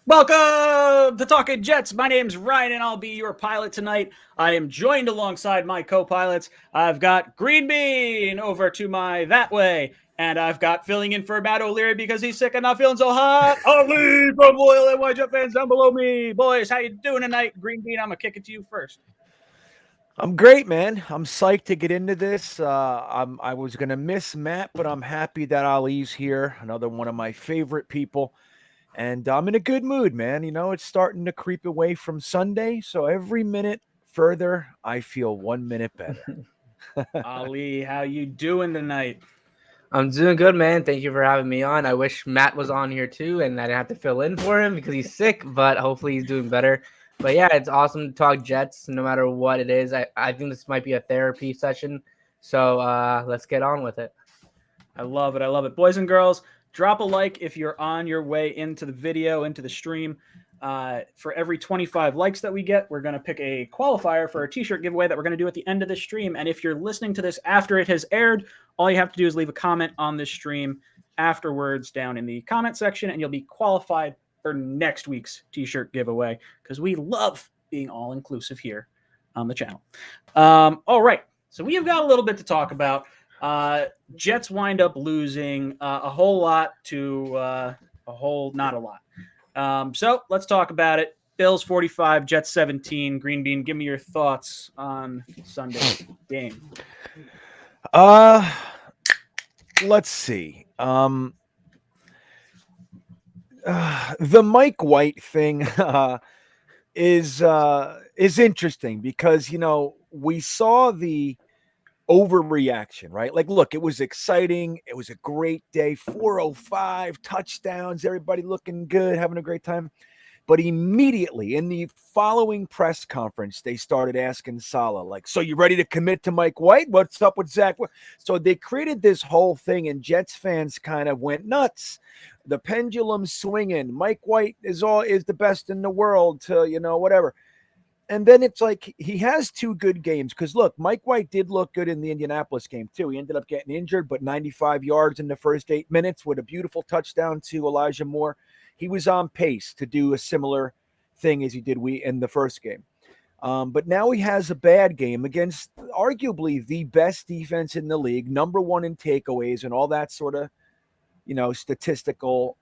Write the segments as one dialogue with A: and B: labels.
A: Welcome to Talkin' Jets. My name's Ryan, and I'll be your pilot tonight. I am joined alongside my co-pilots. I've got Green Bean over to my that way, and I've got filling in for Matt O'Leary because he's sick and not feeling so hot. Ali from Loyal NY Jet fans down below me. Boys, how you doing tonight? Green Bean, I'm going to kick it to you first.
B: I'm great, man. I'm psyched to get into this. I was gonna miss Matt, but I'm happy that Ali's here. Another one of my favorite people, and I'm in a good mood, man. You know, it's starting to creep away from Sunday, so every minute further, I feel 1 minute better.
A: Ali, how you doing tonight?
C: I'm doing good, man. Thank you for having me on. I wish Matt was on here too, and I didn't have to fill in for him because he's sick, but hopefully he's doing better. But yeah, it's awesome to talk Jets no matter what it is. I think this might be a therapy session. So let's get on with it.
A: I love it. I love it. Boys and girls, drop a like if you're on your way into the video, into the stream. For every 25 likes that we get, we're going to pick a qualifier for a t-shirt giveaway that we're going to do at the end of the stream. And if you're listening to this after it has aired, all you have to do is leave a comment on this stream afterwards down in the comment section, and you'll be qualified for next week's t-shirt giveaway because we love being all-inclusive here on the channel. All right. So we have got a little bit to talk about. Jets wind up losing a whole lot to not a lot. So let's talk about it. Bills 45, Jets 17. Green Bean, give me your thoughts on Sunday's game.
B: Let's see. The Mike White thing is interesting because we saw the overreaction, right? Like, look, it was exciting. It was a great day. 405 touchdowns, everybody looking good, having a great time. But immediately in the following press conference, they started asking Saleh, like, so you ready to commit to Mike White? What's up with Zach? So they created this whole thing, and Jets fans kind of went nuts. The pendulum swinging. Mike White is the best in the world to, whatever. And then it's like he has two good games because, look, Mike White did look good in the Indianapolis game, too. He ended up getting injured, but 95 yards in the first 8 minutes with a beautiful touchdown to Elijah Moore. He was on pace to do a similar thing as he did in the first game. But now he has a bad game against arguably the best defense in the league, number one in takeaways and all that sort of, statistical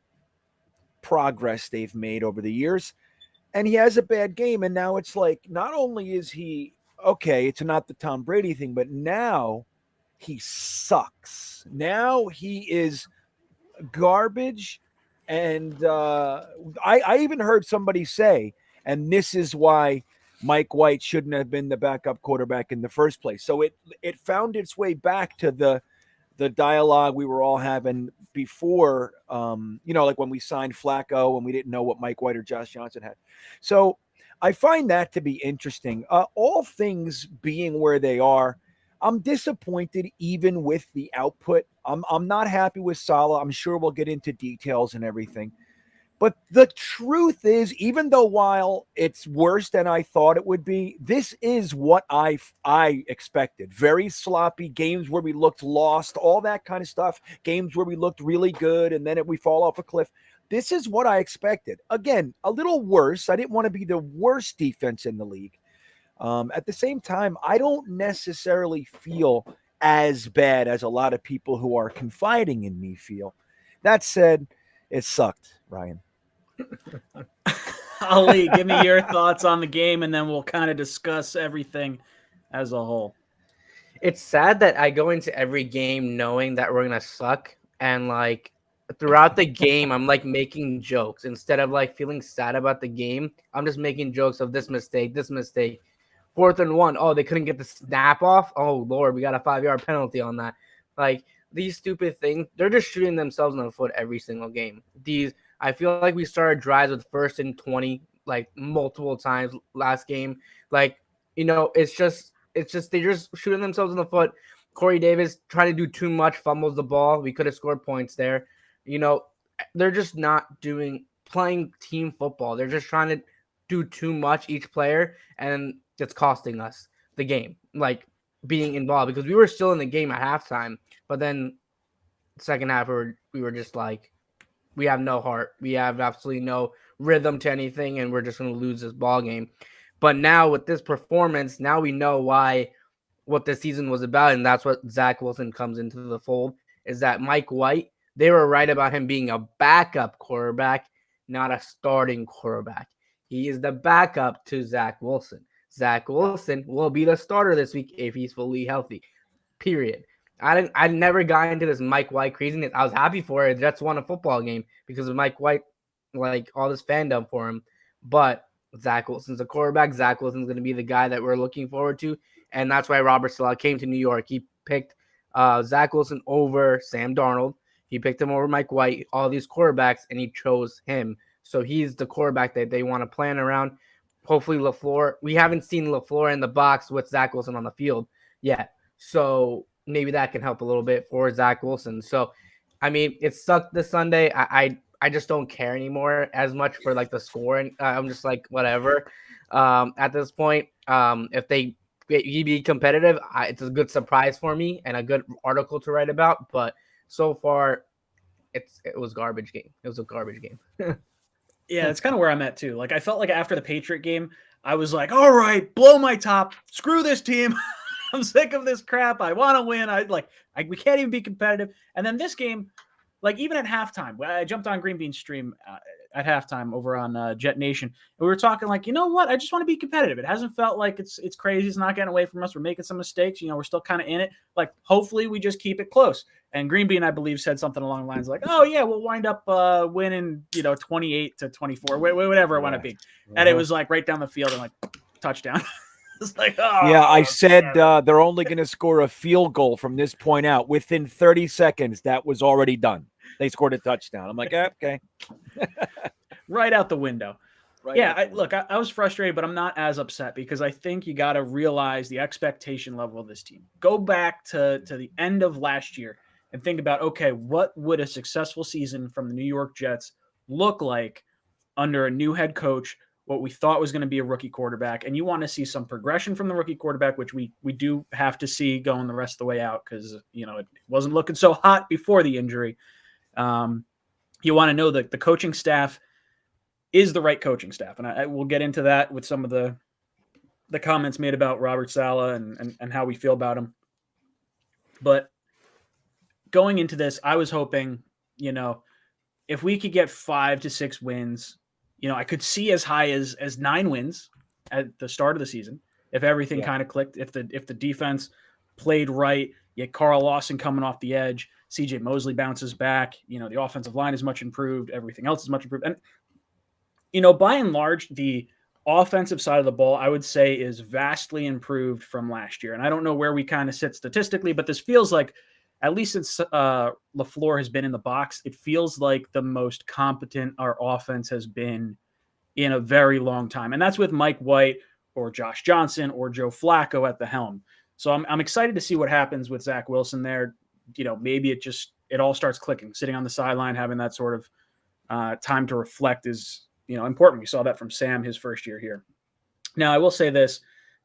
B: progress they've made over the years. And he has a bad game. And now it's like, not only is he, okay, it's not the Tom Brady thing, but now he sucks. Now he is garbage. And I even heard somebody say, and this is why Mike White shouldn't have been the backup quarterback in the first place. So it found its way back to the dialogue we were all having before, like when we signed Flacco and we didn't know what Mike White or Josh Johnson had. So I find that to be interesting. All things being where they are, I'm disappointed even with the output. I'm not happy with Saleh. I'm sure we'll get into details and everything. But the truth is, even though while it's worse than I thought it would be, this is what I expected. Very sloppy games where we looked lost, all that kind of stuff. Games where we looked really good and then we fall off a cliff. This is what I expected. Again, a little worse. I didn't want to be the worst defense in the league. At the same time, I don't necessarily feel as bad as a lot of people who are confiding in me feel. That said, it sucked, Ryan.
A: Ali, give me your thoughts on the game, and then we'll kind of discuss everything as a whole.
C: It's sad that I go into every game knowing that we're going to suck. And like throughout the game, I'm like making jokes instead of like feeling sad about the game. I'm just making jokes of this mistake. 4th and 1. Oh, they couldn't get the snap off. Oh, Lord, we got a 5-yard penalty on that. Like, these stupid things, they're just shooting themselves in the foot every single game. I feel like we started drives with 1st and 20, like, multiple times last game. Like, it's just they're just shooting themselves in the foot. Corey Davis trying to do too much, fumbles the ball. We could have scored points there. They're just not playing team football. They're just trying to do too much, each player, and it's costing us the game, like being involved, because we were still in the game at halftime, but then second half we were just like, we have no heart. We have absolutely no rhythm to anything, and we're just going to lose this ball game. But now with this performance, now we know what the season was about, and that's what Zach Wilson comes into the fold, is that Mike White, they were right about him being a backup quarterback, not a starting quarterback. He is the backup to Zach Wilson. Zach Wilson will be the starter this week if he's fully healthy, period. I never got into this Mike White craziness. I was happy for it. Jets won a football game because of Mike White, like all this fandom for him. But Zach Wilson's a quarterback. Zach Wilson's going to be the guy that we're looking forward to. And that's why Robert Saleh came to New York. He picked Zach Wilson over Sam Darnold. He picked him over Mike White, all these quarterbacks, and he chose him. So he's the quarterback that they want to plan around. Hopefully LaFleur. We haven't seen LaFleur in the box with Zach Wilson on the field yet. So maybe that can help a little bit for Zach Wilson. So, I mean, it sucked this Sunday. I just don't care anymore as much for like the score. And I'm just like, whatever. At this point, if they be competitive, it's a good surprise for me and a good article to write about. But so far, it was garbage game. It was a garbage game.
A: Yeah, it's kind of where I'm at too. Like I felt like after the Patriot game, I was like, all right, blow my top. Screw this team. I'm sick of this crap. I want to win. We can't even be competitive. And then this game, like even at halftime, I jumped on Green Bean's stream at halftime over on Jet Nation. And we were talking like, you know what? I just want to be competitive. It hasn't felt like it's crazy. It's not getting away from us. We're making some mistakes. We're still kind of in it. Like hopefully we just keep it close. And Green Bean, I believe, said something along the lines like, oh yeah, we'll wind up winning, 28-24, whatever it want to be. And it was like right down the field and like touchdown. It's like, oh
B: yeah, I said they're only going to score a field goal from this point out. Within 30 seconds, that was already done. They scored a touchdown. I'm like, okay.
A: Right out the window.
B: Right
A: yeah, I was frustrated, but I'm not as upset because I think you got to realize the expectation level of this team. Go back to the end of last year and think about, okay, what would a successful season from the New York Jets look like under a new head coach, what we thought was going to be a rookie quarterback, and you want to see some progression from the rookie quarterback, which we do have to see going the rest of the way out because, it wasn't looking so hot before the injury. You want to know that the coaching staff is the right coaching staff, and I will get into that with some of the comments made about Robert Saleh and how we feel about him. But going into this, I was hoping, if we could get 5 to 6 wins, I could see as high as 9 wins at the start of the season if everything kind of clicked, if the defense played right. You had Carl Lawson coming off the edge, CJ Mosley bounces back. The offensive line is much improved. Everything else is much improved. And, by and large, the offensive side of the ball, I would say, is vastly improved from last year. And I don't know where we kind of sit statistically, but this feels like, at least since LaFleur has been in the box, it feels like the most competent our offense has been in a very long time. And that's with Mike White or Josh Johnson or Joe Flacco at the helm. So I'm excited to see what happens with Zach Wilson there. Maybe it all starts clicking. Sitting on the sideline, having that sort of time to reflect is, important. We saw that from Sam his first year here. Now, I will say this,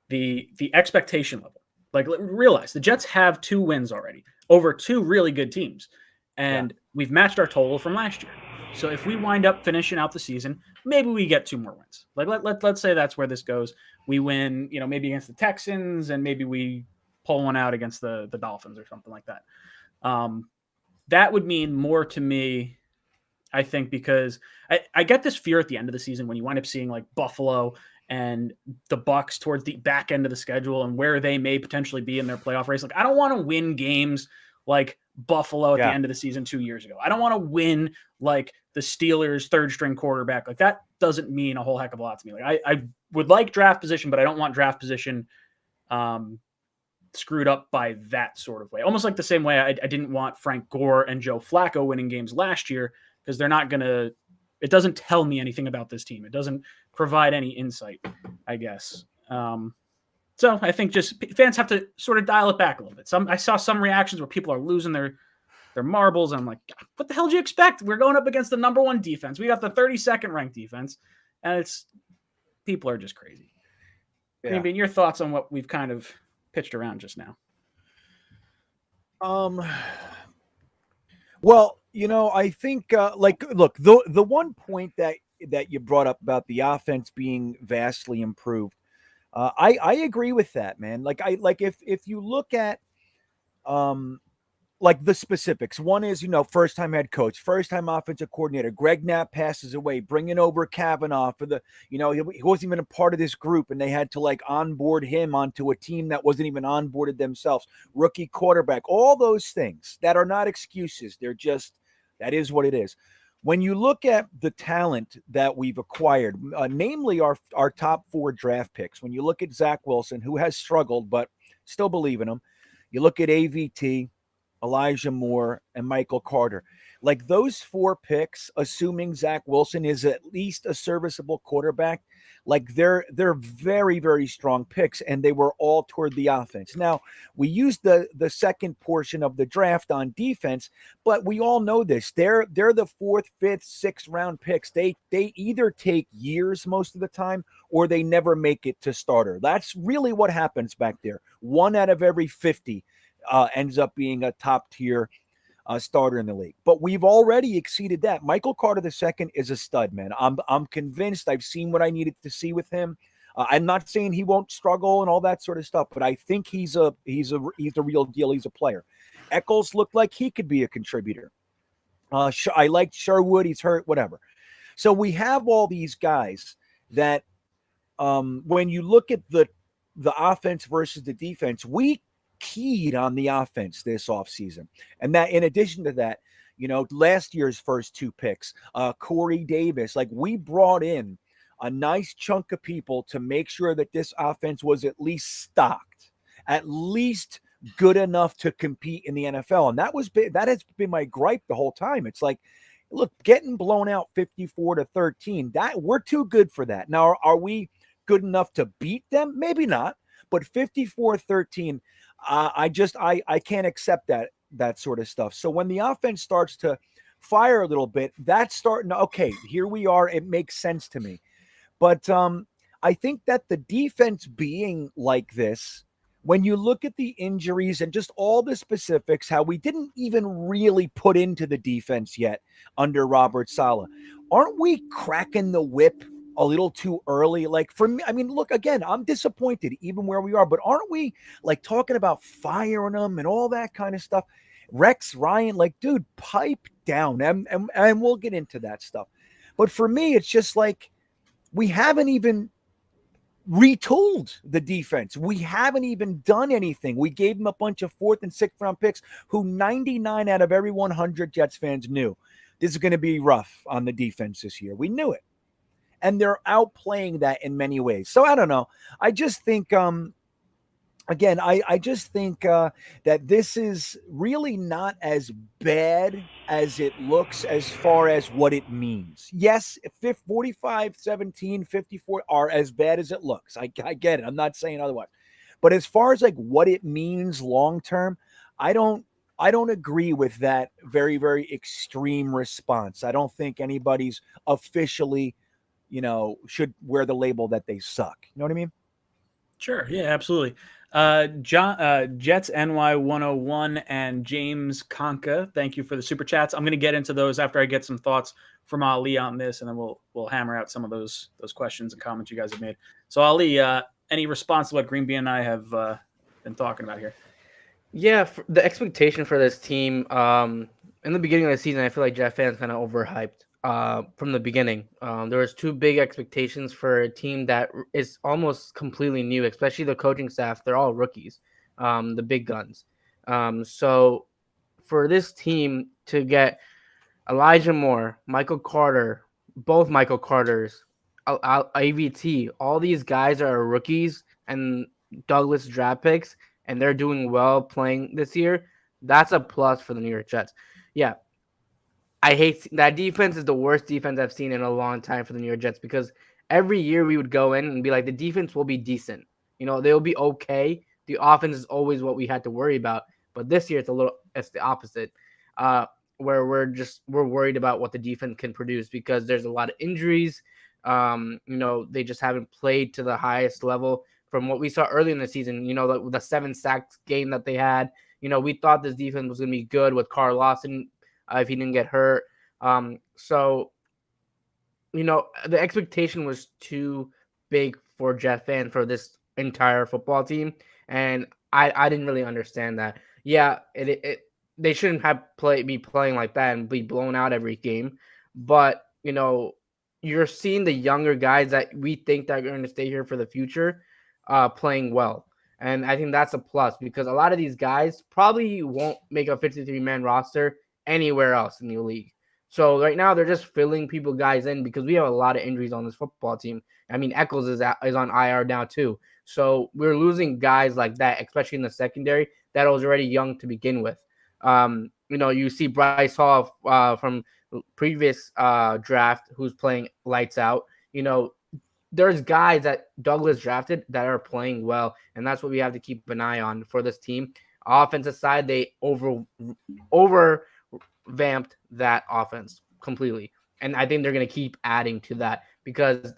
A: the expectation level. Like, realize the Jets have 2 wins already over 2 really good teams, and we've matched our total from last year. So if we wind up finishing out the season, maybe we get 2 more wins. Like let's say that's where this goes. We win, maybe against the Texans, and maybe we pull one out against the Dolphins or something like that. That would mean more to me, I think, because I get this fear at the end of the season when you wind up seeing like Buffalo and the Bucs towards the back end of the schedule and where they may potentially be in their playoff race. Like, I don't want to win games like Buffalo at the end of the season 2 years ago. I don't want to win like the Steelers' 3rd string quarterback. Like, that doesn't mean a whole heck of a lot to me. Like, I would like draft position, but I don't want draft position screwed up by that sort of way. Almost like the same way I didn't want Frank Gore and Joe Flacco winning games last year, because they're not going to – it doesn't tell me anything about this team. It doesn't provide any insight, I guess. So I think just fans have to sort of dial it back a little bit. I saw some reactions where people are losing their marbles, and I'm like, what the hell did you expect? We're going up against the number 1 defense. We got the 32nd ranked defense, and people are just crazy. Yeah. I mean, your thoughts on what we've kind of pitched around just now?
B: Well, I think look, the one point that that you brought up about the offense being vastly improved. I agree with that, man. Like if you look at um like the specifics. One is, first time head coach, first time offensive coordinator. Greg Knapp passes away, bringing over Kavanaugh for the, he wasn't even a part of this group, and they had to like onboard him onto a team that wasn't even onboarded themselves. Rookie quarterback, all those things that are not excuses. They're just, that is what it is. When you look at the talent that we've acquired, namely our top 4 draft picks, when you look at Zach Wilson, who has struggled, but still believe in him, you look at AVT, Elijah Moore, and Michael Carter. Like those 4 picks, assuming Zach Wilson is at least a serviceable quarterback, like they're very, very strong picks, and they were all toward the offense. Now, we used the second portion of the draft on defense, but we all know this. They're the 4th, 5th, 6th round picks. They either take years most of the time, or they never make it to starter. That's really what happens back there. 1 out of every 50 ends up being a top tier starter in the league. But we've already exceeded that. Michael Carter II is a stud, man. I'm convinced. I've seen what I needed to see with him. I'm not saying he won't struggle and all that sort of stuff, but I think he's a real deal. He's a player. Eccles looked like he could be a contributor. I liked Sherwood. He's hurt, whatever. So we have all these guys that when you look at the offense versus the defense, we keyed on the offense this offseason. And that, in addition to that, last year's first 2 picks, Corey Davis, like we brought in a nice chunk of people to make sure that this offense was at least stocked, at least good enough to compete in the NFL. And that has been my gripe the whole time. It's like, look, getting blown out 54-13, that we're too good for that. Now, are we good enough to beat them? Maybe not, but 54-13, I can't accept that sort of stuff. So when the offense starts to fire a little bit, that's starting to, okay, here we are. It makes sense to me. But I think that the defense being like this, when you look at the injuries and just all the specifics, how we didn't even really put into the defense yet under Robert Saleh, aren't we cracking the whip a little too early? Like for me, I mean, look, again, I'm disappointed even where we are, but aren't we like talking about firing them and all that kind of stuff? Rex Ryan, like, dude, pipe down. And we'll get into that stuff. But for me, it's just like we haven't even retooled the defense. We haven't even done anything. We gave them a bunch of 4th and 6th round picks who 99 out of every 100 Jets fans knew this is going to be rough on the defense this year. We knew it. And they're outplaying that in many ways. So I don't know. I just think, again, I just think that this is really not as bad as it looks as far as what it means. Yes, 45-17, 54 are as bad as it looks. I get it. I'm not saying otherwise. But as far as like what it means long term, I don't agree with that very, very extreme response. I don't think anybody's officially should wear the label that they suck. You know what I mean?
A: Sure. Yeah, absolutely. Jets NY 101 and James Conca, thank you for the super chats. I'm going to get into those after I get some thoughts from Ali on this, and then we'll hammer out some of those questions and comments you guys have made. So Ali, any response to what Green Bee and I have been talking about here?
C: Yeah, the expectation for this team in the beginning of the season, I feel like Jet fans kind of overhyped. From the beginning, there was 2 big expectations for a team that is almost completely new, especially the coaching staff. They're all rookies, the big guns. So for this team to get Elijah Moore, Michael Carter, both Michael Carters, AVT, all these guys are rookies and Douglas draft picks, and they're doing well playing this year. That's a plus for the New York Jets. Yeah. I hate that defense is the worst defense I've seen in a long time for the New York Jets, because every year we would go in and be like, the defense will be decent. They'll be okay. The offense is always what we had to worry about. But this year it's the opposite, where we're worried about what the defense can produce because there's a lot of injuries. They just haven't played to the highest level from what we saw early in the season. The 7 sacks game that they had. We thought this defense was going to be good with Carl Lawson if he didn't get hurt. So the expectation was too big for Jet fan for this entire football team, and I didn't really understand that. Yeah, they shouldn't have be playing like that and be blown out every game, but you're seeing the younger guys that we think that are going to stay here for the future, playing well. And I think that's a plus because a lot of these guys probably won't make a 53-man roster anywhere else in the league. So right now they're just filling guys in because we have a lot of injuries on this football team. I mean, 𝐒𝐿s is on IR now too. So we're losing guys like that, especially in the secondary that was already young to begin with. You see Bryce Hall from previous draft who's playing lights out. There's guys that Douglas drafted that are playing well, and that's what we have to keep an eye on for this team. Offensive side, they over vamped that offense completely. And I think they're going to keep adding to that because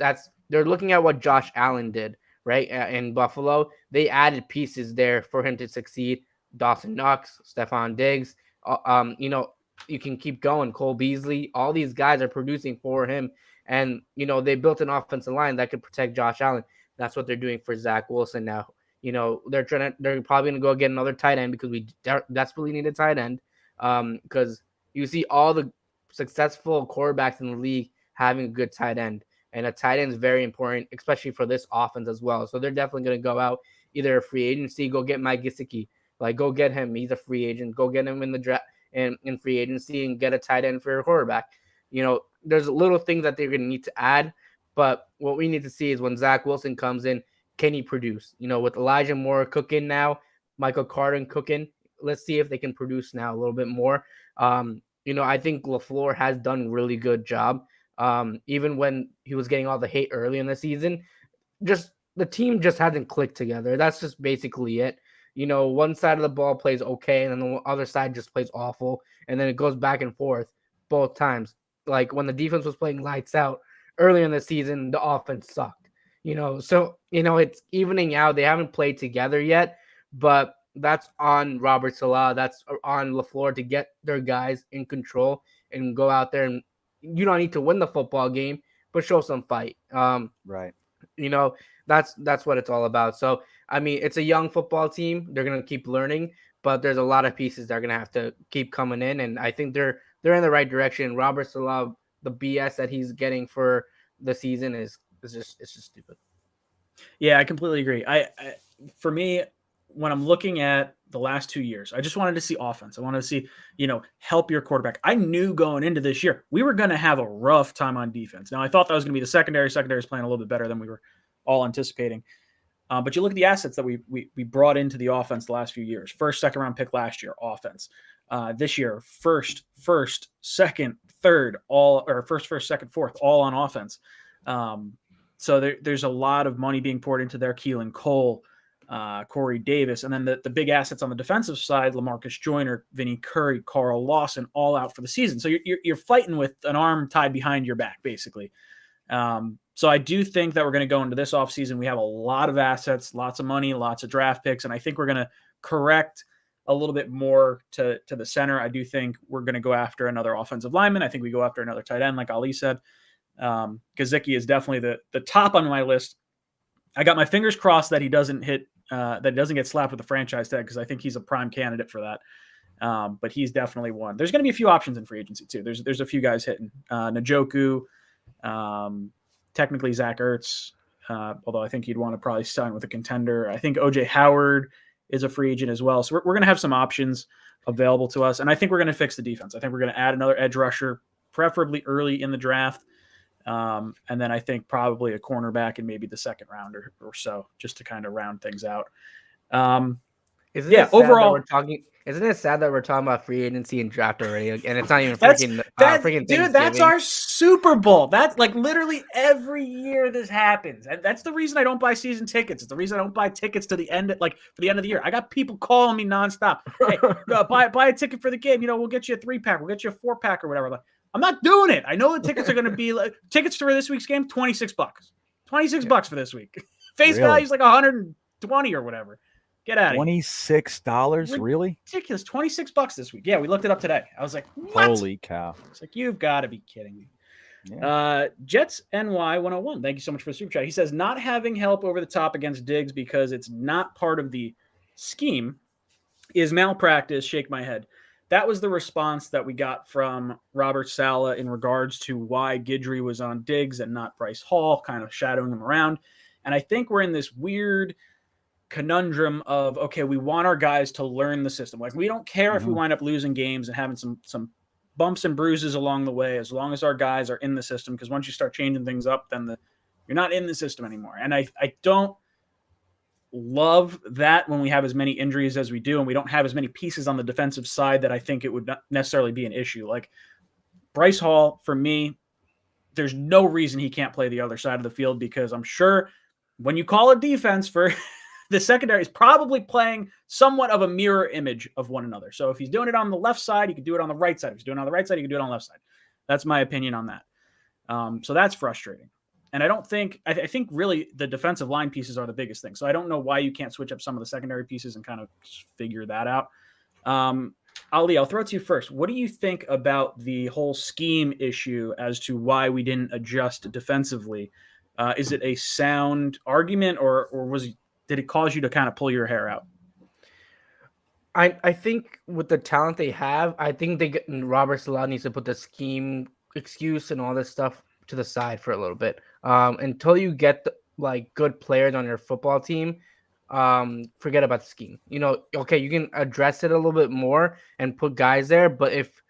C: they're looking at what Josh Allen did, right? In Buffalo, they added pieces there for him to succeed. Dawson Knox, Stephon Diggs, you can keep going. Cole Beasley, all these guys are producing for him. And, they built an offensive line that could protect Josh Allen. That's what they're doing for Zach Wilson now. They're probably going to go get another tight end because we desperately need a tight end. Because you see all the successful quarterbacks in the league having a good tight end. And a tight end is very important, especially for this offense as well. So they're definitely going to go out either a free agency, go get Mike Gesicki. Like, go get him. He's a free agent. Go get him in the draft and in free agency and get a tight end for your quarterback. There's little things that they're going to need to add. But what we need to see is when Zach Wilson comes in, can he produce? With Elijah Moore cooking now, Michael Carter cooking, let's see if they can produce now a little bit more. I think LaFleur has done a really good job. Even when he was getting all the hate early in the season, just the team just hasn't clicked together. That's just basically it. One side of the ball plays okay, and then the other side just plays awful, and then it goes back and forth both times. Like when the defense was playing lights out earlier in the season, the offense sucked. So it's evening out. They haven't played together yet, but that's on Robert Saleh. That's on LaFleur to get their guys in control and go out there, and you don't need to win the football game, but show some fight.
B: Right.
C: That's what it's all about. So, I mean, it's a young football team. They're going to keep learning, but there's a lot of pieces that are going to have to keep coming in, and I think they're in the right direction. Robert Saleh, the BS that he's getting for the season is just stupid.
A: Yeah, I completely agree. For me, when I'm looking at the last 2 years, I just wanted to see offense. I wanted to see, help your quarterback. I knew going into this year, we were going to have a rough time on defense. Now, I thought that was going to be the secondary. Secondary is playing a little bit better than we were all anticipating. But you look at the assets that we brought into the offense the last few years. First, second round pick last year, offense. This year, first, second, third, first, second, fourth, all on offense. So there's a lot of money being poured into there. Keelan Cole, Corey Davis, and then the big assets on the defensive side: LaMarcus Joyner, Vinny Curry, Carl Lawson, all out for the season. So you're fighting with an arm tied behind your back, basically. So I do think that we're going to go into this offseason. We have a lot of assets, lots of money, lots of draft picks, and I think we're going to correct a little bit more to the center. I do think we're going to go after another offensive lineman. I think we go after another tight end, like Ali said. Gesicki is definitely the top on my list. I got my fingers crossed that he doesn't get slapped with the franchise tag, because I think he's a prime candidate for that. But he's definitely one. There's going to be a few options in free agency too. There's a few guys hitting. Njoku, technically Zach Ertz, although I think you'd want to probably sign with a contender. I think OJ Howard is a free agent as well. So we're going to have some options available to us. And I think we're going to fix the defense. I think we're going to add another edge rusher, preferably early in the draft. And then I think probably a cornerback in maybe the second round or so, just to kind of round things out. Overall,
C: isn't it sad that we're talking about free agency and draft already, and it's not even freaking
A: dude? That's our Super Bowl. That's like literally every year this happens, and that's the reason I don't buy season tickets. It's the reason I don't buy tickets to the end, for the end of the year. I got people calling me nonstop. Hey, buy a ticket for the game. We'll get you a 3-pack. We'll get you a 4-pack or whatever. I'm not doing it. I know the tickets are going to be tickets for this week's game, $26. $26 for this week. Face value is like $120 or whatever. Get out of here.
B: $26? Really?
A: Ridiculous. $26 this week. Yeah, we looked it up today. I was like, what?
B: Holy cow.
A: It's like, you've got to be kidding me.
B: Yeah.
A: Jets NY 101. Thank you so much for the super chat. He says, not having help over the top against Diggs because it's not part of the scheme is malpractice. Shake my head. That was the response that we got from Robert Saleh in regards to why Guidry was on Diggs and not Bryce Hall, kind of shadowing him around. And I think we're in this weird conundrum of, okay, we want our guys to learn the system. Like, we don't care if we wind up losing games and having some bumps and bruises along the way, as long as our guys are in the system. Because once you start changing things up, then you're not in the system anymore. And I don't love that when we have as many injuries as we do, and we don't have as many pieces on the defensive side, that I think it would not necessarily be an issue. Like Bryce Hall, for me, there's no reason he can't play the other side of the field, because I'm sure when you call a defense for the secondary is probably playing somewhat of a mirror image of one another. So if he's doing it on the left side, he could do it on the right side. If he's doing it on the right side, he can do it on the left side. That's my opinion on that. So that's frustrating. And I think really the defensive line pieces are the biggest thing. So I don't know why you can't switch up some of the secondary pieces and kind of figure that out. Ali, I'll throw it to you first. What do you think about the whole scheme issue as to why we didn't adjust defensively? Is it a sound argument, or did it cause you to kind of pull your hair out?
C: I think with the talent they have, I think Robert Saleh needs to put the scheme excuse and all this stuff to the side for a little bit. Until you get good players on your football team, forget about the scheme. Okay, you can address it a little bit more and put guys there, but if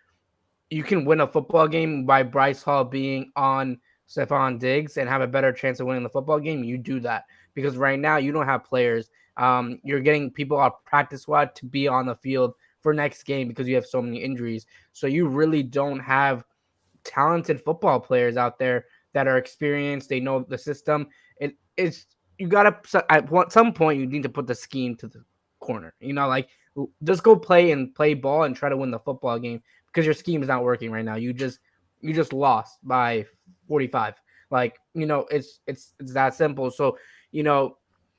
C: you can win a football game by Bryce Hall being on Stephon Diggs and have a better chance of winning the football game, you do that. Because right now you don't have players. You're getting people off practice squad to be on the field for next game because you have so many injuries. So you really don't have talented football players out there that are experienced. They know the system. You gotta, at some point you need to put the scheme to the corner. Just go play ball and try to win the football game, because your scheme is not working right now. You just lost by 45. It's that simple. So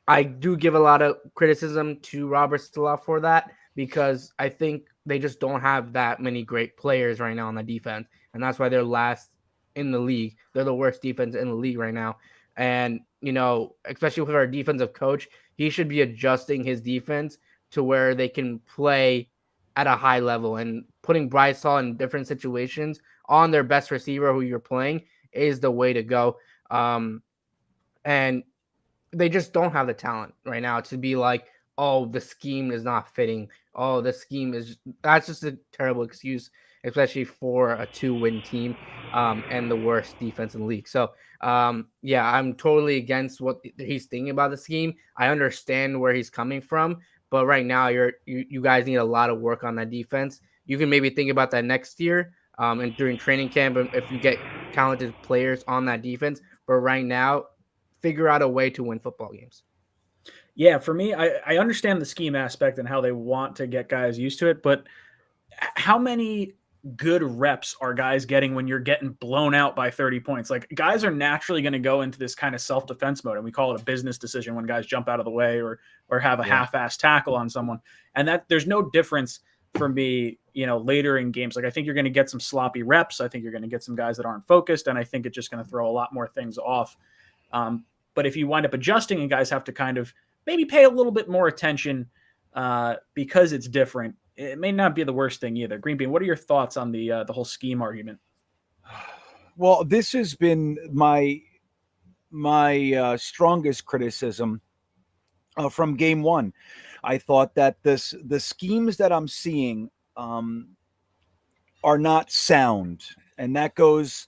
C: I do give a lot of criticism to Robert Saleh for that, because I think they just don't have that many great players right now on the defense, and that's why they're last in the league. They're the worst defense in the league right now. And, especially with our defensive coach, he should be adjusting his defense to where they can play at a high level, and putting Bryce Hall in different situations on their best receiver who you're playing is the way to go. And they just don't have the talent right now to be like, oh, the scheme is not fitting. Oh, that's just a terrible excuse, especially for a 2-win team and the worst defense in the league. So, yeah, I'm totally against what he's thinking about the scheme. I understand where he's coming from, but right now you guys need a lot of work on that defense. You can maybe think about that next year and during training camp if you get talented players on that defense. But right now, figure out a way to win football games.
A: Yeah, for me, I understand the scheme aspect and how they want to get guys used to it, but how many good reps are guys getting when you're getting blown out by 30 points? Like, guys are naturally going to go into this kind of self-defense mode, and we call it a business decision when guys jump out of the way or have a half-ass tackle on someone. And that there's no difference for me, later in games. Like, I think you're going to get some sloppy reps. I think you're going to get some guys that aren't focused, and I think it's just going to throw a lot more things off. But if you wind up adjusting and guys have to kind of maybe pay a little bit more attention because it's different, it may not be the worst thing either. Green Bean, what are your thoughts on the whole scheme argument?
B: Well, this has been my strongest criticism from game one. I thought that the schemes that I'm seeing are not sound, and that goes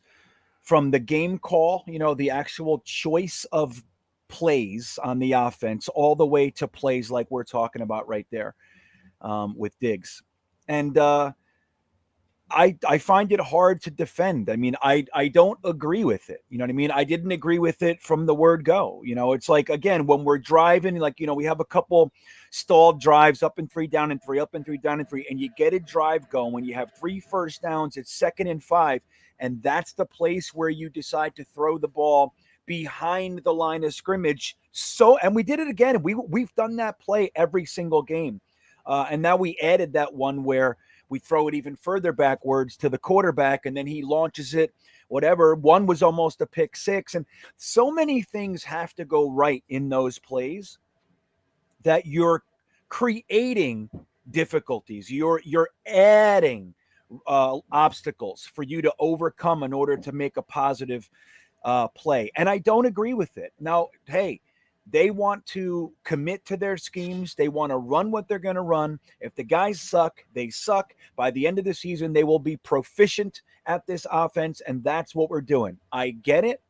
B: from the game call, the actual choice of plays on the offense, all the way to plays like we're talking about right there with Diggs. And I find it hard to defend. I mean, I don't agree with it. You know what I mean? I didn't agree with it from the word go. It's like, again, when we're driving, we have a couple stalled drives, up and 3, down and 3, up and 3, down and 3, and you get a drive going. When you have 3 first downs, it's 2nd and 5, and that's the place where you decide to throw the ball behind the line of scrimmage. And we did it again. We've done that play every single game. And now we added that one where we throw it even further backwards to the quarterback, and then he launches it, whatever. One was almost a pick six. And so many things have to go right in those plays that you're creating difficulties. You're adding obstacles for you to overcome in order to make a positive play. And I don't agree with it. Now, hey, they want to commit to their schemes. They want to run what they're going to run. If the guys suck, they suck. By the end of the season, they will be proficient at this offense, and that's what we're doing. I get it.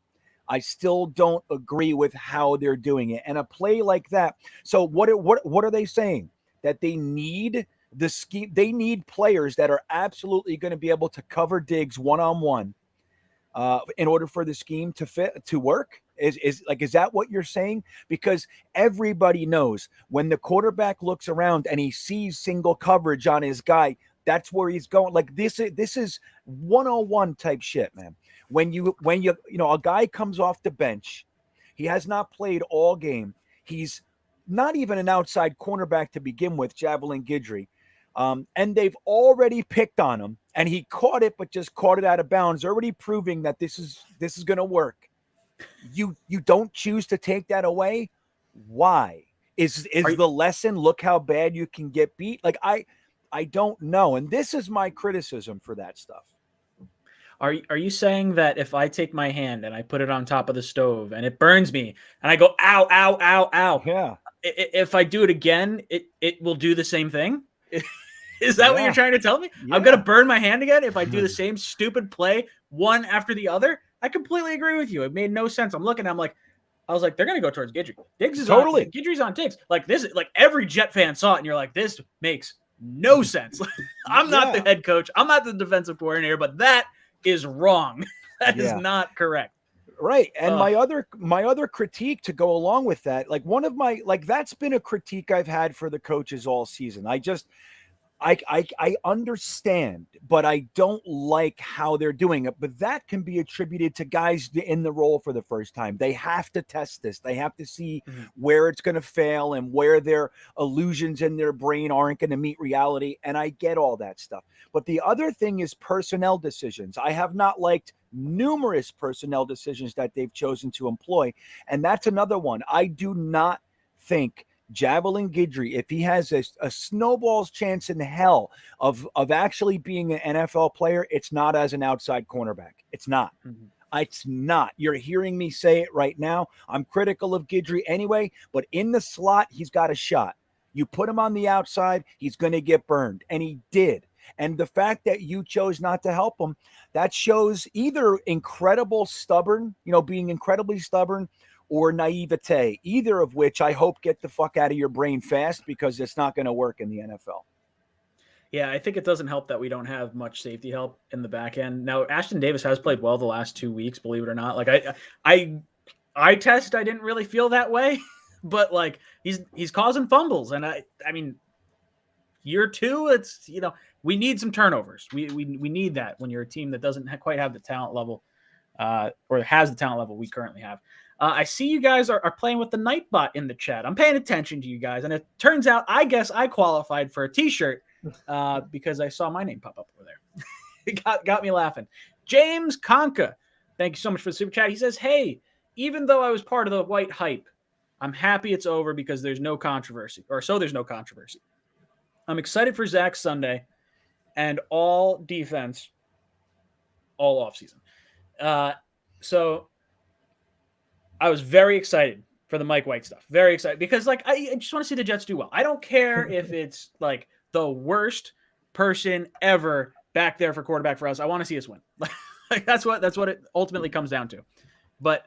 B: I still don't agree with how they're doing it. And a play like that. So what are they saying? That they need the scheme. They need players that are absolutely going to be able to cover Diggs one-on-one in order for the scheme to work. Is that what you're saying? Because everybody knows when the quarterback looks around and he sees single coverage on his guy, that's where he's going. Like this is 101 type shit, man. When you a guy comes off the bench, he has not played all game. He's not even an outside cornerback to begin with, Javelin Guidry. And they've already picked on him, and he caught it, but just caught it out of bounds, already proving that this is going to work. You don't choose to take that away. Why? Is the lesson, look how bad you can get beat? Like, I don't know. And this is my criticism for that stuff.
A: Are you saying that if I take my hand and I put it on top of the stove and it burns me and I go, ow, ow, ow, ow.
B: Yeah.
A: If I do it again, it will do the same thing? Is that what you're trying to tell me?
B: Yeah.
A: I'm going to burn my hand again if I do the same stupid play one after the other? I completely agree with you. It made no sense. I was like, they're going to go towards Guidry. Diggs is
B: totally
A: on, Guidry's on Diggs. Like this, like every Jet fan saw it and you're like, this makes no sense. I'm not the head coach. I'm not the defensive coordinator, but that is wrong. That is not correct.
B: Right. And my other critique to go along with that, like that's been a critique I've had for the coaches all season. I understand, but I don't like how they're doing it. But that can be attributed to guys in the role for the first time. They have to test this. They have to see where it's going to fail and where their illusions in their brain aren't going to meet reality. And I get all that stuff. But the other thing is personnel decisions. I have not liked numerous personnel decisions that they've chosen to employ. And that's another one. I do not think Javelin Guidry, if he has a snowball's chance in hell of actually being an NFL player, it's not as an outside cornerback. It's not. It's not. You're hearing me say it right now. I'm critical of Guidry anyway, but in the slot, he's got a shot. You put him on the outside, he's going to get burned. And he did. And the fact that you chose not to help him, that shows either incredible stubborn, being incredibly stubborn, or naivete, either of which I hope get the fuck out of your brain fast, because it's not going to work in the NFL.
A: Yeah, I think it doesn't help that we don't have much safety help in the back end. Now, Ashton Davis has played well the last 2 weeks, believe it or not. Like I didn't really feel that way, but like he's causing fumbles. And I mean, year two, it's, we need some turnovers. We need that when you're a team that doesn't quite have the talent level or has the talent level we currently have. I see you guys are playing with the Nightbot in the chat. I'm paying attention to you guys. And it turns out, I guess I qualified for a t-shirt because I saw my name pop up over there. It got me laughing. James Conca, thank you so much for the super chat. He says, hey, even though I was part of the white hype, I'm happy it's over because there's no controversy. There's no controversy. I'm excited for Zach Sunday and all defense all offseason. So I was very excited for the Mike White stuff. Very excited because, like, I just want to see the Jets do well. I don't care if it's like the worst person ever back there for quarterback for us. I want to see us win. Like that's what it ultimately comes down to. But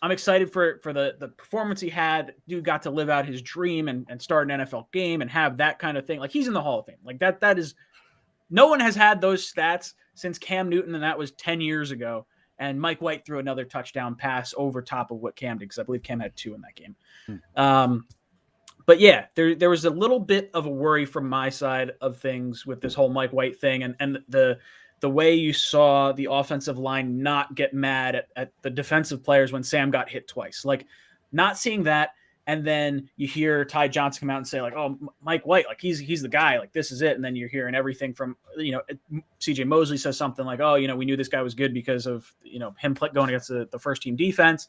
A: I'm excited for the performance he had. Dude got to live out his dream and start an NFL game and have that kind of thing. Like, he's in the Hall of Fame. Like that is, no one has had those stats since Cam Newton, and that was 10 years ago. And Mike White threw another touchdown pass over top of what Cam did, because I believe Cam had 2 in that game. But yeah, there was a little bit of a worry from my side of things with this whole Mike White thing, and the way you saw the offensive line not get mad at the defensive players when Sam got hit twice. Like, not seeing that, And then you hear Ty Johnson come out and say like, "Oh, Mike White, like he's the guy, like this is it." And then you're hearing everything from CJ Mosley says something like, "Oh, we knew this guy was good because of him going against the first team defense."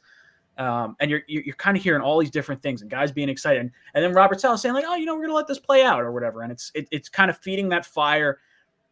A: And you're kind of hearing all these different things and guys being excited, and then Robert Saleh saying like, "Oh, we're gonna let this play out or whatever," and it's kind of feeding that fire.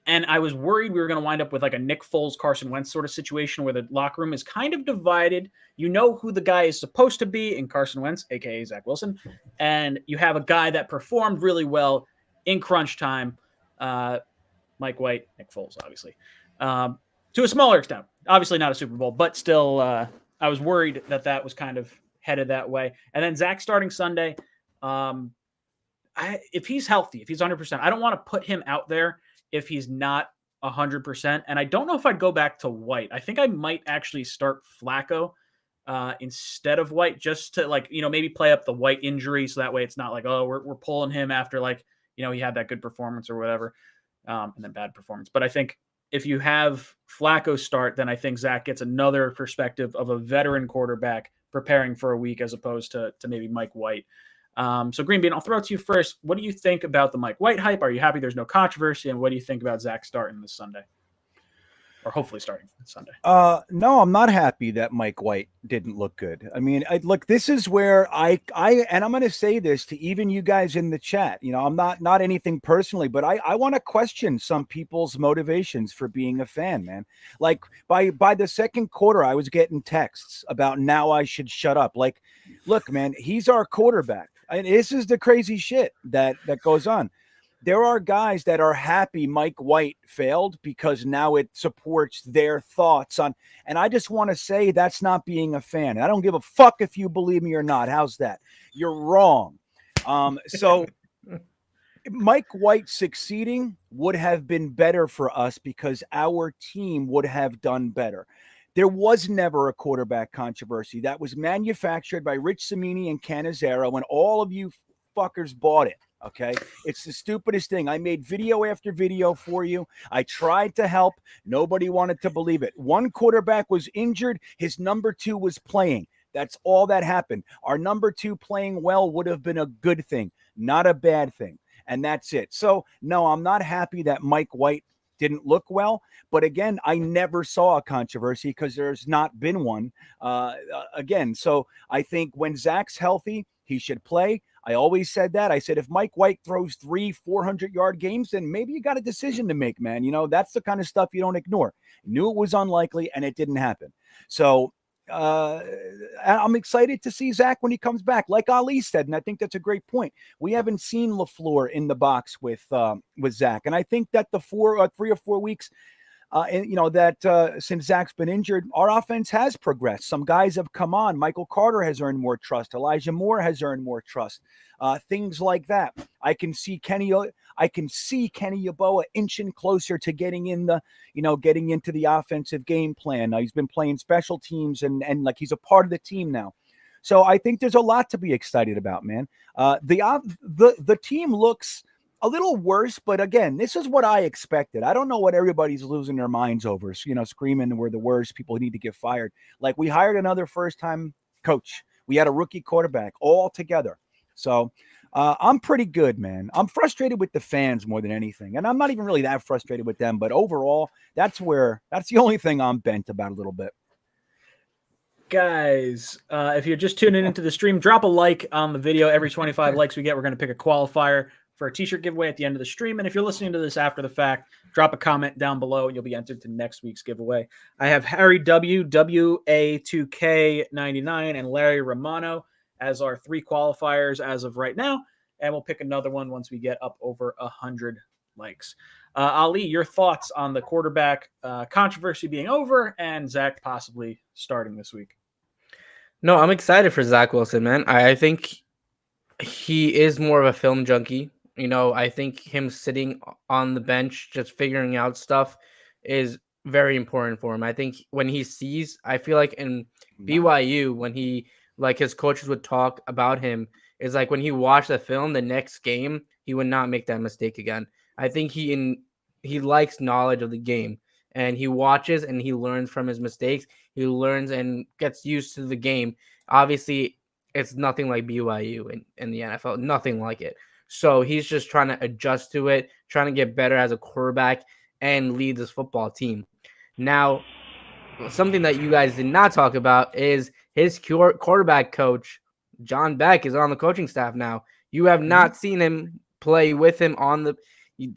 A: And I was worried we were going to wind up with like a Nick Foles, Carson Wentz sort of situation where the locker room is kind of divided. You know who the guy is supposed to be in Carson Wentz, aka Zach Wilson, and you have a guy that performed really well in crunch time, Mike White, Nick Foles, obviously, to a smaller extent. Obviously not a Super Bowl, but still, I was worried that was kind of headed that way. And then Zach starting Sunday, if he's healthy, if he's 100%, I don't want to put him out there if he's not 100%. And I don't know if I'd go back to White. I think I might actually start Flacco instead of White, just to maybe play up the White injury. So that way it's not like, oh, we're pulling him after he had that good performance or whatever. And then bad performance. But I think if you have Flacco start, then I think Zach gets another perspective of a veteran quarterback preparing for a week as opposed to maybe Mike White. So Green Bean, I'll throw it to you first. What do you think about the Mike White hype? Are you happy there's no controversy? And what do you think about Zach starting this Sunday? Or hopefully starting this Sunday?
B: No, I'm not happy that Mike White didn't look good. I mean, look, this is where and I'm going to say this to even you guys in the chat. I'm not anything personally, but I want to question some people's motivations for being a fan, man. Like by the second quarter, I was getting texts about now I should shut up. Like, look, man, he's our quarterback. And this is the crazy shit that goes on. There are guys that are happy Mike White failed because now it supports their thoughts on. And I just want to say that's not being a fan. I don't give a fuck if you believe me or not. How's that? You're wrong. So Mike White succeeding would have been better for us because our team would have done better. There was never a quarterback controversy that was manufactured by Rich Cimini and Cannizzaro when all of you fuckers bought it. Okay. It's the stupidest thing. I made video after video for you. I tried to help. Nobody wanted to believe it. One quarterback was injured. His number two was playing. That's all that happened. Our number two playing well would have been a good thing, not a bad thing. And that's it. So no, I'm not happy that Mike White didn't look well. But again, I never saw a controversy because there's not been one again. So I think when Zach's healthy, he should play. I always said that. I said, if Mike White throws 400-yard games, then maybe you got a decision to make, man. That's the kind of stuff you don't ignore. Knew it was unlikely and it didn't happen. So I'm excited to see Zach when he comes back. Like Ali said, and I think that's a great point. We haven't seen LaFleur in the box with Zach. And I think that the 3 or 4 weeks since Zach's been injured, our offense has progressed. Some guys have come on. Michael Carter has earned more trust. Elijah Moore has earned more trust. Things like that. I can see Kenny Yeboah inching closer to getting into the offensive game plan. He's been playing special teams and like he's a part of the team now. So I think there's a lot to be excited about, man. The team looks a little worse, but again, this is what I expected. I don't know what everybody's losing their minds over, screaming we're the worst, people need to get fired. Like, we hired another first-time coach. We had a rookie quarterback all together. So I'm pretty good, man. I'm frustrated with the fans more than anything. And I'm not even really that frustrated with them, but overall, that's the only thing I'm bent about a little bit.
A: Guys, if you're just tuning into the stream, drop a like on the video. Every 25 likes we get, we're going to pick a qualifier for a t-shirt giveaway at the end of the stream. And if you're listening to this after the fact, drop a comment down below and you'll be entered to next week's giveaway. I have Harry W, WA2K99, and Larry Romano as our 3 qualifiers as of right now. And we'll pick another one once we get up over 100 likes. Ali, your thoughts on the quarterback controversy being over and Zach possibly starting this week?
C: No, I'm excited for Zach Wilson, man. I think he is more of a film junkie. I think him sitting on the bench, just figuring out stuff is very important for him. I think when he sees, I feel like in BYU, when his coaches would talk about him, is like when he watched the film, the next game, he would not make that mistake again. I think he likes knowledge of the game, and he watches and he learns from his mistakes. He learns and gets used to the game. Obviously, it's nothing like BYU in the NFL, nothing like it. So he's just trying to adjust to it, trying to get better as a quarterback and lead this football team. Now, something that you guys did not talk about is his quarterback coach, John Beck, is on the coaching staff now. You have not seen him play with him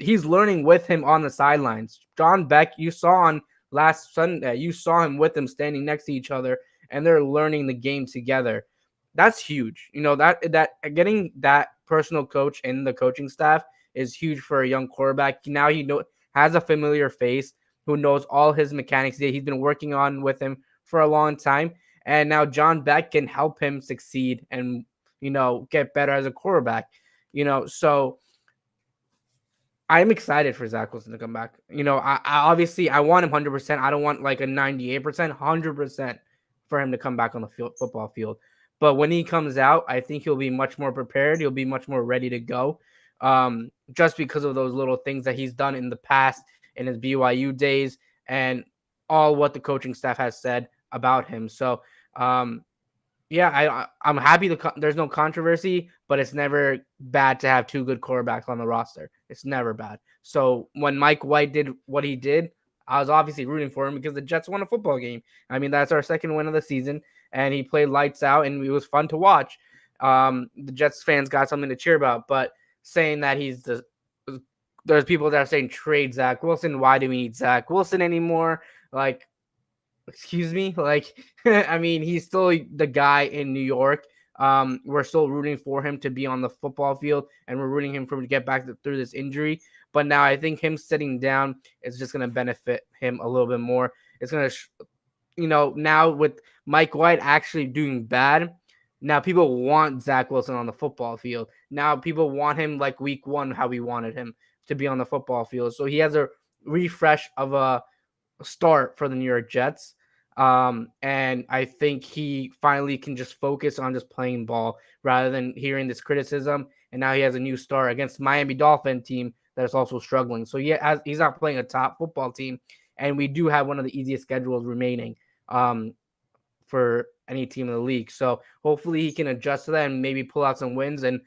C: he's learning with him on the sidelines. John Beck, you saw on last Sunday, you saw him with them standing next to each other, and they're learning the game together. That's huge. That getting that personal coach in the coaching staff is huge for a young quarterback. Now he has a familiar face who knows all his mechanics that he's been working on with him for a long time. And now John Beck can help him succeed and, get better as a quarterback. So I'm excited for Zach Wilson to come back. I obviously I want him 100%. I don't want like a 98%, 100% for him to come back on the football field. But when he comes out, I think he'll be much more prepared. He'll be much more ready to go, just because of those little things that he's done in the past in his BYU days and all what the coaching staff has said about him. So, yeah, I'm happy there's no controversy, but it's never bad to have two good quarterbacks on the roster. It's never bad. So when Mike White did what he did, I was obviously rooting for him because the Jets won a football game. I mean, that's our second win of the season, and he played lights out, and it was fun to watch. The Jets fans got something to cheer about, but saying that there's people that are saying trade Zach Wilson. Why do we need Zach Wilson anymore? Like, excuse me? Like, I mean, he's still the guy in New York. We're still rooting for him to be on the football field, and we're rooting him to get back through this injury. But now I think him sitting down is just going to benefit him a little bit more. It's going to, now with Mike White actually doing bad, now people want Zach Wilson on the football field. Now people want him like week one, how we wanted him to be on the football field. So he has a refresh of a start for the New York Jets. And I think he finally can just focus on just playing ball rather than hearing this criticism. And now he has a new start against Miami Dolphin team that is also struggling. So he's not playing a top football team. And we do have one of the easiest schedules remaining for any team in the league. So hopefully he can adjust to that and maybe pull out some wins. And,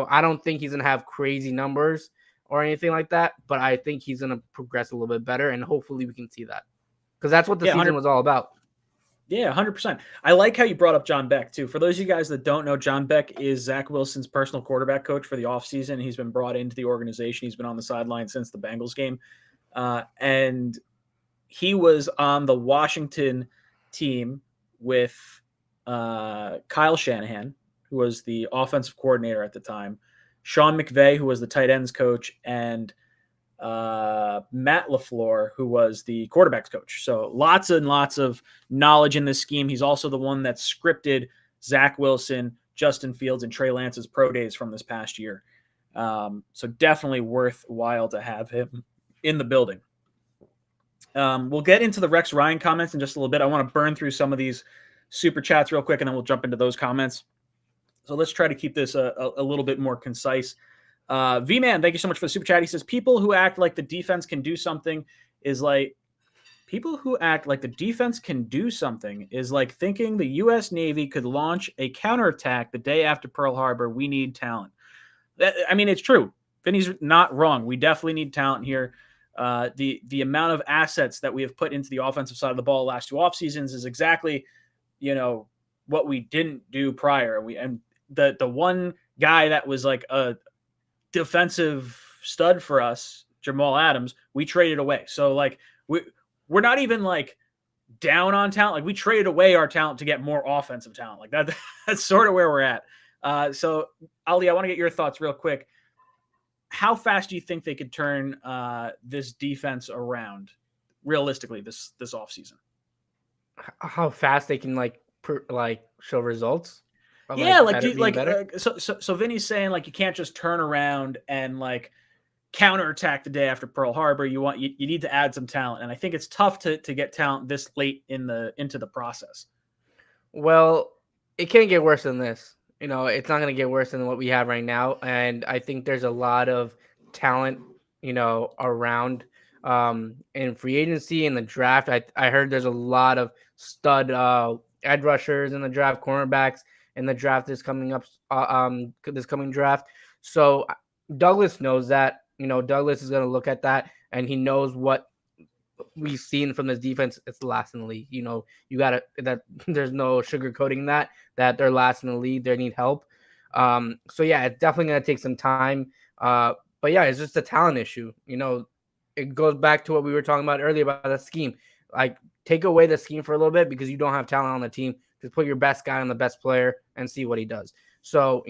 C: I don't think he's going to have crazy numbers or anything like that, but I think he's going to progress a little bit better. And hopefully we can see that because that's what the season was all about.
A: Yeah, 100%. I like how you brought up John Beck, too. For those of you guys that don't know, John Beck is Zach Wilson's personal quarterback coach for the offseason. He's been brought into the organization. He's been on the sideline since the Bengals game. And he was on the Washington team with Kyle Shanahan, who was the offensive coordinator at the time, Sean McVay, who was the tight ends coach, and Matt LaFleur, who was the quarterback's coach. So lots and lots of knowledge in this scheme. He's also the one that scripted Zach Wilson, Justin Fields, and Trey Lance's pro days from this past year. So definitely worthwhile to have him in the building. We'll get into the Rex Ryan comments in just a little bit. I want to burn through some of these super chats real quick, and then we'll jump into those comments. So let's try to keep this a little bit more concise. V-Man, thank you so much for the super chat. He says, people who act like the defense can do something is like thinking the U.S. Navy could launch a counterattack the day after Pearl Harbor. We need talent. It's true. Vinny's not wrong. We definitely need talent here. The amount of assets that we have put into the offensive side of the ball the last two off seasons is exactly, what we didn't do prior. The one guy that was like a defensive stud for us, Jamal Adams, we traded away. So like we're not even like down on talent. Like we traded away our talent to get more offensive talent. Like that's sort of where we're at. So Ali, I want to get your thoughts real quick. How fast do you think they could turn this defense around realistically this offseason?
C: How fast they can show results?
A: So Vinny's saying like you can't just turn around and like counterattack the day after Pearl Harbor. You need to add some talent, and I think it's tough to get talent this late into the process.
C: Well, it can't get worse than this. It's not going to get worse than what we have right now, and I think there's a lot of talent, around in free agency and the draft. I heard there's a lot of stud edge rushers in the draft, cornerbacks. in the draft this coming up, this coming draft. So Douglas knows that. Douglas is going to look at that, and he knows what we've seen from this defense. It's last in the league. You got to that. There's no sugarcoating that they're last in the league. They need help. So yeah, it's definitely going to take some time. But yeah, it's just a talent issue. It goes back to what we were talking about earlier about the scheme. Like, take away the scheme for a little bit because you don't have talent on the team. Just put your best guy on the best player and see what he does. So,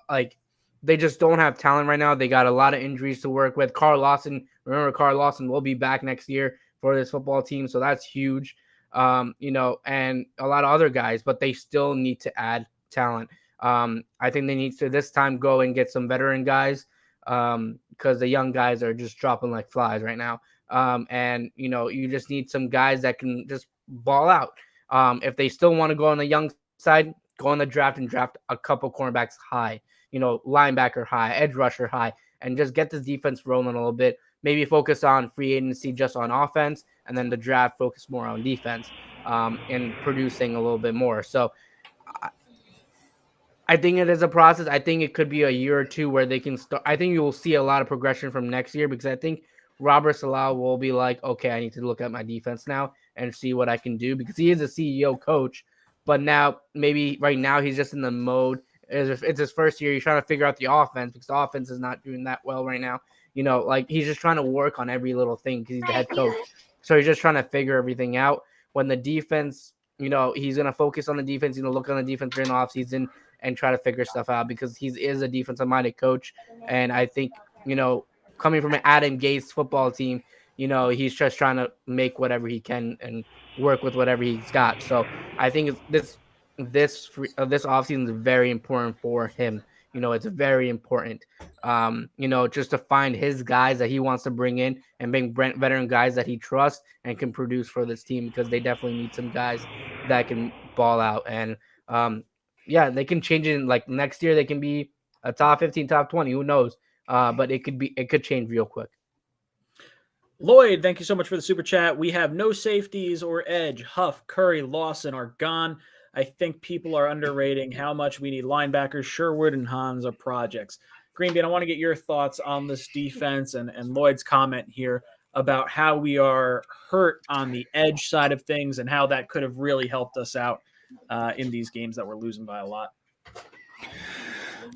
C: like, they just don't have talent right now. They got a lot of injuries to work with. Carl Lawson will be back next year for this football team. So that's huge, and a lot of other guys, but they still need to add talent. I think they need to this time go and get some veteran guys because the young guys are just dropping like flies right now. And you just need some guys that can just ball out. If they still want to go on the young side, go on the draft and draft a couple cornerbacks high, linebacker high, edge rusher high, and just get this defense rolling a little bit. Maybe focus on free agency just on offense, and then the draft focus more on defense and producing a little bit more. So I think it is a process. I think it could be a year or two where they can start. I think you will see a lot of progression from next year because I think Robert Saleh will be like, okay, I need to look at my defense now and see what I can do because he is a CEO coach. But now, maybe right now, he's just in the mode. It's his first year. He's trying to figure out the offense because the offense is not doing that well right now. Like he's just trying to work on every little thing because he's the head coach. So he's just trying to figure everything out. When the defense, he's going to focus on the defense, look on the defense during the offseason and try to figure stuff out because he is a defensive-minded coach. And I think, coming from an Adam Gase football team, he's just trying to make whatever he can and work with whatever he's got. So I think this offseason is very important for him. It's very important, just to find his guys that he wants to bring in and bring veteran guys that he trusts and can produce for this team because they definitely need some guys that can ball out. And, yeah, they can change it. Like next year, they can be a top 15, top 20. Who knows? But it could change real quick.
A: Lloyd, thank you so much for the super chat. We have no safeties or edge. Huff, Curry, Lawson are gone. I think people are underrating how much we need linebackers. Sherwood and Hans are projects. Greenbean, I want to get your thoughts on this defense and Lloyd's comment here about how we are hurt on the edge side of things and how that could have really helped us out in these games that we're losing by a lot.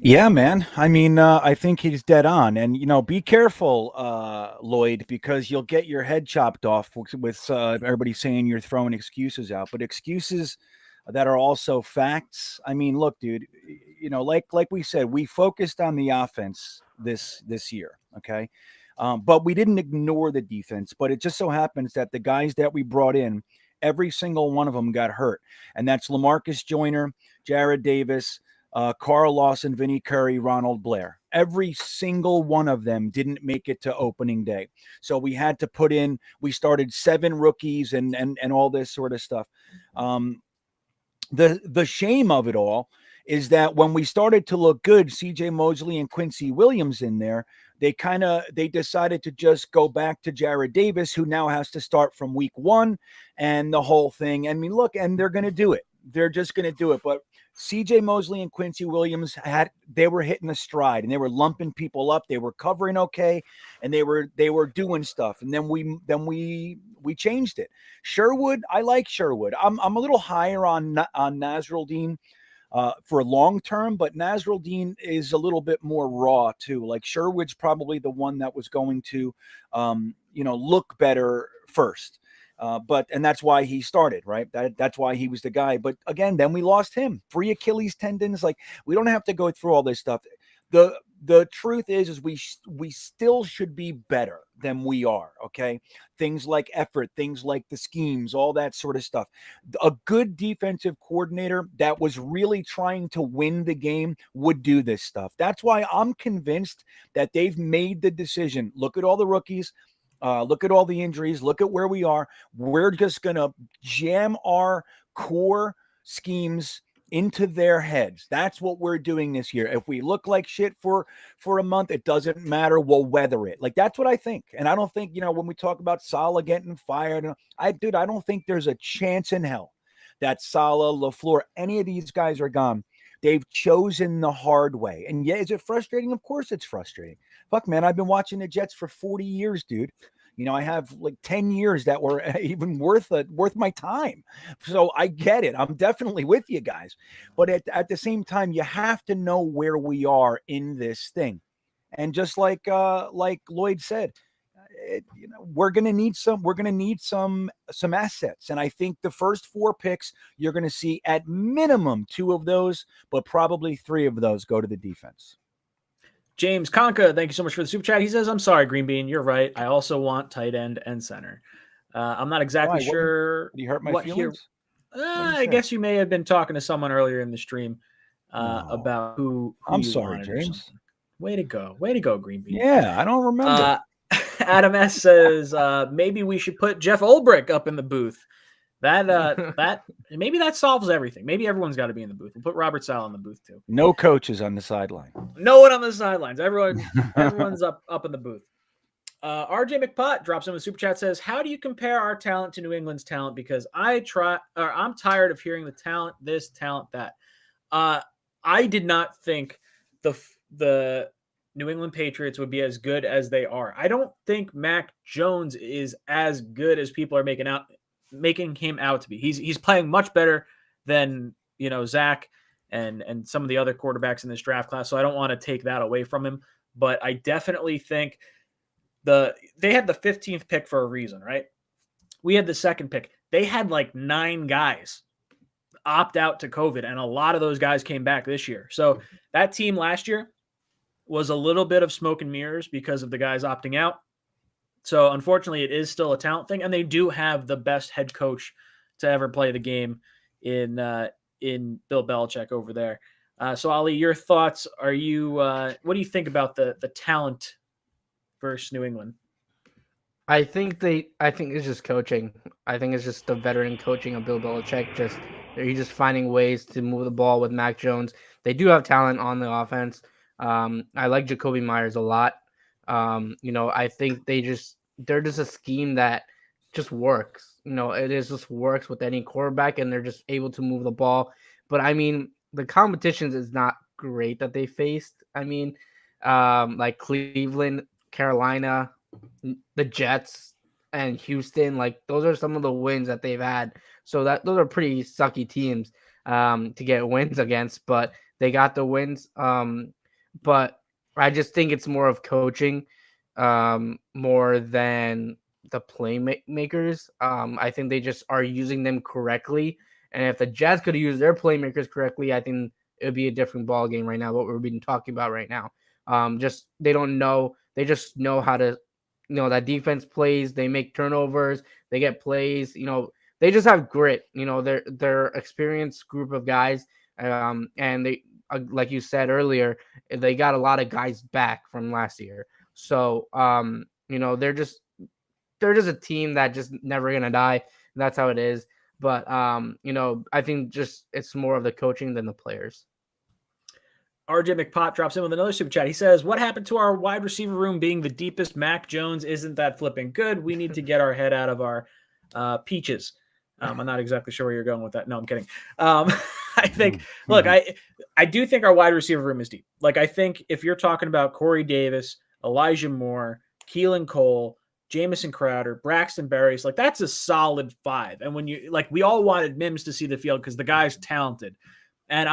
B: Yeah, man. I mean, I think he's dead on. And, be careful, Lloyd, because you'll get your head chopped off with everybody saying you're throwing excuses out. But excuses that are also facts. I mean, look, dude, like we said, we focused on the offense this year, okay? But we didn't ignore the defense. But it just so happens that the guys that we brought in, every single one of them got hurt. And that's LaMarcus Joyner, Jared Davis, Carl Lawson, Vinny Curry, Ronald Blair. Every single one of them didn't make it to opening day. So we had to we started 7 rookies and all this sort of stuff. The shame of it all is that when we started to look good, CJ Mosley and Quincy Williams in there, they decided to just go back to Jared Davis, who now has to start from week 1 and the whole thing. I mean, look, and they're going to do it. They're just going to do it. But CJ Mosley and Quincy Williams they were hitting a stride and they were lumping people up. They were covering okay, and they were doing stuff. And then we changed it. Sherwood, I like Sherwood. I'm a little higher on Nasruddin for long term, but Nasruddin is a little bit more raw too. Like Sherwood's probably the one that was going to look better first. And that's why he started, right? That's why he was the guy. But again, then we lost him. Free Achilles tendons. Like, we don't have to go through all this stuff. The truth is we still should be better than we are, okay? Things like effort, things like the schemes, all that sort of stuff. A good defensive coordinator that was really trying to win the game would do this stuff. That's why I'm convinced that they've made the decision. Look at all the rookies. Look at all the injuries. Look at where we are. We're just going to jam our core schemes into their heads. That's what we're doing this year. If we look like shit for a month, it doesn't matter. We'll weather it. Like, that's what I think. And I don't think, when we talk about Saleh getting fired, I don't think there's a chance in hell that Saleh, LaFleur, any of these guys are gone They've chosen the hard way. And yeah, is it frustrating? Of course it's frustrating. Fuck, man, I've been watching the Jets for 40 years, dude. I have like 10 years that were even worth my time. So I get it. I'm definitely with you guys. But at the same time, you have to know where we are in this thing. And just like Lloyd said, we're going to need some assets. And I think the first 4 picks, you're going to see at minimum 2 of those, but probably 3 of those go to the defense.
A: 𝐒𝐿'𝐿𝐿𝐿, thank you so much for the super chat. He says, I'm sorry, Green Bean, you're right. I also want tight end and center. I'm not exactly sure.
B: Did you hurt my feelings?
A: I guess you may have been talking to someone earlier in the stream about who
B: I'm
A: you
B: sorry,
A: wanted
B: James.
A: Way to go, Green Bean.
B: Yeah, I don't remember.
A: Adam S says maybe we should put Jeff Ulbrich up in the booth. That maybe that solves everything. Maybe everyone's got to be in the booth. We'll put Robert Saleh in the booth too.
B: No coaches on the sideline.
A: No one on the sidelines. Everyone's up in the booth. RJ McPott drops in the super chat, says, how do you compare our talent to New England's talent? Because I'm tired of hearing the talent this, talent that. I did not think the New England Patriots would be as good as they are. I don't think Mac Jones is as good as people are making him out to be. He's playing much better than Zach and some of the other quarterbacks in this draft class. So I don't want to take that away from him, but I definitely think they had the 15th pick for a reason, right? We had the 2nd pick. They had like 9 guys opt out to COVID, and a lot of those guys came back this year. So that team last year was a little bit of smoke and mirrors because of the guys opting out. So unfortunately, it is still a talent thing, and they do have the best head coach to ever play the game in Bill Belichick over there. So Ali, your thoughts? What do you think about the talent versus New England?
C: I think it's just coaching. I think it's just the veteran coaching of Bill Belichick. He's just finding ways to move the ball with Mac Jones. They do have talent on the offense. I like Jacoby Myers a lot. I think they're just a scheme that just works. Just works with any quarterback, and they're just able to move the ball. But I mean, the competition is not great that they faced. I mean, like Cleveland, Carolina, the Jets, and Houston, like those are some of the wins that they've had. So those are pretty sucky teams to get wins against, but they got the wins. But I just think it's more of coaching more than the playmakers. I think they just are using them correctly. And if the Jets could use their playmakers correctly, I think it would be a different ball game right now, what we've been talking about right now. They don't know. They just know how to, that defense plays. They make turnovers. They get plays. They just have grit. They're experienced group of guys. And they, like you said earlier, they got a lot of guys back from last year. So, they're just a team that just never gonna die. That's how it is. But I think just it's more of the coaching than the players.
A: RJ McPott drops in with another super chat. He says, what happened to our wide receiver room being the deepest? Mac Jones isn't that flipping good. We need to get our head out of our peaches. I'm not exactly sure where you're going with that. No, I'm kidding. I think, look, I do think our wide receiver room is deep. Like, I think if you're talking about Corey Davis, Elijah Moore, Keelan Cole, Jamison Crowder, Braxton Berrios, like that's a solid 5. And when we all wanted Mims to see the field because the guy's talented. And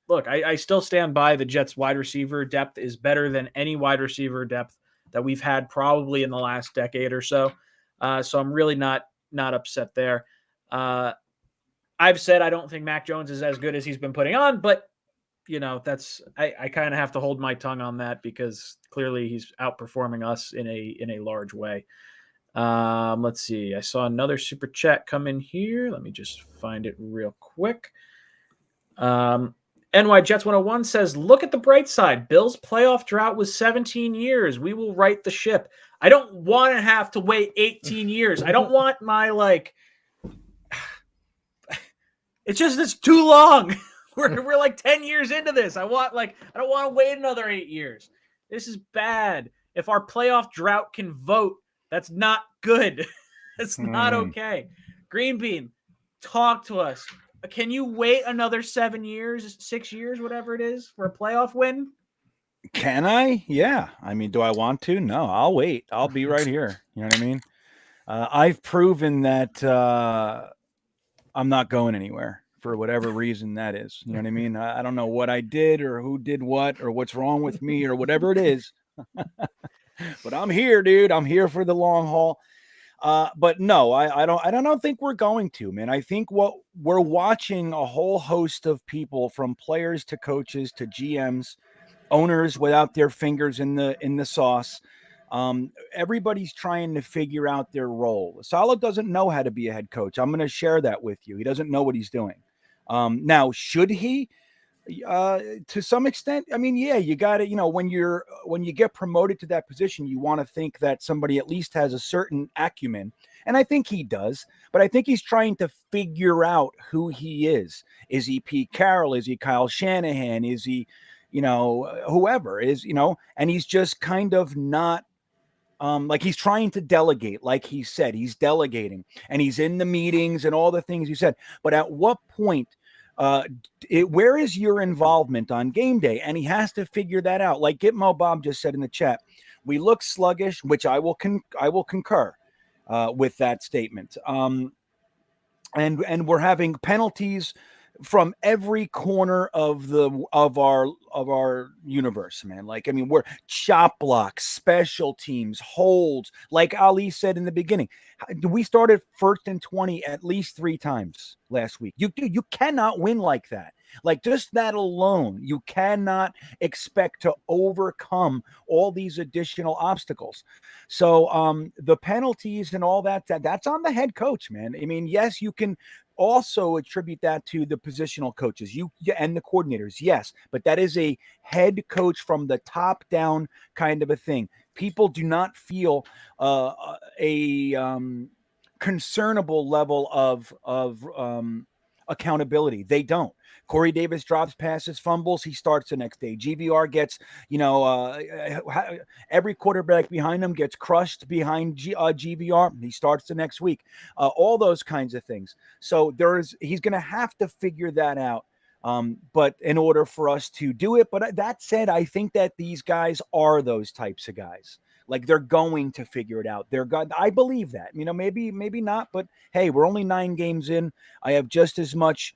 A: I still stand by the Jets wide receiver depth is better than any wide receiver depth that we've had probably in the last decade or so. So I'm really not upset there. I've said I don't think Mac Jones is as good as he's been putting on, but I kind of have to hold my tongue on that because clearly he's outperforming us in a large way. Let's see. I saw another super chat come in here. Let me just find it real quick. NY Jets 101 says, look at the bright side. Bill's playoff drought was 17 years. We will right the ship. I don't want to have to wait 18 years. I don't want my it's too long. We're like 10 years into this. I don't want to wait another 8 years. This is bad. If our playoff drought can vote, that's not good. That's not okay. Green Bean, talk to us. Can you wait another 7 years, 6 years, whatever it is, for a playoff win?
B: Can I? Yeah. I mean, do I want to? No, I'll wait. I'll be right here. You know what I mean? I've proven that I'm not going anywhere for whatever reason that is. You know what I mean? I don't know what I did or who did what or what's wrong with me or whatever it is. But I'm here, dude. I'm here for the long haul. But no, I don't think we're going to, man. I think what we're watching a whole host of people, from players to coaches to GMs, owners without their fingers in the sauce. Everybody's trying to figure out their role. Saleh doesn't know how to be a head coach. I'm going to share that with you. He doesn't know what he's doing. Now, should he? To some extent, I mean, yeah, you got to, when you get promoted to that position, you want to think that somebody at least has a certain acumen. And I think he does, but I think he's trying to figure out who he is. Is he Pete Carroll? Is he Kyle Shanahan? Is he, whoever is, and he's just kind of not, like he's trying to delegate, like he said, he's delegating and he's in the meetings and all the things he said. But at what point, where is your involvement on game day? And he has to figure that out. Like Gitmo Bob just said in the chat, we look sluggish, which I will concur with that statement. And we're having penalties from every corner of our universe, man. Like, I mean, we're chop blocks, special teams, holds. Like Ali said in the beginning, we started 1st and 20 at least 3 times last week. You cannot win like that. Like, just that alone, you cannot expect to overcome all these additional obstacles. So the penalties and all that's on the head coach, man. I mean, yes, you can also attribute that to the positional coaches and the coordinators. Yes, but that is a head coach from the top down kind of a thing. People do not feel a concernable level of accountability. They don't. Corey Davis drops passes, fumbles. He starts the next day. GVR gets, every quarterback behind him gets crushed behind GVR. He starts the next week. All those kinds of things. So he's going to have to figure that out. But in order for us to do it, but that said, I think that these guys are those types of guys. Like, they're going to figure it out. I believe that, maybe not, but hey, we're only 9 games in. I have just as much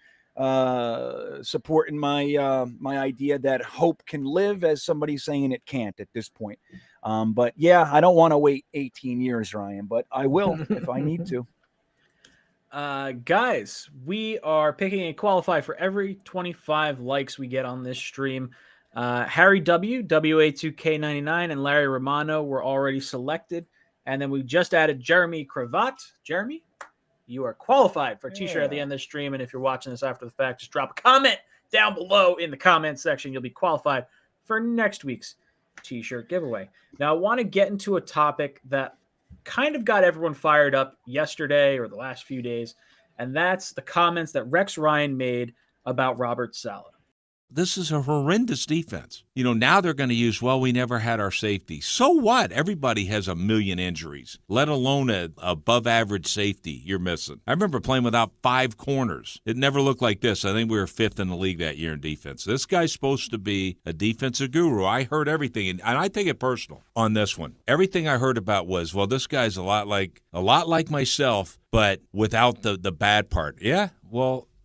B: support in my idea that hope can live as somebody saying it can't at this point. But yeah, I don't want to wait 18 years, Ryan, but I will if I need to.
A: Guys, we are picking a qualifier for every 25 likes we get on this stream. Harry W, 𝐒𝐿2𝐾99, and Larry Romano were already selected. And then we just added Jeremy Cravat. Jeremy, you are qualified for a t-shirt at the end of the stream. And if you're watching this after the fact, just drop a comment down below in the comment section. You'll be qualified for next week's t-shirt giveaway. Now, I want to get into a topic that kind of got everyone fired up yesterday or the last few days, and that's the comments that Rex Ryan made about Robert Saleh.
D: This is a horrendous defense. Now they're going to use, we never had our safety. So what? Everybody has a million injuries, let alone a above average safety you're missing. I remember playing without 5 corners. It never looked like this. I think we were 5th in the league that year in defense. This guy's supposed to be a defensive guru. I heard everything, and I take it personal on this one. Everything I heard about was, this guy's a lot like myself, but without the bad part. Yeah,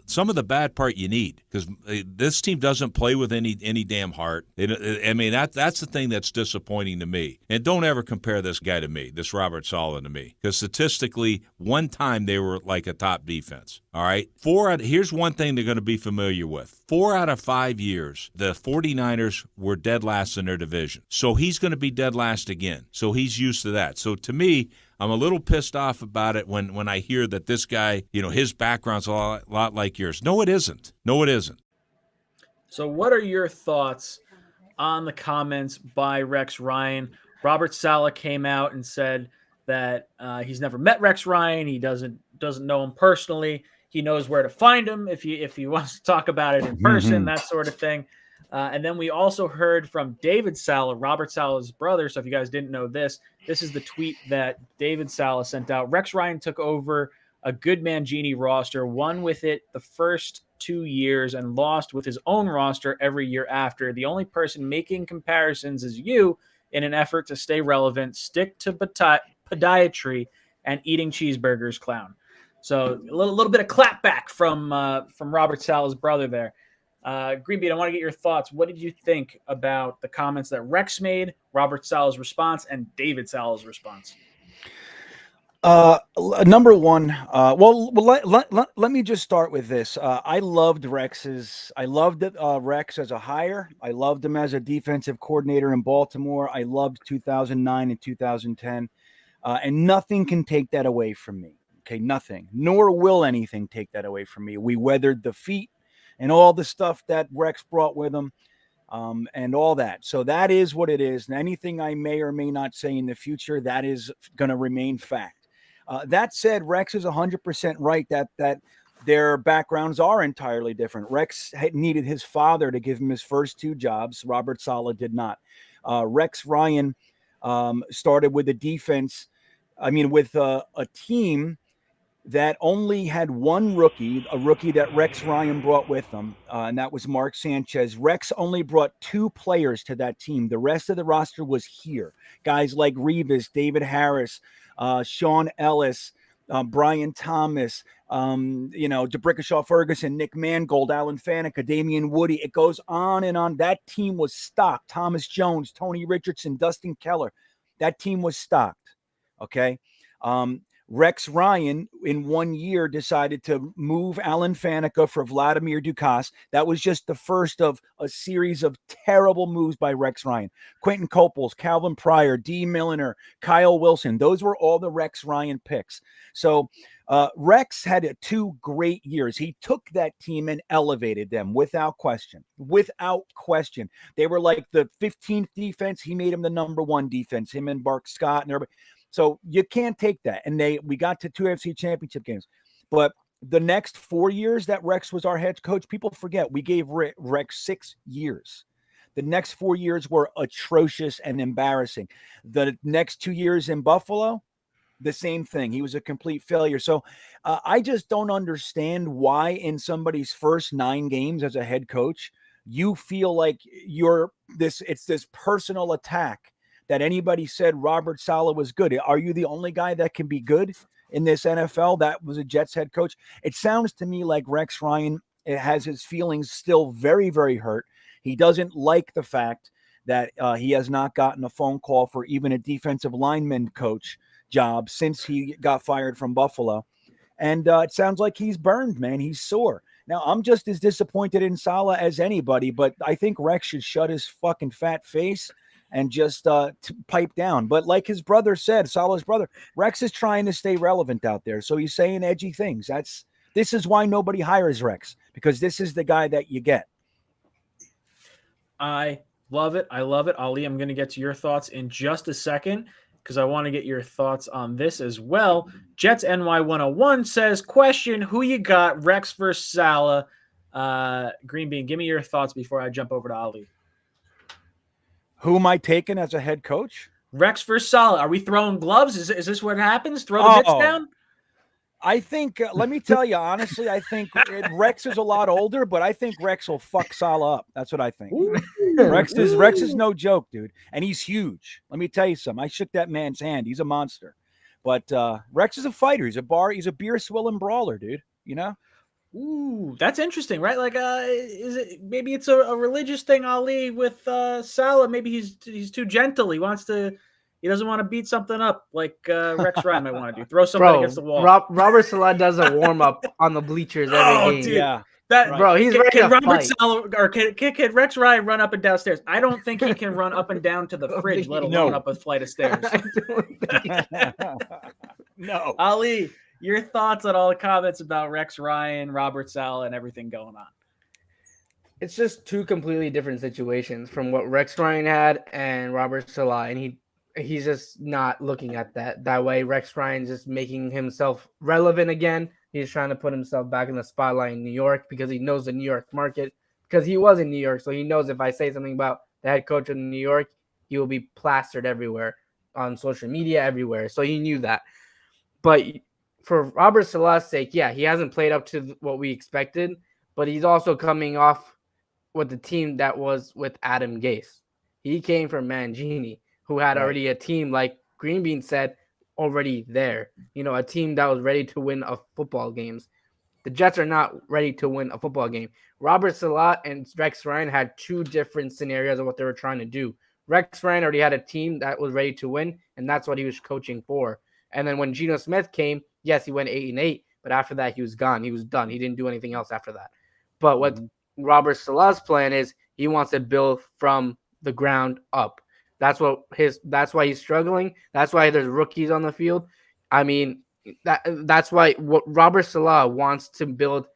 D: some of the bad part you need, because this team doesn't play with any damn heart. That's the thing that's disappointing to me. And don't ever compare this guy to me, this Robert Saleh to me, because statistically, one time they were like a top defense. All right? Here's one thing they're going to be familiar with. 4 out of 5 years, the 49ers were dead last in their division. So he's going to be dead last again. So he's used to that. So to me, I'm a little pissed off about it when I hear that this guy, his background's a lot like yours. No, it isn't. No, it isn't.
A: So what are your thoughts on the comments by Rex Ryan? Robert Saleh came out and said that he's never met Rex Ryan. He doesn't know him personally. He knows where to find him if he wants to talk about it in person, that sort of thing. And then we also heard from David Saleh, Robert Saleh's brother. So if you guys didn't know this is the tweet that David Saleh sent out. Rex Ryan took over a good Mangini roster, won with it the first 2 years and lost with his own roster every year after. The only person making comparisons is you in an effort to stay relevant, stick to podiatry, and eating cheeseburgers, clown. So a little bit of clapback from Robert Saleh's brother there. Greenbeat, I want to get your thoughts. What did you think about the comments that Rex made, Robert Saleh's response, and David Saleh's response?
B: Number one, let me just start with this. I loved Rex as a hire. I loved him as a defensive coordinator in Baltimore. I loved 2009 and 2010. And nothing can take that away from me. Okay, nothing. Nor will anything take that away from me. We weathered defeat and all the stuff that Rex brought with him, and all that. So that is what it is. And anything I may or may not say in the future, that is going to remain fact. That said, Rex is 100% right that their backgrounds are entirely different. Rex needed his father to give him his first 2 jobs. Robert Saleh did not. Rex Ryan started with a defense. With a team that only had one rookie, a rookie that Rex Ryan brought with him, and that was Mark Sanchez. Rex only brought 2 players to that team. The rest of the roster was here. Guys like Revis, David Harris, Sean Ellis, Brian Thomas, DeBrickashaw Ferguson, Nick Mangold, Alan Faneca, Damian Woody. It goes on and on. That team was stocked. Thomas Jones, Tony Richardson, Dustin Keller. That team was stocked. Okay. Rex Ryan in 1 year decided to move Alan Faneca for Vladimir Dukas. That was just the first of a series of terrible moves by Rex Ryan. Quentin Coples, Calvin Pryor, D. Milliner, Kyle Wilson. Those were all the Rex Ryan picks. So Rex had 2 great years. He took that team and elevated them without question. Without question. They were like the 15th defense. He made them the number 1 defense, him and Mark Scott and everybody. So you can't take that. And we got to 2 AFC championship games. But the next 4 years that Rex was our head coach, people forget we gave Rex 6 years. The next 4 years were atrocious and embarrassing. The next 2 years in Buffalo, the same thing. He was a complete failure. So I just don't understand why in somebody's first 9 games as a head coach, you feel like it's this personal attack that anybody said Robert Saleh was good. Are you the only guy that can be good in this NFL that was a Jets head coach? It sounds to me like Rex Ryan has his feelings still very, very hurt. He doesn't like the fact that he has not gotten a phone call for even a defensive lineman coach job since he got fired from Buffalo. And it sounds like he's burned, man. He's sore. Now, I'm just as disappointed in Saleh as anybody, but I think Rex should shut his fucking fat face and just pipe down. But like his brother said, Saleh's brother, Rex is trying to stay relevant out there. So he's saying edgy things. This is why nobody hires Rex, because this is the guy that you get.
A: I love it. I love it. Ali, I'm going to get to your thoughts in just a second because I want to get your thoughts on this as well. Jets NY 101 says, question, who you got, Rex versus Saleh? Green Bean, give me your thoughts before I jump over to Ali.
B: Who am I taking as a head coach?
A: Rex versus Saleh. Are we throwing gloves? Is this what happens? Throw the mitts down?
B: I think, let me tell you, honestly, I think Rex is a lot older, but I think Rex will fuck Saleh up. That's what I think. Rex is no joke, dude. And he's huge. Let me tell you something. I shook that man's hand. He's a monster. But Rex is a fighter. He's a beer swilling brawler, dude. You know?
A: Ooh, that's interesting, right? Like, maybe it's a religious thing, Ali, with Saleh. Maybe he's too gentle. He doesn't want to beat something up like Rex Ryan might want to do. Throw something against the wall.
C: Robert Saleh does a warm up on the bleachers every game.
A: Dude,
C: yeah,
A: right.
C: Bro, he's ready to fight.
A: Can Rex Ryan run up and down stairs? I don't think he can run up and down to the fridge, let alone up a flight of stairs.
B: No,
A: Ali. Your thoughts on all the comments about Rex Ryan, Robert Saleh, and everything going on?
C: It's just 2 completely different situations from what Rex Ryan had and Robert Saleh, and he's just not looking at that way. Rex Ryan's just making himself relevant again. He's trying to put himself back in the spotlight in New York because he knows the New York market, because he was in New York, so he knows if I say something about the head coach in New York, he will be plastered everywhere on social media, everywhere. So he knew that. But for Robert Saleh's sake, yeah, he hasn't played up to what we expected, but he's also coming off with the team that was with Adam Gase. He came from Mangini, who had already a team, like Green Bean said, already there. A team that was ready to win a football games. The Jets are not ready to win a football game. Robert Saleh and Rex Ryan had two different scenarios of what they were trying to do. Rex Ryan already had a team that was ready to win, and that's what he was coaching for. And then when Geno Smith came, yes, he went 8-8, but after that, he was gone. He was done. He didn't do anything else after that. But what Robert Saleh's plan is, he wants to build from the ground up. That's why he's struggling. That's why there's rookies on the field. I mean, that's why what Robert Saleh wants to build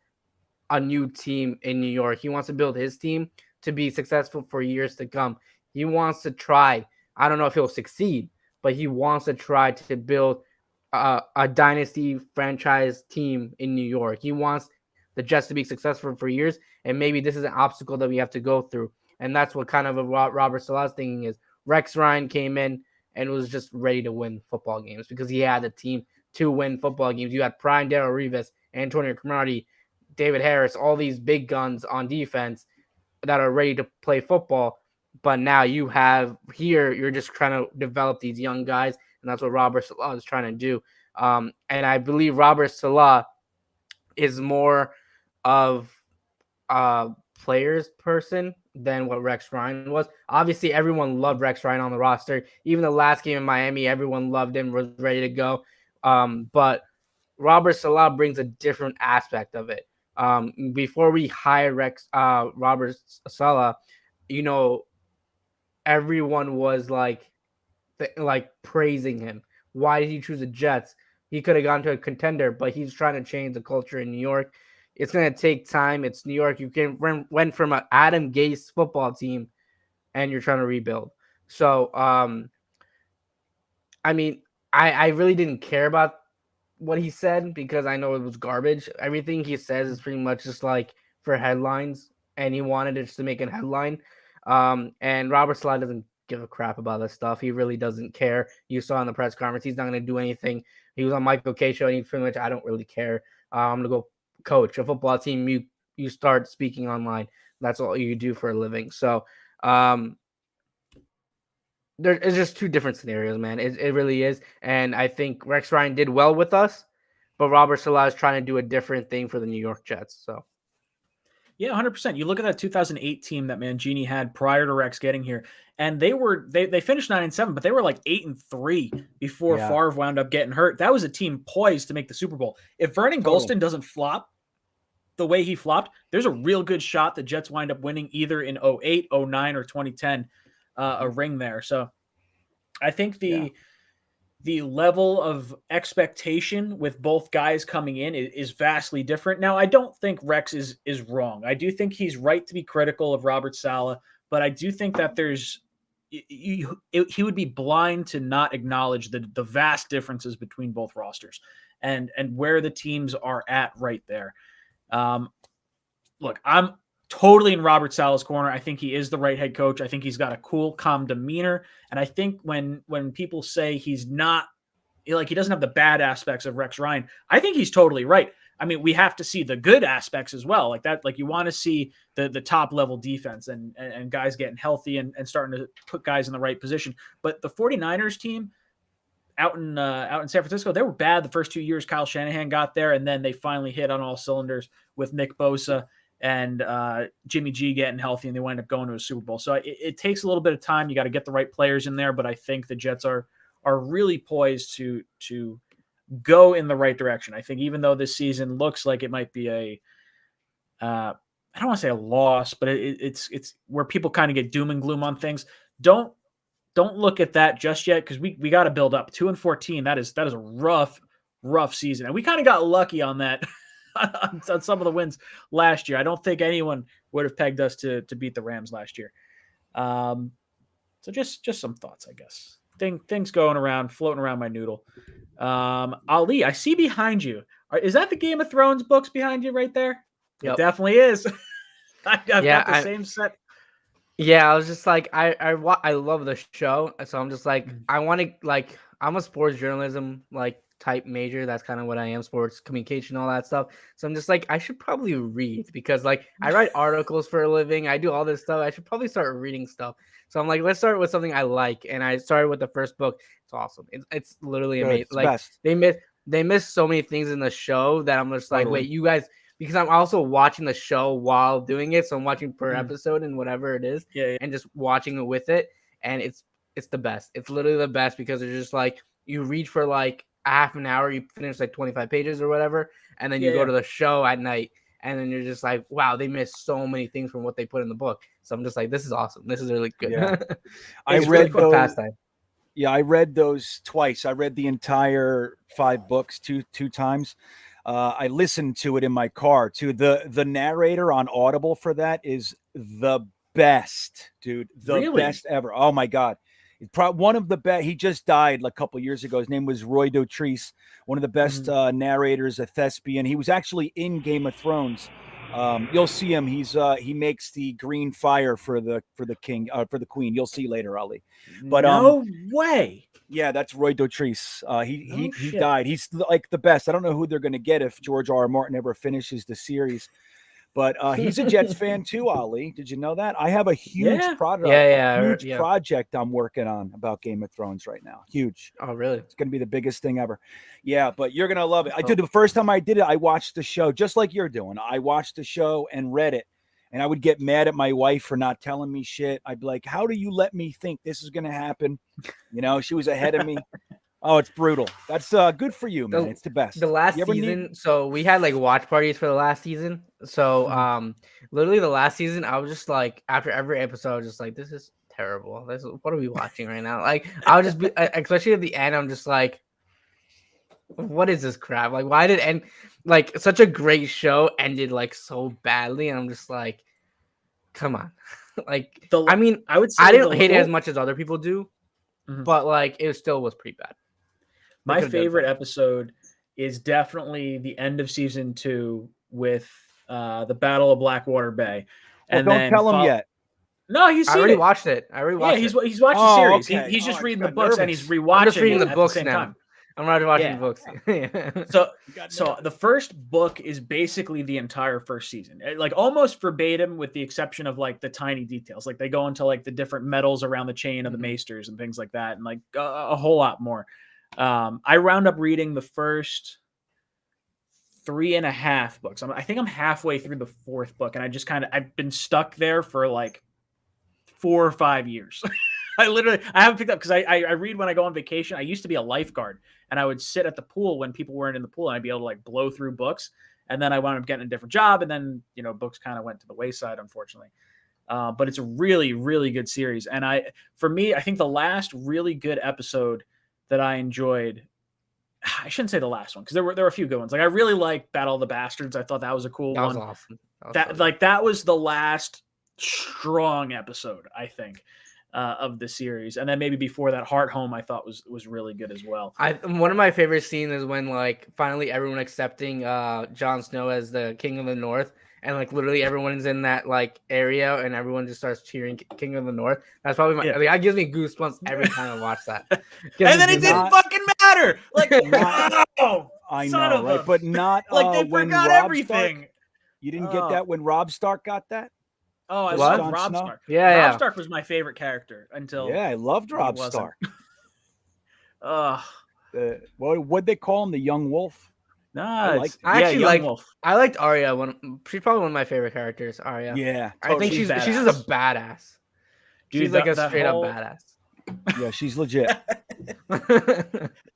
C: a new team in New York. He wants to build his team to be successful for years to come. He wants to try. I don't know if he'll succeed, but he wants to try to build a dynasty franchise team in New York. He wants the Jets to be successful for years, and maybe this is an obstacle that we have to go through. And that's what kind of what Robert Saleh's thinking is. Rex Ryan came in and was just ready to win football games because he had a team to win football games. You had Prime Darrelle Revis, Antonio Cromartie, David Harris, all these big guns on defense that are ready to play football. But now you're just trying to develop these young guys, and that's what Robert Saleh is trying to do. And I believe Robert Saleh is more of a players person than what Rex Ryan was. Obviously, everyone loved Rex Ryan on the roster. Even the last game in Miami, everyone loved him, was ready to go. But Robert Saleh brings a different aspect of it. Before we hired Robert Saleh, everyone was like praising him. Why did he choose the Jets? He could have gone to a contender, but he's trying to change the culture in New York. It's going to take time. It's New York. You went from an Adam Gase football team, and you're trying to rebuild. So, I mean, I really didn't care about what he said because I know it was garbage. Everything he says is pretty much just like for headlines, and he wanted it just to make a headline. And Robert Saleh doesn't give a crap about this stuff. He really doesn't care. You saw in the press conference, he's not going to do anything. He was on 𝐒𝐭𝐭 show, and he's pretty much, I don't really care. I'm going to go coach a football team. You start speaking online. That's all you do for a living. So it's just two different scenarios, man. It really is. And I think Rex Ryan did well with us, but Robert Saleh is trying to do a different thing for the New York Jets. So
A: yeah, 100%. You look at that 2008 team that Mangini had prior to Rex getting here, and they finished 9-7, but they were like 8-3 before Favre wound up getting hurt. That was a team poised to make the Super Bowl. If Vernon Gholston doesn't flop the way he flopped, there's a real good shot the Jets wind up winning either in 08, 09, or 2010 a ring there. So I think the level of expectation with both guys coming in is vastly different. Now, I don't think Rex is wrong. I do think he's right to be critical of Robert Saleh, but I do think that he would be blind to not acknowledge the vast differences between both rosters and where the teams are at right there. Look, I'm totally in Robert Saleh's corner. I think he is the right head coach. I think he's got a cool, calm demeanor. And I think when people say he's not, like, he doesn't have the bad aspects of Rex Ryan, I think he's totally right. I mean, we have to see the good aspects as well. Like that, like you want to see the top level defense and guys getting healthy and starting to put guys in the right position. But the 49ers team out in San Francisco, they were bad the first 2 years Kyle Shanahan got there. And then they finally hit on all cylinders with Nick Bosa and Jimmy G getting healthy, and they wind up going to a Super Bowl. So it takes a little bit of time. You got to get the right players in there, but I think the Jets are really poised to go in the right direction. I think even though this season looks like it might be I don't want to say a loss, but it's where people kind of get doom and gloom on things. Don't look at that just yet, because we got to build up. 2-14. That is a rough season, and we kind of got lucky on that. on some of the wins last year. I don't think anyone would have pegged us to beat the Rams last year. So just some thoughts, I guess. Things going around, floating around my noodle. Ali, I see behind you. Is that the Game of Thrones books behind you right there? Yep. It definitely is. I've got the same set.
C: Yeah, I was just like, I love the show, so I'm just like, I want to, like, I'm a sports journalism like type major. That's kind of what I am, sports communication, all that stuff. So I'm just like, I should probably read because like I write articles for a living. I do all this stuff. I should probably start reading stuff. So I'm like, let's start with something I like. And I started with the first book. It's awesome. It's literally amazing.
B: It's
C: like
B: best.
C: they miss so many things in the show that I'm just like,
B: Totally.
C: wait, you guys, because I'm also watching the show while doing it. So I'm watching per episode and whatever it is, and just watching it with it. And it's the best. It's literally the best because it's just like you read for like a half an hour, you finish like 25 pages or whatever, and then you go to the show at night, and then you're just like, wow, they missed so many things from what they put in the book. So I'm just like, this is awesome. This is really good.
B: Yeah.
C: I read those pastime.
B: Yeah, I read those twice. I read the entire 5 books two times. I listened to it in my car too. The narrator on Audible for that is the best, dude. The best ever. Oh my God. One of the best. He just died a couple years ago. His name was Roy Dotrice, one of the best narrators, a thespian. He was actually in Game of Thrones. You'll see him. He makes the green fire for the king, for the queen. You'll see later, Ali. But
A: no way.
B: Yeah, that's Roy Dotrice. He died. He's like the best. I don't know who they're going to get if George R.R. Martin ever finishes the series. But he's a Jets fan too, Ali. Did you know that? I have a huge project I'm working on about Game of Thrones right now. Huge.
C: Oh, really?
B: It's going to be the biggest thing ever. Yeah, but you're going to love it. I did the first time I did it, I watched the show just like you're doing. I watched the show and read it. And I would get mad at my wife for not telling me shit. I'd be like, how do you let me think this is going to happen? You know, she was ahead of me. Oh, it's brutal. That's good for you, man. It's the best.
C: The last season, so we had like watch parties for the last season. So literally the last season, I was just like, after every episode, I was just like, this is terrible. What are we watching right now? Like, I'll just be, especially at the end, I'm just like, what is this crap? Like, why did end like such a great show ended like so badly? And I'm just like, come on. Like, I mean, I would say I didn't hate it as much as other people do, but like it still was pretty bad.
A: My favorite episode is definitely the end of season 2 with the Battle of Blackwater Bay.
B: And don't tell him yet.
A: No, he's seen
C: I already watched it. I already watched
A: it. He's watched the series.
B: Okay.
A: He's just reading the books and he's rewatching.
C: I'm just reading the
A: at
C: books
A: the same
C: now.
A: time.
C: I'm not watching the books.
A: So the first book is basically the entire first season, like almost verbatim, with the exception of like the tiny details. Like they go into like the different metals around the chain of the maesters and things like that, and like a whole lot more. I round up reading the first 3.5 books. I think I'm halfway through the 4th book, and I've been stuck there for like 4 or 5 years. I haven't picked up because I read when I go on vacation. I used to be a lifeguard, and I would sit at the pool when people weren't in the pool, and I'd be able to like blow through books. And then I wound up getting a different job, and then books kind of went to the wayside, unfortunately. But it's a really, really good series, and for me, I think the last really good episode that I enjoyed, I shouldn't say the last one because there were a few good ones. Like I really liked Battle of the Bastards. I thought that was a cool one.
C: That was awesome.
A: That was the last strong episode, I think, of the series. And then maybe before that, Heart Home, I thought was really good as well.
C: One of my favorite scenes is when like finally everyone accepting Jon Snow as the King of the North. And like literally everyone's in that like area and everyone just starts cheering King of the North. That's probably that gives me goosebumps every time I watch that.
A: And then it didn't fucking matter. Like,
B: I know, right? But not
A: like they
B: when
A: forgot
B: Robb
A: everything.
B: Stark, you didn't get that when Robb Stark got that?
A: Oh, I love Robb Stark. Robb Stark was my favorite character until
B: I loved Robb Stark. What'd they call him? The Young Wolf?
A: No,
C: I liked Arya. She's probably one of my favorite characters. Arya.
B: Yeah,
C: I think she's just a badass.
A: Dude,
C: she's like a straight up badass.
B: Yeah, she's legit.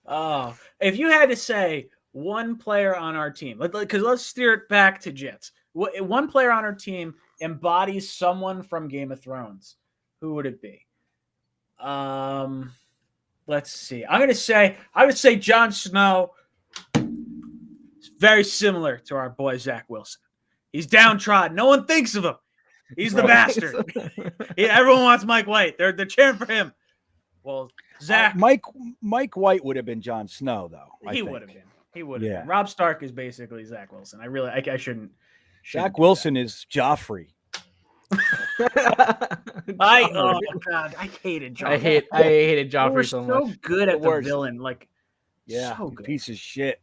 A: Oh, if you had to say one player on our team, because let's steer it back to Jets. One player on our team embodies someone from Game of Thrones, who would it be? Let's see. I would say Jon Snow. Very similar to our boy Zach Wilson. He's downtrodden. No one thinks of him. He's the bastard. Everyone wants Mike White. They're cheering for him. Well, Zach
B: Mike White would have been Jon Snow, though.
A: He would have been. He would have been. Robb Stark is basically Zach Wilson. I shouldn't.
B: Zach Wilson is Joffrey.
A: Oh God, I hated Joffrey.
C: I hated Joffrey so
A: much. So good at the
B: worst.
A: villain, like.
B: Yeah,
A: So good.
B: piece of shit.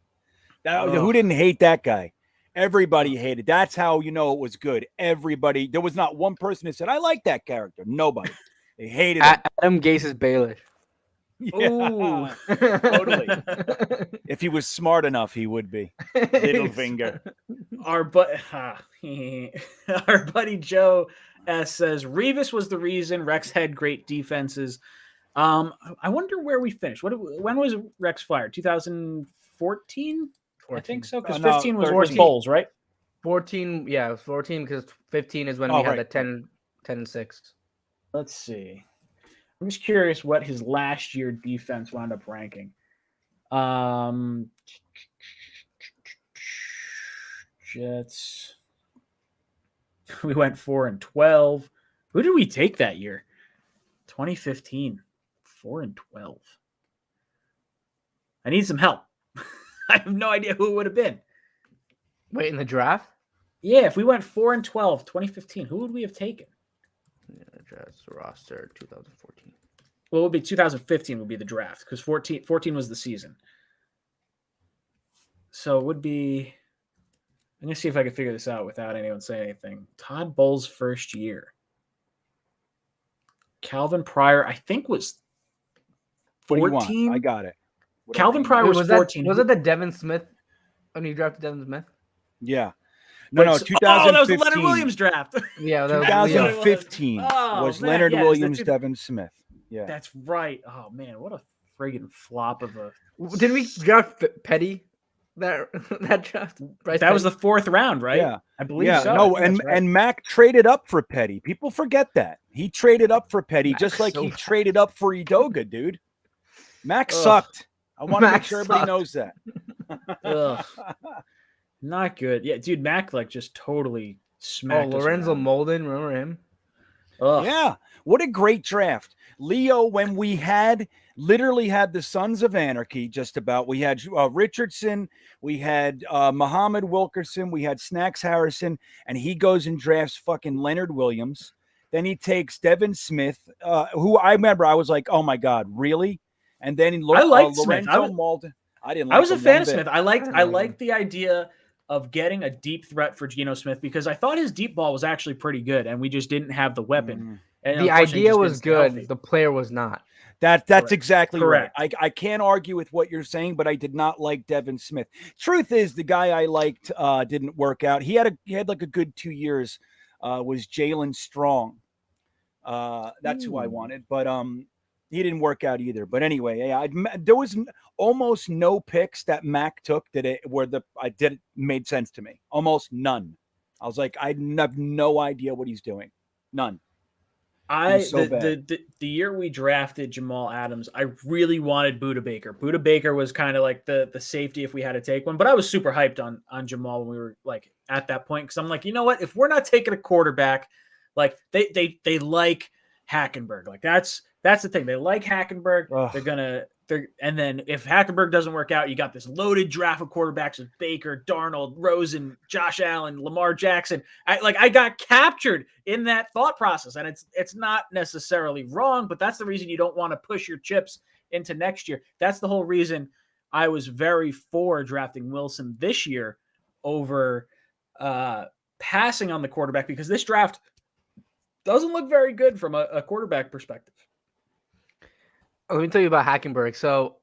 A: Ugh.
B: Who didn't hate that guy? Everybody hated. That's how you know it was good. Everybody. There was not one person that said, "I like that character." Nobody. They hated him.
C: Adam Gase's Baelish.
A: Ooh.
B: Totally. If he was smart enough, he would be. Littlefinger.
A: Our buddy Joe S says Revis was the reason Rex had great defenses. I wonder where we finished. When was Rex fired? 2014? I think so, because 15 was
B: 13.
A: Orson Bowles, right?
C: 14, yeah, it was 14 because 15 is when
B: Oh,
C: we had
B: right.
C: the 10 and 6.
A: Let's see. I'm just curious what his last year defense wound up ranking. Jets. We went 4-12. Who did we take that year? 2015. 4-12. I need some help. I have no idea who it would have been.
C: Wait, in the draft?
A: Yeah, if we went 4-12, 2015, who would we have taken?
C: Yeah, the draft's roster 2014.
A: Well, it would be 2015 would be the draft because 14 was the season. So it would be. I'm going to see if I can figure this out without anyone saying anything. Todd Bowles' first year. Calvin Pryor, I think, was 14.
B: What do you want? I got it.
A: Calvin Pryor was 14.
C: Was it the Devin Smith when you drafted Devin Smith?
B: Yeah. No,
A: Wait,
B: 2015.
A: Oh, that was the Leonard Williams draft.
C: Yeah, that was Leo.
B: 2015
A: Oh,
B: was
A: man,
B: Leonard
A: yes,
B: Williams,
A: that's-
B: Devin Smith. Yeah.
A: That's right. Oh, man, what a friggin' flop of a...
C: Didn't we draft Petty that draft? Bryce
A: That was
C: Petty?
A: the 4th round, right?
B: Yeah.
A: I believe
B: Yeah,
A: so.
B: no,
A: I think
B: and
A: that's right.
B: and Mac traded up for Petty. People forget that. He traded up for Petty
C: Mac's
B: just like
C: so
B: he
C: bad.
B: traded up for Edoga, dude. Mac
A: Ugh.
B: sucked. I want to make
C: Mac
B: sure everybody
C: sucked.
B: knows that.
A: Ugh. Not good. Yeah, dude, Mac like just totally
C: Oh,
A: smacked us
C: Lorenzo
A: around.
C: Molden, remember him?
A: Ugh.
B: Yeah, what a great draft. Leo, when we literally had the Sons of Anarchy, just about. We had Richardson, we had Muhammad Wilkerson, we had Snacks Harrison, and he goes and drafts fucking Leonard Williams. Then he takes Devin Smith, who I remember I was like, oh my God, really? And then
A: I liked Smith.
B: Lorenzo Malden. I didn't like
A: I was a
B: him
A: fan
B: one
A: of
B: bit.
A: Smith. I liked the idea of getting a deep threat for Geno Smith because I thought his deep ball was actually pretty good, and we just didn't have the weapon. And
C: The
A: unfortunately,
C: idea
A: just
C: was
A: didn't stay healthy.
C: good. The player was not.
B: That's
A: Correct.
B: exactly
A: Correct.
B: right. I can't argue with what you're saying, but I did not like Devin Smith. Truth is, the guy I liked didn't work out. He had like a good 2 years. Was Jalen Strong? That's who I wanted, but he didn't work out either. But anyway, yeah, there was almost no picks that Mac took made sense to me. Almost none. I was like, I have no idea what he's doing. None.
A: The year we drafted Jamal Adams, I really wanted Buda Baker. Buda Baker was kind of like the safety if we had to take one, but I was super hyped on Jamal when we were like at that point because I'm like, you know what? If we're not taking a quarterback, like they like Hackenberg. Like that's the thing. They like Hackenberg.
B: Ugh.
A: And then if Hackenberg doesn't work out, you got this loaded draft of quarterbacks with Baker, Darnold, Rosen, Josh Allen, Lamar Jackson. I got captured in that thought process, and it's not necessarily wrong, but that's the reason you don't want to push your chips into next year. That's the whole reason I was very for drafting Wilson this year over passing on the quarterback because this draft doesn't look very good from a quarterback perspective.
C: Let me tell you about Hackenberg. So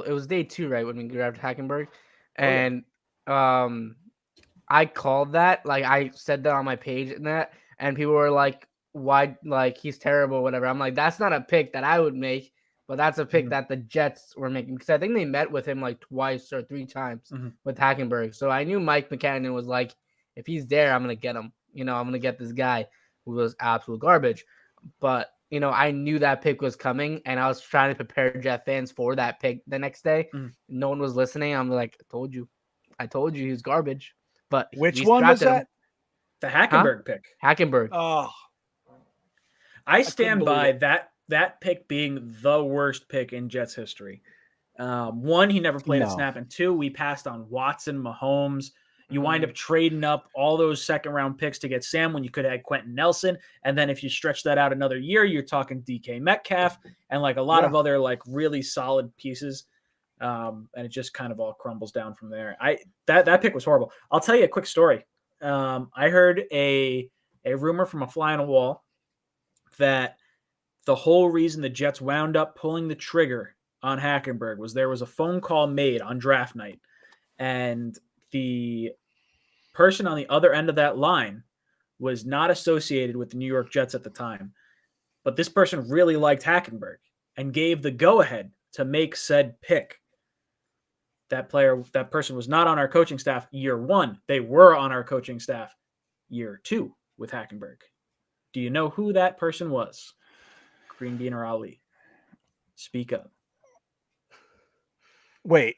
C: it was day 2, right, when we drafted Hackenberg, and I called that, like I said that on my page and people were like, why, like he's terrible, whatever. I'm like, that's not a pick that I would make, but that's a pick that the Jets were making because I think they met with him like twice or 3 times with Hackenberg. So I knew Mike McCannon was like, if he's there, I'm gonna get him. I'm gonna get this guy who was absolute garbage, but. I knew that pick was coming, and I was trying to prepare Jet fans for that pick the next day. No one was listening. I'm like, I told you he was garbage. But
B: which one was that?
A: The Hackenberg pick.
C: Hackenberg.
B: Oh,
A: I stand by that pick being the worst pick in Jets history. 1, he never played a snap, and 2, we passed on Watson, Mahomes. You wind up trading up all those second-round picks to get Sam when you could have had Quentin Nelson. And then if you stretch that out another year, you're talking DK Metcalf and like a lot of other like really solid pieces. And it just kind of all crumbles down from there. That pick was horrible. I'll tell you a quick story. I heard a rumor from a fly on a wall that the whole reason the Jets wound up pulling the trigger on Hackenberg was there was a phone call made on draft night, and the person on the other end of that line was not associated with the New York Jets at the time, but this person really liked Hackenberg and gave the go-ahead to make said pick. That person was not on our coaching staff year 1. They were on our coaching staff year 2 with Hackenberg. Do you know who that person was? Green Bean or Ali? Speak up.
B: Wait.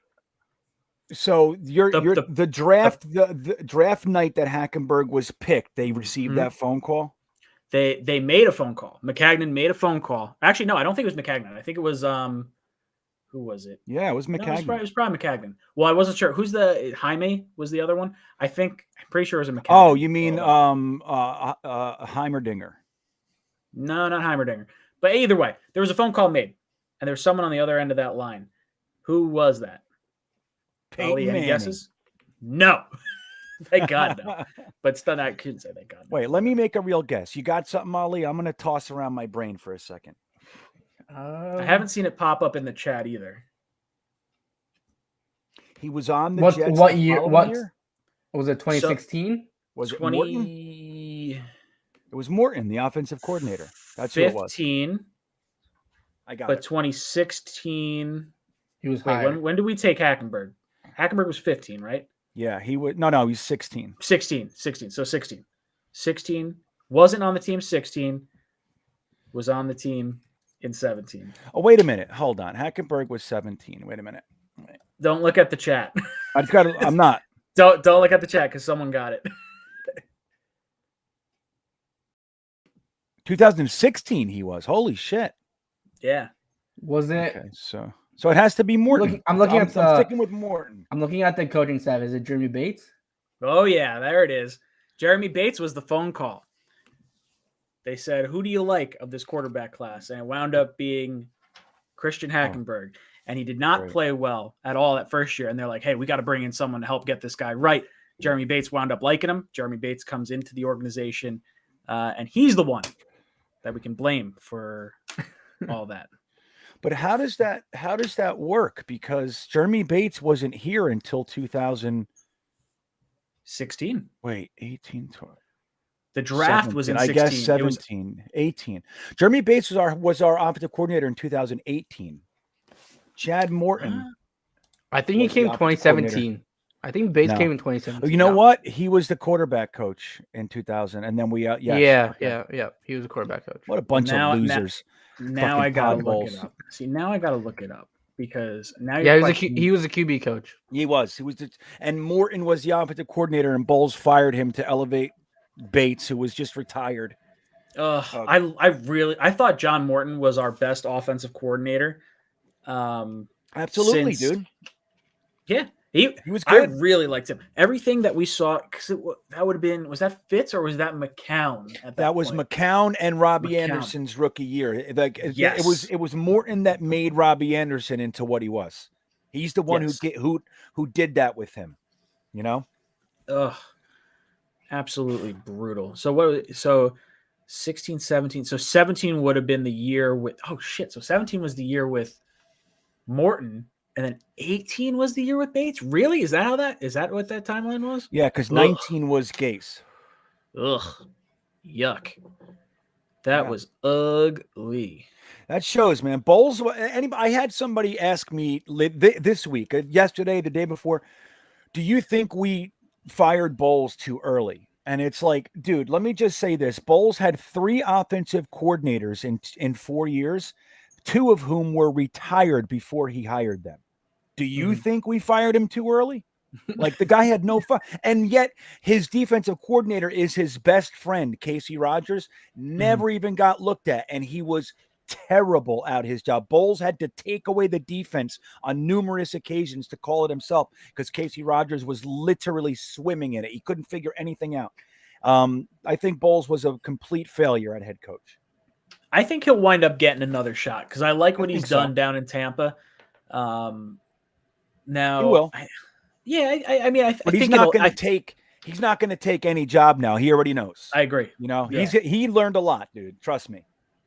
B: So the draft night that Hackenberg was picked, they received that phone call?
A: They made a phone call. McCagnon made a phone call. Actually, no, I don't think it was McCagnon. I think it was who was it?
B: Yeah, it was McCagnon.
A: No, it was probably McCagnon. Well, I wasn't sure. Who's the Jaime was the other one? I'm pretty sure it was a McCagnon.
B: Oh, you mean Heimerdinger?
A: No, not Heimerdinger. But either way, there was a phone call made, and there was someone on the other end of that line. Who was that?
B: Peyton
A: any guesses? No. Thank God, no. But still, I couldn't say thank God. No.
B: Wait, let me make a real guess. You got something, Ali? I'm going to toss around my brain for a second.
A: I haven't seen it pop up in the chat either.
B: He was on the Jets.
C: What year? What year? Was it 2016?
B: Was it Morton? It was Morton, the offensive coordinator. That's
A: 15,
B: who it was. I got it. But
A: 2016.
C: He was
A: Wait, when did we take Hackenberg? Hackenberg was 15, right?
B: Yeah, he would. No, he's 16.
A: 16. So 16. 16. Wasn't on the team 16. Was on the team in 17.
B: Oh, wait a minute. Hold on. Hackenberg was 17. Wait a minute.
A: Don't look at the chat.
B: I'm not.
A: Don't look at the chat because someone got it.
B: 2016 he was. Holy shit.
A: Yeah.
C: Was it?
B: Okay, so it has to be Morton.
C: I'm
B: sticking with Morton.
C: I'm looking at the coaching staff. Is it Jeremy Bates?
A: Oh, yeah. There it is. Jeremy Bates was the phone call. They said, who do you like of this quarterback class? And it wound up being Christian Hackenberg. And he did not play well at all that first year. And they're like, hey, we got to bring in someone to help get this guy right. Jeremy Bates wound up liking him. Jeremy Bates comes into the organization, and he's the one that we can blame for all that.
B: But how does that work? Because Jeremy Bates wasn't here until 2016. Wait, 18, 12.
A: The draft was in 16.
B: I guess 17, 18. Jeremy Bates was our offensive coordinator in 2018. Chad Morton.
C: I think he came 2017. I think Bates came in 2017.
B: You know what? He was the quarterback coach in 2000, and then we
C: yeah. He was a quarterback coach.
B: What a bunch of losers.
A: Now I gotta look it up. See, now I gotta look it up because now
C: he was a QB coach.
B: He was, and Morton was the offensive coordinator, and Bowles fired him to elevate Bates, who was just retired.
A: I thought John Morton was our best offensive coordinator.
B: Absolutely, dude.
A: Yeah, he was good. I really liked him. Everything that we saw, because that would have been, was that Fitz or was that McCown?
B: That was McCown and Robbie Anderson's rookie year. It was Morton that made Robbie Anderson into what he was. He's the one who did that with him. You know.
A: Ugh. Absolutely brutal. So 16, 17. So 17 would have been the year with, so 17 was the year with Morton, and then 18 was the year with Bates. Really? Is that what that timeline was?
B: Yeah, because 19 was Gase.
A: Ugh. Yuck. That was ugly.
B: That shows, man. Bowles. I had somebody ask me this week, yesterday, the day before, do you think we fired Bowles too early? And it's like, dude, let me just say this. Bowles had 3 offensive coordinators in 4 years, 2 of whom were retired before he hired them. Do you think we fired him too early? Like, the guy had no fun. And yet his defensive coordinator is his best friend, Casey Rogers, never even got looked at. And he was terrible at his job. Bowles had to take away the defense on numerous occasions to call it himself because Casey Rogers was literally swimming in it. He couldn't figure anything out. I think Bowles was a complete failure at head coach.
A: I think he'll wind up getting another shot because I like what he's done down in Tampa. Now,
B: He will.
A: I mean, I
B: But he's
A: think
B: not going to take. He's not going to take any job now. He already knows.
A: I agree.
B: You know,
A: Yeah.
B: he learned a lot, dude. Trust me.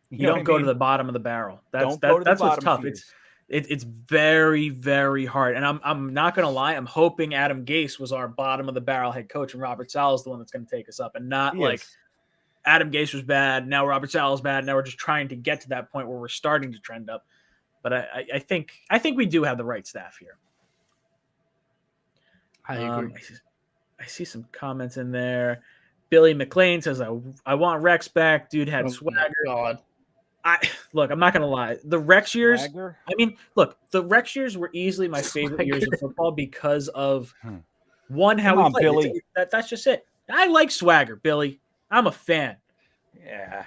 A: You don't go to the bottom of the barrel. That's what's tough.
B: feeders.
A: It's very, very hard. And I'm not gonna lie, I'm hoping Adam Gase was our bottom of the barrel head coach and Robert Saleh is the one that's gonna take us up, and not Adam Gase was bad, now Robert Saleh's bad, now we're just trying to get to that point where we're starting to trend up. But I think we do have the right staff here.
C: I agree.
A: I see some comments in there. Billy McLean says, I want Rex back. Dude had swagger.
C: God.
A: Look, I'm not going to lie. The Rex years,
B: Swagger?
A: I mean, look, the Rex years were easily my favorite years of football because of, one, how
B: Come
A: we
B: on,
A: played.
B: Billy.
A: That's just it. I like swagger, Billy. I'm a fan.
B: Yeah.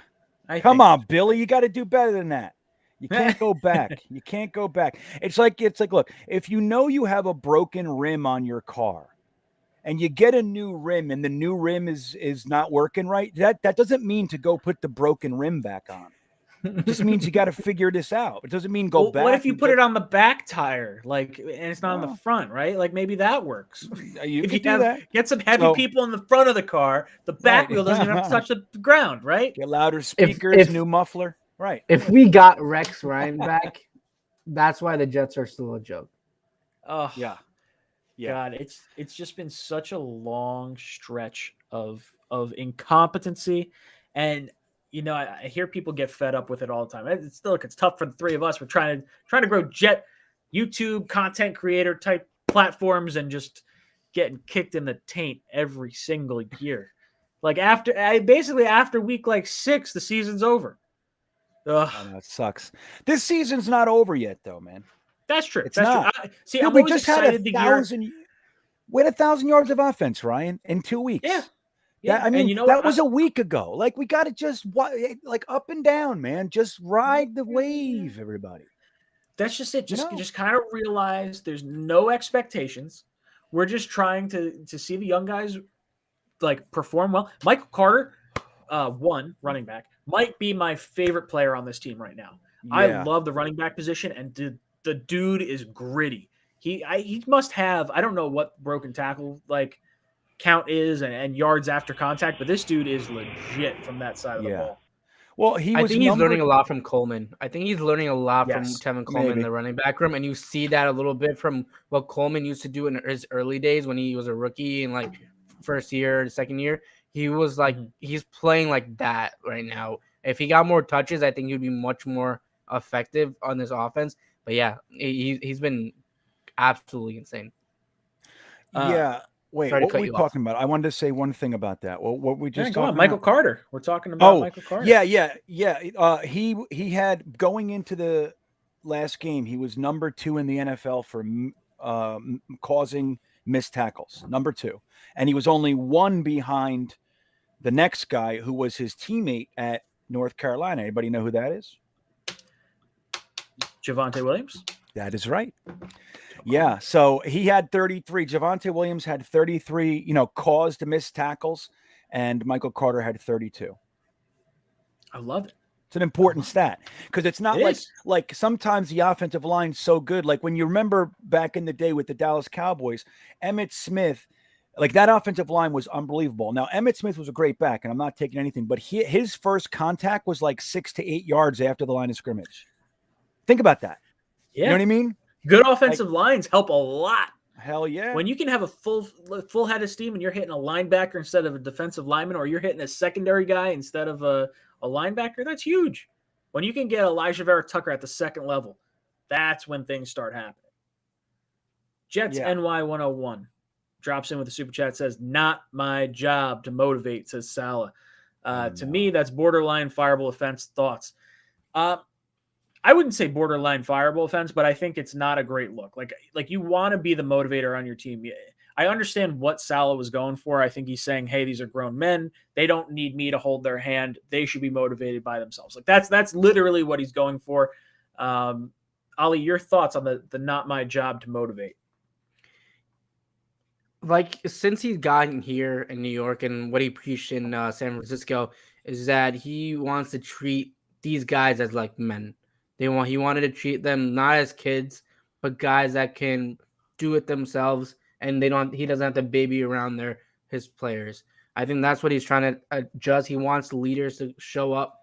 A: Come
B: on, Billy. You got to do better than that. You can't go back. You can't go back. It's like, look, if you know you have a broken rim on your car and you get a new rim and the new rim is not working right, that doesn't mean to go put the broken rim back on. It just means you got to figure this out. It doesn't mean go back.
A: What if you put it on the back tire, and it's not on the front, right? Like maybe that works.
B: If you do that,
A: get some heavy people in the front of the car, the back wheel doesn't even have to touch the ground, right?
B: Get louder speakers, new muffler, right?
C: If we got Rex Ryan back, that's why the Jets are still a joke.
A: Oh
B: yeah.
A: God, it's just been such a long stretch of incompetency, and I hear people get fed up with it all the time. It's tough for the three of us. We're trying to grow Jet YouTube content creator type platforms and just getting kicked in the taint every single year. Like after week 6, the season's over. Ugh.
B: Oh, that sucks. This season's not over yet, though, man.
A: That's true.
B: It's not.
A: Dude, I'm
B: we
A: always
B: just
A: excited
B: had 1,000. We had 1,000 yards of offense, Ryan, in 2 weeks.
A: Yeah.
B: I mean,
A: and
B: that was a week ago. Like, we got to just up and down, man. Just ride the wave, everybody.
A: That's just it. Just kind of realize there's no expectations. We're just trying to see the young guys perform well. Michael Carter, running back, might be my favorite player on this team right now. Yeah. I love the running back position, and the dude is gritty. He must have, I don't know what broken tackle count is and yards after contact, but this dude is legit from that side of the ball.
B: Well,
C: I think he's learning a lot from Coleman. I think he's learning a lot from Tevin Coleman in the running back room, and you see that a little bit from what Coleman used to do in his early days when he was a rookie and first year, second year. He was he's playing like that right now. If he got more touches, I think he'd be much more effective on this offense. But yeah, he's been absolutely insane.
B: Wait, what were we talking about? I wanted to say one thing about that. Well, what we just talked about?
A: Michael Carter. We're talking about Michael Carter.
B: Yeah. He had, going into the last game, he was number 2 in the NFL for causing missed tackles. Number 2. And he was only 1 behind the next guy who was his teammate at North Carolina. Anybody know who that is?
A: Javonte Williams.
B: That is right. Yeah, so he had 33. Javonte Williams had 33, caused missed tackles, and Michael Carter had 32.
A: I love it.
B: It's an important stat because it's not like sometimes the offensive line's so good. Like when you remember back in the day with the Dallas Cowboys, Emmitt Smith, that offensive line was unbelievable. Now, Emmitt Smith was a great back, and I'm not taking anything, but his first contact was 6 to 8 yards after the line of scrimmage. Think about that.
A: Yeah.
B: You know what I mean?
A: Good offensive lines help a lot.
B: Hell yeah.
A: When you can have a full head of steam and you're hitting a linebacker instead of a defensive lineman, or you're hitting a secondary guy instead of a linebacker, that's huge. When you can get Elijah Vera Tucker at the second level, that's when things start happening. Jets NY 101 drops in with a super chat, says, "Not my job to motivate," says Saleh. To me, that's borderline fireable offense. Thoughts? I wouldn't say borderline fireable offense, but I think it's not a great look. Like you want to be the motivator on your team. I understand what Saleh was going for. I think he's saying, hey, these are grown men. They don't need me to hold their hand. They should be motivated by themselves. That's literally what he's going for. Ali, your thoughts on the not my job to motivate?
C: Since he's gotten here in New York, and what he preached in San Francisco is that he wants to treat these guys as men. He wanted to treat them not as kids, but guys that can do it themselves, and he doesn't have to baby around his players. I think that's what he's trying to adjust. He wants leaders to show up.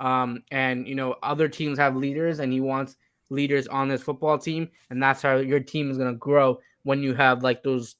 C: And other teams have leaders, and he wants leaders on this football team, and that's how your team is going to grow when you have like those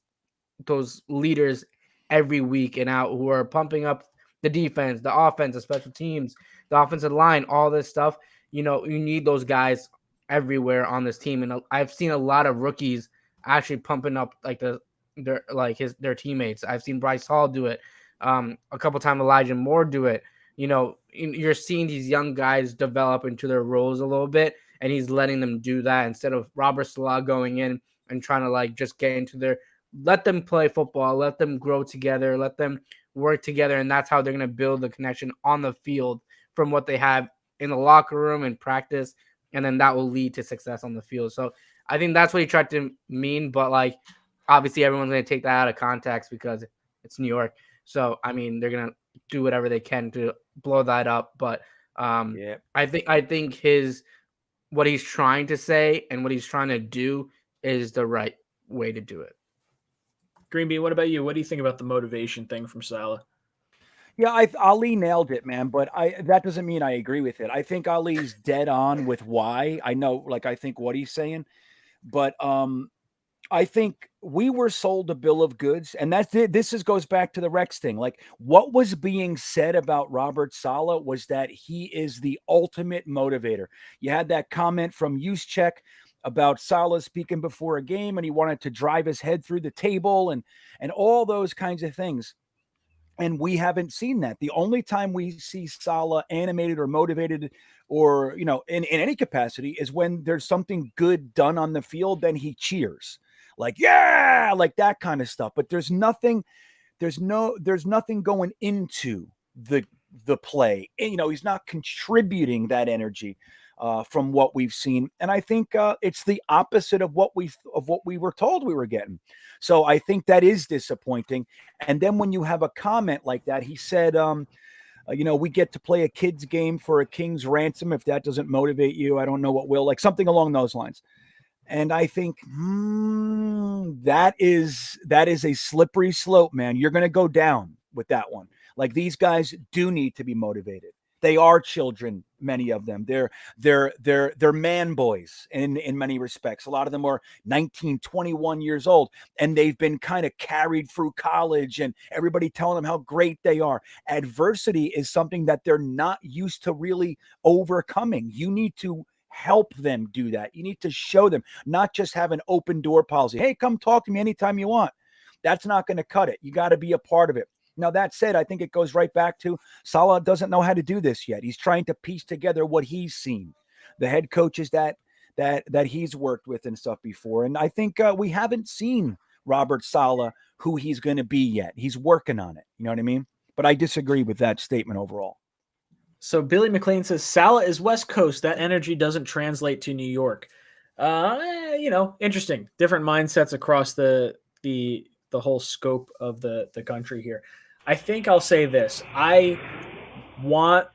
C: leaders every week and out who are pumping up the defense, the offense, the special teams, the offensive line, all this stuff. You need those guys everywhere on this team, and I've seen a lot of rookies actually pumping up like their teammates. I've seen Bryce Hall do it, a couple times Elijah Moore do it. You're seeing these young guys develop into their roles a little bit, and he's letting them do that instead of Robert Saleh going in and trying to like just get into let them play football, let them grow together, let them work together, and that's how they're going to build the connection on the field from what they have in the locker room and practice, and then that will lead to success on the field. So I think that's what he tried to mean, but like obviously everyone's going to take that out of context because it's New York. So I mean, they're going to do whatever they can to blow that up, but I think what he's trying to say and what he's trying to do is the right way to do it.
A: Green Bean, what about you? What do you think about the motivation thing from Saleh?
B: Yeah, Ali nailed it, man. But that doesn't mean I agree with it. I think Ali's dead on with why. I know, like, I think what he's saying, but I think we were sold a bill of goods, and that's it. Goes back to the Rex thing. Like, what was being said about Robert Saleh was that he is the ultimate motivator. You had that comment from 𝐒𝐮𝐞𝐞 about Saleh speaking before a game, and he wanted to drive his head through the table and all those kinds of things. And we haven't seen that. The only time we see Saleh animated or motivated or, in any capacity is when there's something good done on the field, then he cheers. Like, yeah, like that kind of stuff. But there's nothing going into the play. And, he's not contributing that energy from what we've seen. And I think it's the opposite of what we were told we were getting. So I think that is disappointing. And then when you have a comment like that, he said, we get to play a kid's game for a king's ransom. If that doesn't motivate you, I don't know what will. Like something along those lines. And I think that is a slippery slope, man. You're going to go down with that one. Like, these guys do need to be motivated. They are children, many of them. They're man boys in many respects. A lot of them are 19, 21 years old, and they've been kind of carried through college and everybody telling them how great they are. Adversity is something that they're not used to really overcoming. You need to help them do that. You need to show them, not just have an open door policy. Hey, come talk to me anytime you want. That's not going to cut it. You got to be a part of it. Now, that said, I think it goes right back to Saleh doesn't know how to do this yet. He's trying to piece together what he's seen, the head coaches that he's worked with and stuff before. And I think we haven't seen Robert Saleh, who he's going to be yet. He's working on it. You know what I mean? But I disagree with that statement overall.
A: So Billy McLean says Saleh is West Coast. That energy doesn't translate to New York. Interesting. Different mindsets across the whole scope of the country here. I think I'll say this. I want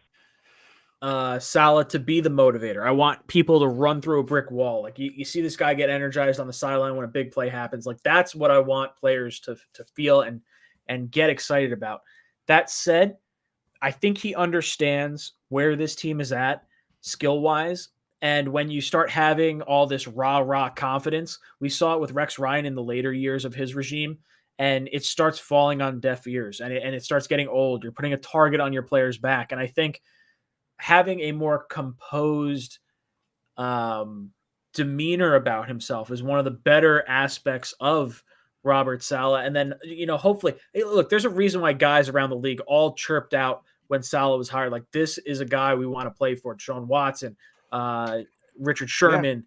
A: Saleh to be the motivator. I want people to run through a brick wall. Like you see this guy get energized on the sideline when a big play happens. Like, that's what I want players to feel and get excited about. That said, I think he understands where this team is at skill-wise. And when you start having all this rah-rah confidence, we saw it with Rex Ryan in the later years of his regime, and it starts falling on deaf ears, and it starts getting old. You're putting a target on your player's back. And I think having a more composed demeanor about himself is one of the better aspects of Robert Saleh. And then, hopefully, look, there's a reason why guys around the league all chirped out when Saleh was hired. Like, this is a guy we want to play for. Deshaun Watson, Richard Sherman,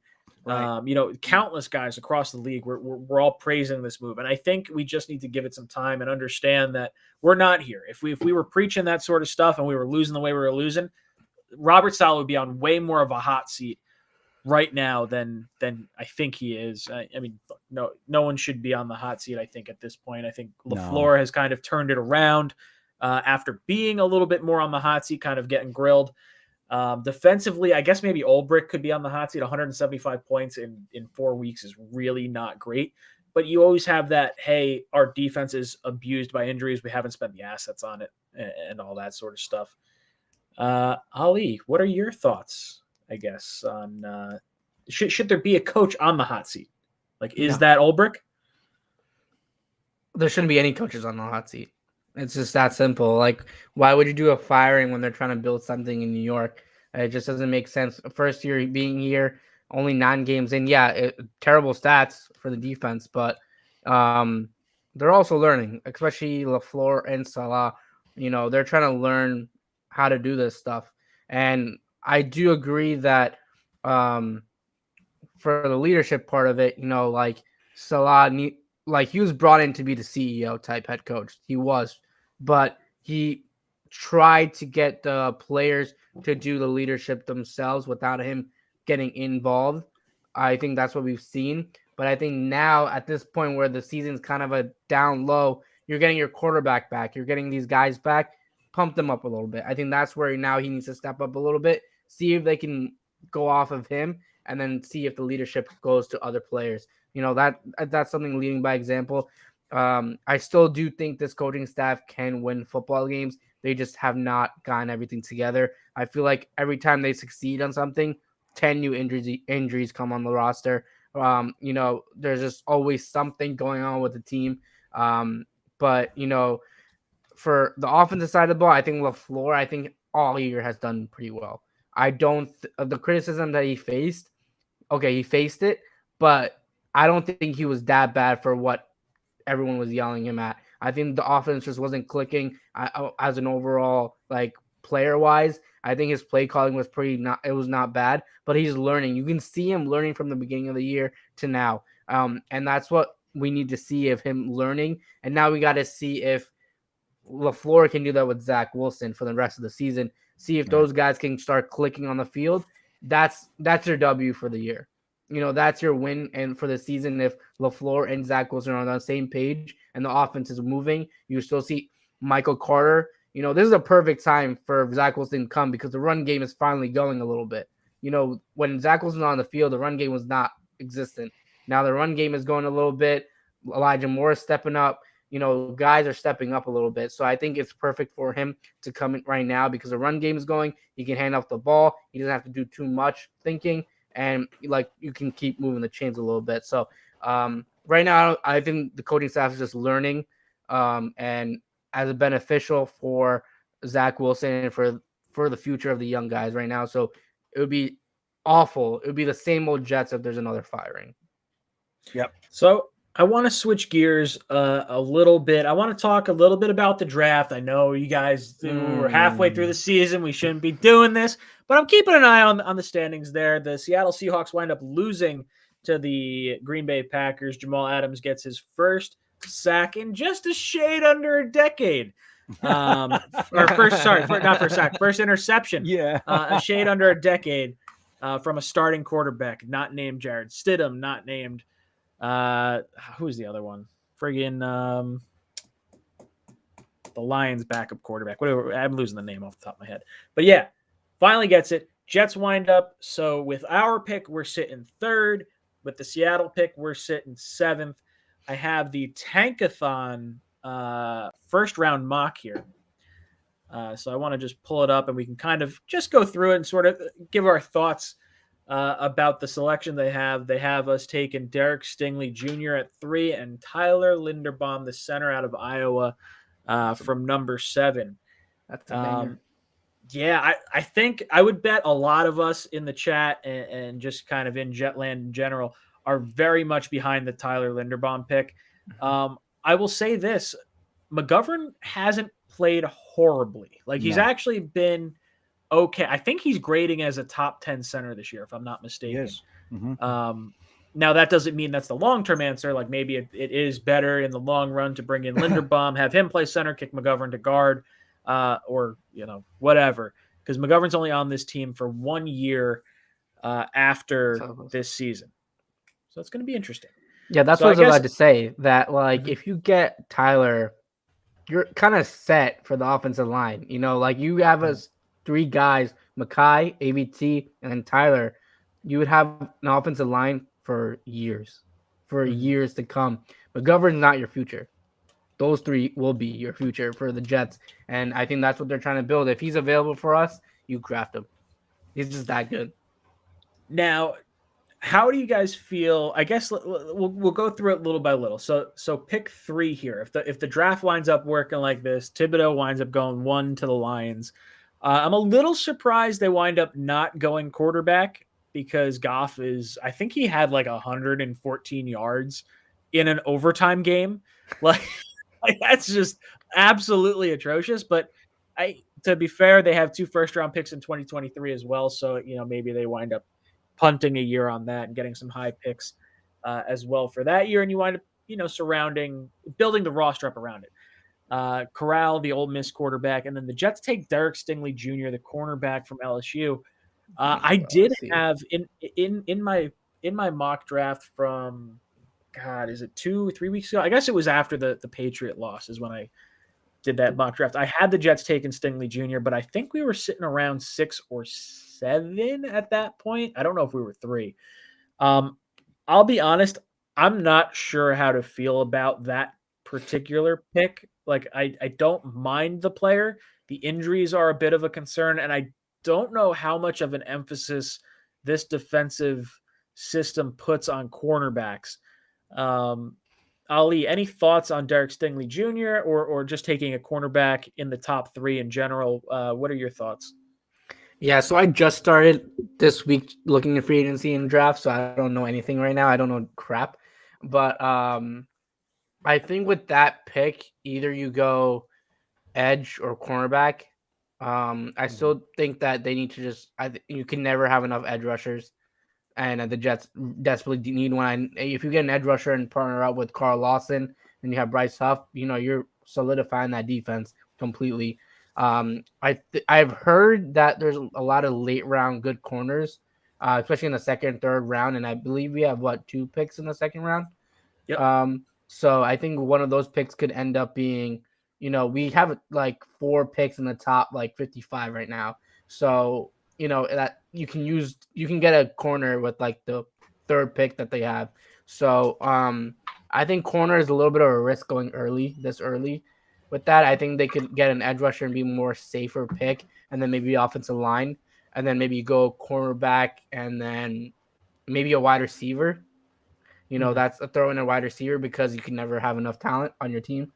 A: countless guys across the league. We're all praising this move. And I think we just need to give it some time and understand that we're not here. If we were preaching that sort of stuff and we were losing the way we were losing, Robert Saleh would be on way more of a hot seat right now than I think he is. I mean, no one should be on the hot seat, I think, at this point. I think LaFleur has kind of turned it around after being a little bit more on the hot seat, kind of getting grilled. Defensively, I guess maybe 𝐒𝐿𝐵RICK could be on the hot seat. 175 points in 4 weeks is really not great. But you always have that, hey, our defense is abused by injuries. We haven't spent the assets on it and all that sort of stuff. Ali, what are your thoughts, I guess, on should there be a coach on the hot seat? Like, is that 𝐒𝐿𝐵RICK?
C: There shouldn't be any coaches on the hot seat. It's just that simple. Like, why would you do a firing when they're trying to build something in New York? It just doesn't make sense. First year being here, only 9 games in. Yeah, terrible stats for the defense, but they're also learning, especially LaFleur and Saleh. They're trying to learn how to do this stuff. And I do agree that for the leadership part of it, like Saleh, he was brought in to be the CEO type head coach. He was, but he tried to get the players to do the leadership themselves without him getting involved. I think that's what we've seen. But I think now at this point where the season's kind of a down low, you're getting your quarterback back. You're getting these guys back. Pump them up a little bit. I think that's where now he needs to step up a little bit, see if they can go off of him, and then see if the leadership goes to other players. That's something leading by example. I still do think this coaching staff can win football games. They just have not gotten everything together. I feel like every time they succeed on something, 10 new injuries come on the roster. There's just always something going on with the team. But for the offensive side of the ball, I think LaFleur, all year has done pretty well. I don't the criticism that he faced. Okay, he faced it, but I don't think he was that bad for what everyone was yelling him at. I think the offense just wasn't clicking as an overall, like, player-wise. I think his play calling was it was not bad, but he's learning. You can see him learning from the beginning of the year to now. And that's what we need to see of him learning. And now we got to see if LaFleur can do that with Zach Wilson for the rest of the season. See if those guys can start clicking on the field. That's your W for the year. That's your win and for the season. If LaFleur and Zach Wilson are on the same page and the offense is moving, you still see Michael Carter. This is a perfect time for Zach Wilson to come because the run game is finally going a little bit. When Zach Wilson was on the field, the run game was not existent. Now the run game is going a little bit. Elijah Moore is stepping up. Guys are stepping up a little bit. So I think it's perfect for him to come in right now because the run game is going. He can hand off the ball. He doesn't have to do too much thinking. And, you can keep moving the chains a little bit. So right now, I think the coaching staff is just learning and as a beneficial for Zach Wilson and for the future of the young guys right now. So it would be awful. It would be the same old Jets if there's another firing.
B: Yep.
A: So I want to switch gears a little bit. I want to talk a little bit about the draft. I know you guys we're halfway through the season. We shouldn't be doing this, but I'm keeping an eye on the standings there. The Seattle Seahawks wind up losing to the Green Bay Packers. Jamal Adams gets his first sack in just a shade under a decade. First interception.
B: Yeah.
A: A shade under a decade from a starting quarterback, not named Jared Stidham, not named who's the other one? Friggin' the Lions backup quarterback. Whatever. I'm losing the name off the top of my head. But yeah, finally gets it. Jets wind up. So with our pick, we're sitting 3rd. With the Seattle pick, we're sitting 7th. I have the Tankathon first round mock here. So I want to just pull it up and we can kind of just go through it and sort of give our thoughts about the selection they have. They have us taking Derek Stingley Jr. at 3 and Tyler Linderbaum, the center out of Iowa, from number 7.
C: That's a banger.
A: Yeah, I think I would bet a lot of us in the chat and just kind of in Jetland in general are very much behind the Tyler Linderbaum pick. I will say this. McGovern hasn't played horribly. He's actually been okay. I think he's grading as a top 10 center this year, if I'm not mistaken.
B: He is. Mm-hmm.
A: Now, that doesn't mean that's the long-term answer. Maybe it is better in the long run to bring in Linderbaum, have him play center, kick McGovern to guard, or whatever. Because McGovern's only on this team for 1 year after this season. So it's going to be interesting.
C: Yeah, that's what I was about to say. That, if you get Tyler, you're kind of set for the offensive line. You have us three guys, Makai, AVT, and then Tyler, you would have an offensive line for years, years to come. McGovern's not your future. Those three will be your future for the Jets, and I think that's what they're trying to build. If he's available for us, you draft him. He's just that good.
A: Now, how do you guys feel? I guess we'll go through it little by little. So pick three here. If the draft winds up working like this, Thibodeau winds up going 1 to the Lions. I'm a little surprised they wind up not going quarterback because Goff I think he had like 114 yards in an overtime game. Like that's just absolutely atrocious. But to be fair, they have 2 first-round picks in 2023 as well. So maybe they wind up punting a year on that and getting some high picks as well for that year, and you wind up building the roster up around it. Corral, the Ole Miss quarterback, and then the Jets take Derek Stingley Jr., the cornerback from LSU. I did have in my mock draft from is it 2-3 weeks ago? I guess it was after the Patriot loss is when I did that mock draft. I had the Jets taking Stingley Jr., but I think we were sitting around 6 or 7 at that point. I don't know if we were 3. I'll be honest, I'm not sure how to feel about that particular pick. Like, I don't mind the player. The injuries are a bit of a concern, and I don't know how much of an emphasis this defensive system puts on cornerbacks. Ali, any thoughts on Derek Stingley Jr. or just taking a cornerback in the top 3 in general? What are your thoughts?
C: Yeah, so I just started this week looking at free agency and draft, so I don't know anything right now. I don't know crap. But I think with that pick, either you go edge or cornerback. I still think that they need to you can never have enough edge rushers. And the Jets desperately need one. If you get an edge rusher and partner up with Carl Lawson, and you have Bryce Huff, you're solidifying that defense completely. I've heard that there's a lot of late round good corners, especially in the second and third round, and I believe we have 2 picks in the second round.
A: Yep.
C: So I think one of those picks could end up being, we have 4 picks in the top 55 right now. So that you can get a corner with the 3rd pick that they have. So I think corner is a little bit of a risk going this early. With that, I think they could get an edge rusher and be more safer pick, and then maybe offensive line, and then maybe go cornerback, and then maybe a wide receiver. That's a throw in a wide receiver because you can never have enough talent on your team.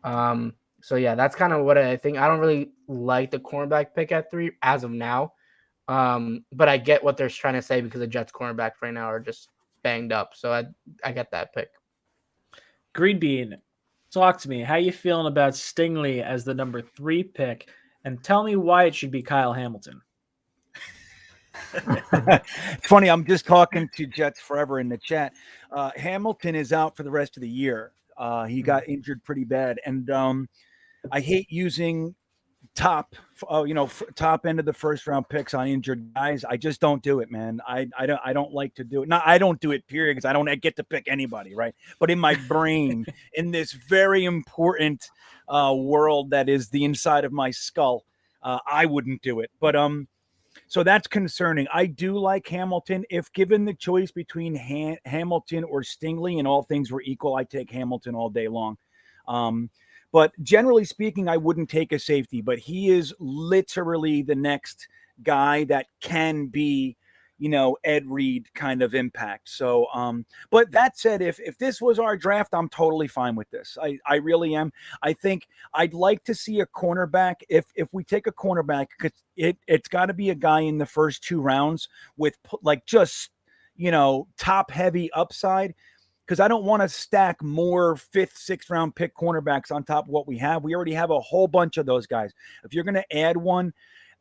C: So yeah, that's kind of what I think. I don't really like the cornerback pick at 3 as of now. But I get what they're trying to say because the Jets cornerbacks right now are just banged up. So I get that pick.
A: Green Bean, talk to me. How you feeling about Stingley as the number 3 pick? And tell me why it should be Kyle Hamilton.
B: It's funny. I'm just talking to Jets Forever in the chat. Hamilton is out for the rest of the year. He got injured pretty bad. And I hate using top end of the first round picks on injured guys. I just don't do it, man. I don't like to do it. No, I don't do it, period, because I don't get to pick anybody, right? But in my brain, in this very important world that is the inside of my skull, I wouldn't do it. But so that's concerning. I do like Hamilton. If given the choice between Hamilton or Stingley and all things were equal, I take Hamilton all day long. But generally speaking, I wouldn't take a safety, but he is literally the next guy that can be, Ed Reed kind of impact. So, but that said, if this was our draft, I'm totally fine with this. I really am. I think I'd like to see a cornerback. If we take a cornerback, it's got to be a guy in the first 2 rounds with just, top heavy upside. Because I don't want to stack more 5th, 6th round pick cornerbacks on top of what we have. We already have a whole bunch of those guys. If you're going to add one,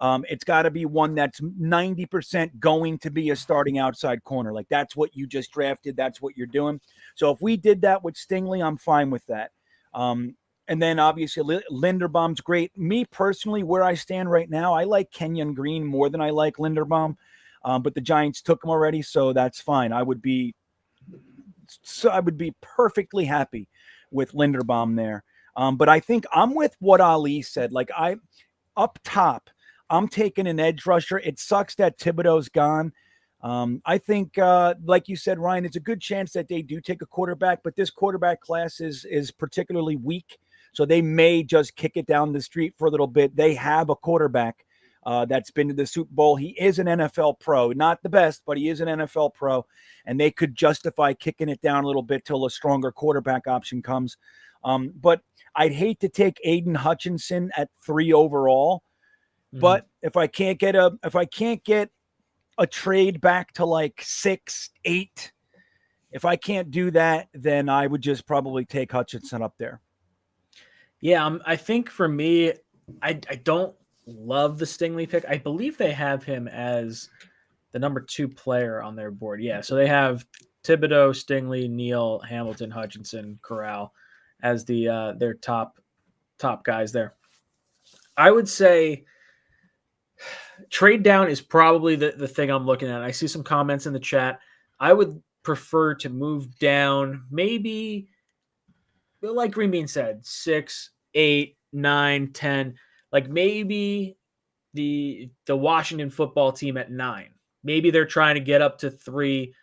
B: it's got to be one that's 90% going to be a starting outside corner. Like that's what you just drafted. That's what you're doing. So if we did that with Stingley, I'm fine with that. And then obviously Linderbaum's great. Me personally, where I stand right now, I like Kenyon Green more than I like Linderbaum. But the Giants took him already, so that's fine. I would be perfectly happy with Linderbaum there. But I think I'm with what Ali said. Up top, I'm taking an edge rusher. It sucks that Thibodeau's gone. I think, like you said, Ryan, it's a good chance that they do take a quarterback, but this quarterback class is particularly weak. So they may just kick it down the street for a little bit. They have a quarterback that's been to the Super Bowl. He is an NFL pro, not the best, but he is an NFL pro, and they could justify kicking it down a little bit till a stronger quarterback option comes. But I'd hate to take Aiden Hutchinson at 3 overall. But if I can't get a trade back to like 6, 8, if I can't do that, then I would just probably take Hutchinson up there.
A: Yeah, I think for me, I don't love the Stingley pick. I believe they have him as the number 2 player on their board. Yeah, so they have Thibodeau, Stingley, Neal, Hamilton, Hutchinson, Corral as their top guys there. I would say trade down is probably the thing I'm looking at. I see some comments in the chat. I would prefer to move down, maybe like Green Bean said, 6, 8, 9, 10. Like maybe the Washington football team at 9. Maybe they're trying to get up to 3.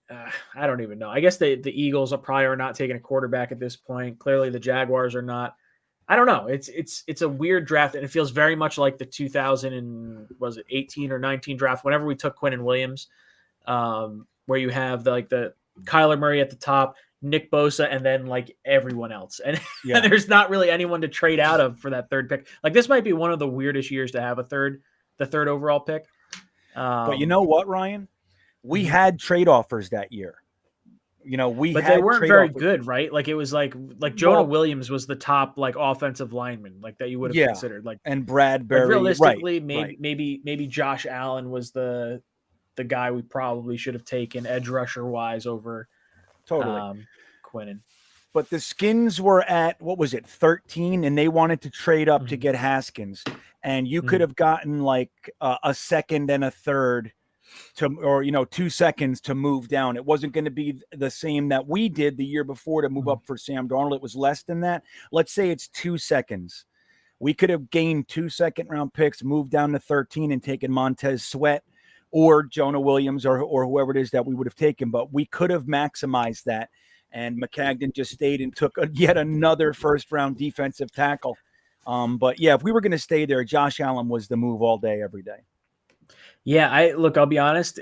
A: I don't even know. I guess the Eagles are not taking a quarterback at this point. Clearly the Jaguars are not. I don't know. It's a weird draft, and it feels very much like the 2018 or 19 draft. Whenever we took Quinnen Williams, where you have the Kyler Murray at the top, Nick Bosa, and then like everyone else, and there's not really anyone to trade out of for that 3rd pick. Like this might be one of the weirdest years to have the 3rd overall pick.
B: But you know what, Ryan? We had trade offers that year. But
A: they weren't very good, right? Like it was like Jonah Williams was the top like offensive lineman, like that you would have considered. Like
B: and Bradbury.
A: Like realistically, maybe Josh Allen was the guy we probably should have taken edge rusher wise over Quinnen.
B: But the Skins were at 13, and they wanted to trade up to get Haskins, and you could have gotten like a second and a third. 2 seconds to move down. It wasn't going to be the same that we did the year before to move up for Sam Darnold. It was less than that. Let's say it's 2 seconds. We could have gained 2 second-round picks, moved down to 13, and taken Montez Sweat or Jonah Williams or whoever it is that we would have taken. But we could have maximized that. And Maccagnan just stayed and took yet another first-round defensive tackle. But yeah, if we were going to stay there, Josh Allen was the move all day, every day.
A: Yeah, I'll be honest.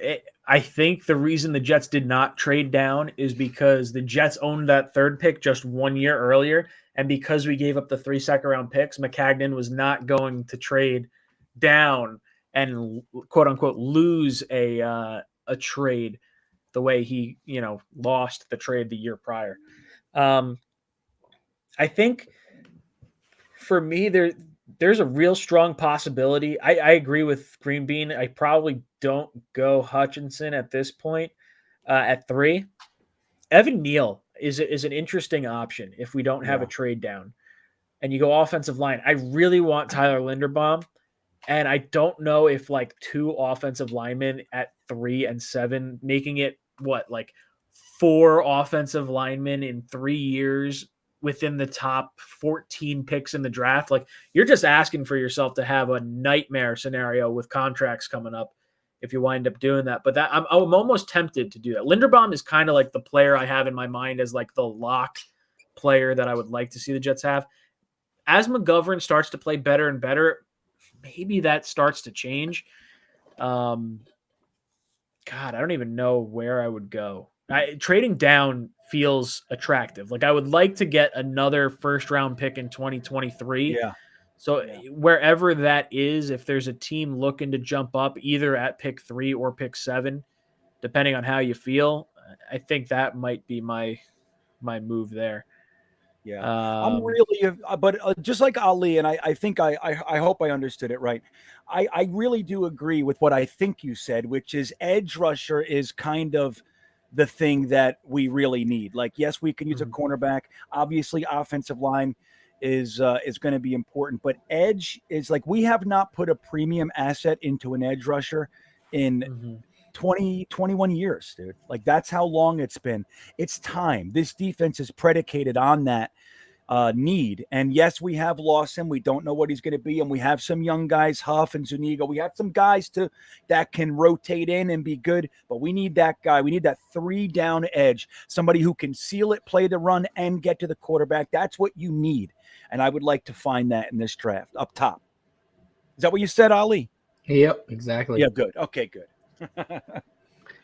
A: I think the reason the Jets did not trade down is because the Jets owned that 3rd pick just 1 year earlier. And because we gave up the 3 second-round picks, Maccagnan was not going to trade down and quote unquote lose a trade the way he, lost the trade the year prior. I think for me, there's a real strong possibility. I agree with Green Bean. I probably don't go Hutchinson at this point at 3. Evan Neal is an interesting option if we don't have a trade down. And you go offensive line. I really want Tyler Linderbaum. And I don't know if like 2 offensive linemen at 3 and 7, making it 4 offensive linemen in 3 years within the top 14 picks in the draft. Like you're just asking for yourself to have a nightmare scenario with contracts coming up if you wind up doing that. But I'm almost tempted to do that. Linderbaum is kind of like the player I have in my mind as like the lock player that I would like to see the Jets have. As McGovern starts to play better and better, maybe that starts to change. God, I don't even know where I would go. Trading down feels attractive. Like I would like to get another first-round pick in 2023.
B: Yeah.
A: So wherever that is, if there's a team looking to jump up either at pick 3 or pick 7, depending on how you feel, I think that might be my move there.
B: Yeah, I'm really, but just like Ali, and I think I hope I understood it right. I really do agree with what I think you said, which is edge rusher is kind of the thing that we really need. Like, yes, we can use a cornerback. Obviously, offensive line is going to be important, but edge is like we have not put a premium asset into an edge rusher in 21 years, dude. Like that's how long it's been. It's time. This defense is predicated on that. need. And yes, we have lost him. We don't know what he's going to be. And we have some young guys, Huff and Zuniga. We have some guys that can rotate in and be good. But we need that guy. We need that 3-down edge, somebody who can seal it, play the run, and get to the quarterback. That's what you need. And I would like to find that in this draft up top. Is that what you said, Ali?
C: Yep, exactly.
B: Yeah, good. Okay, good.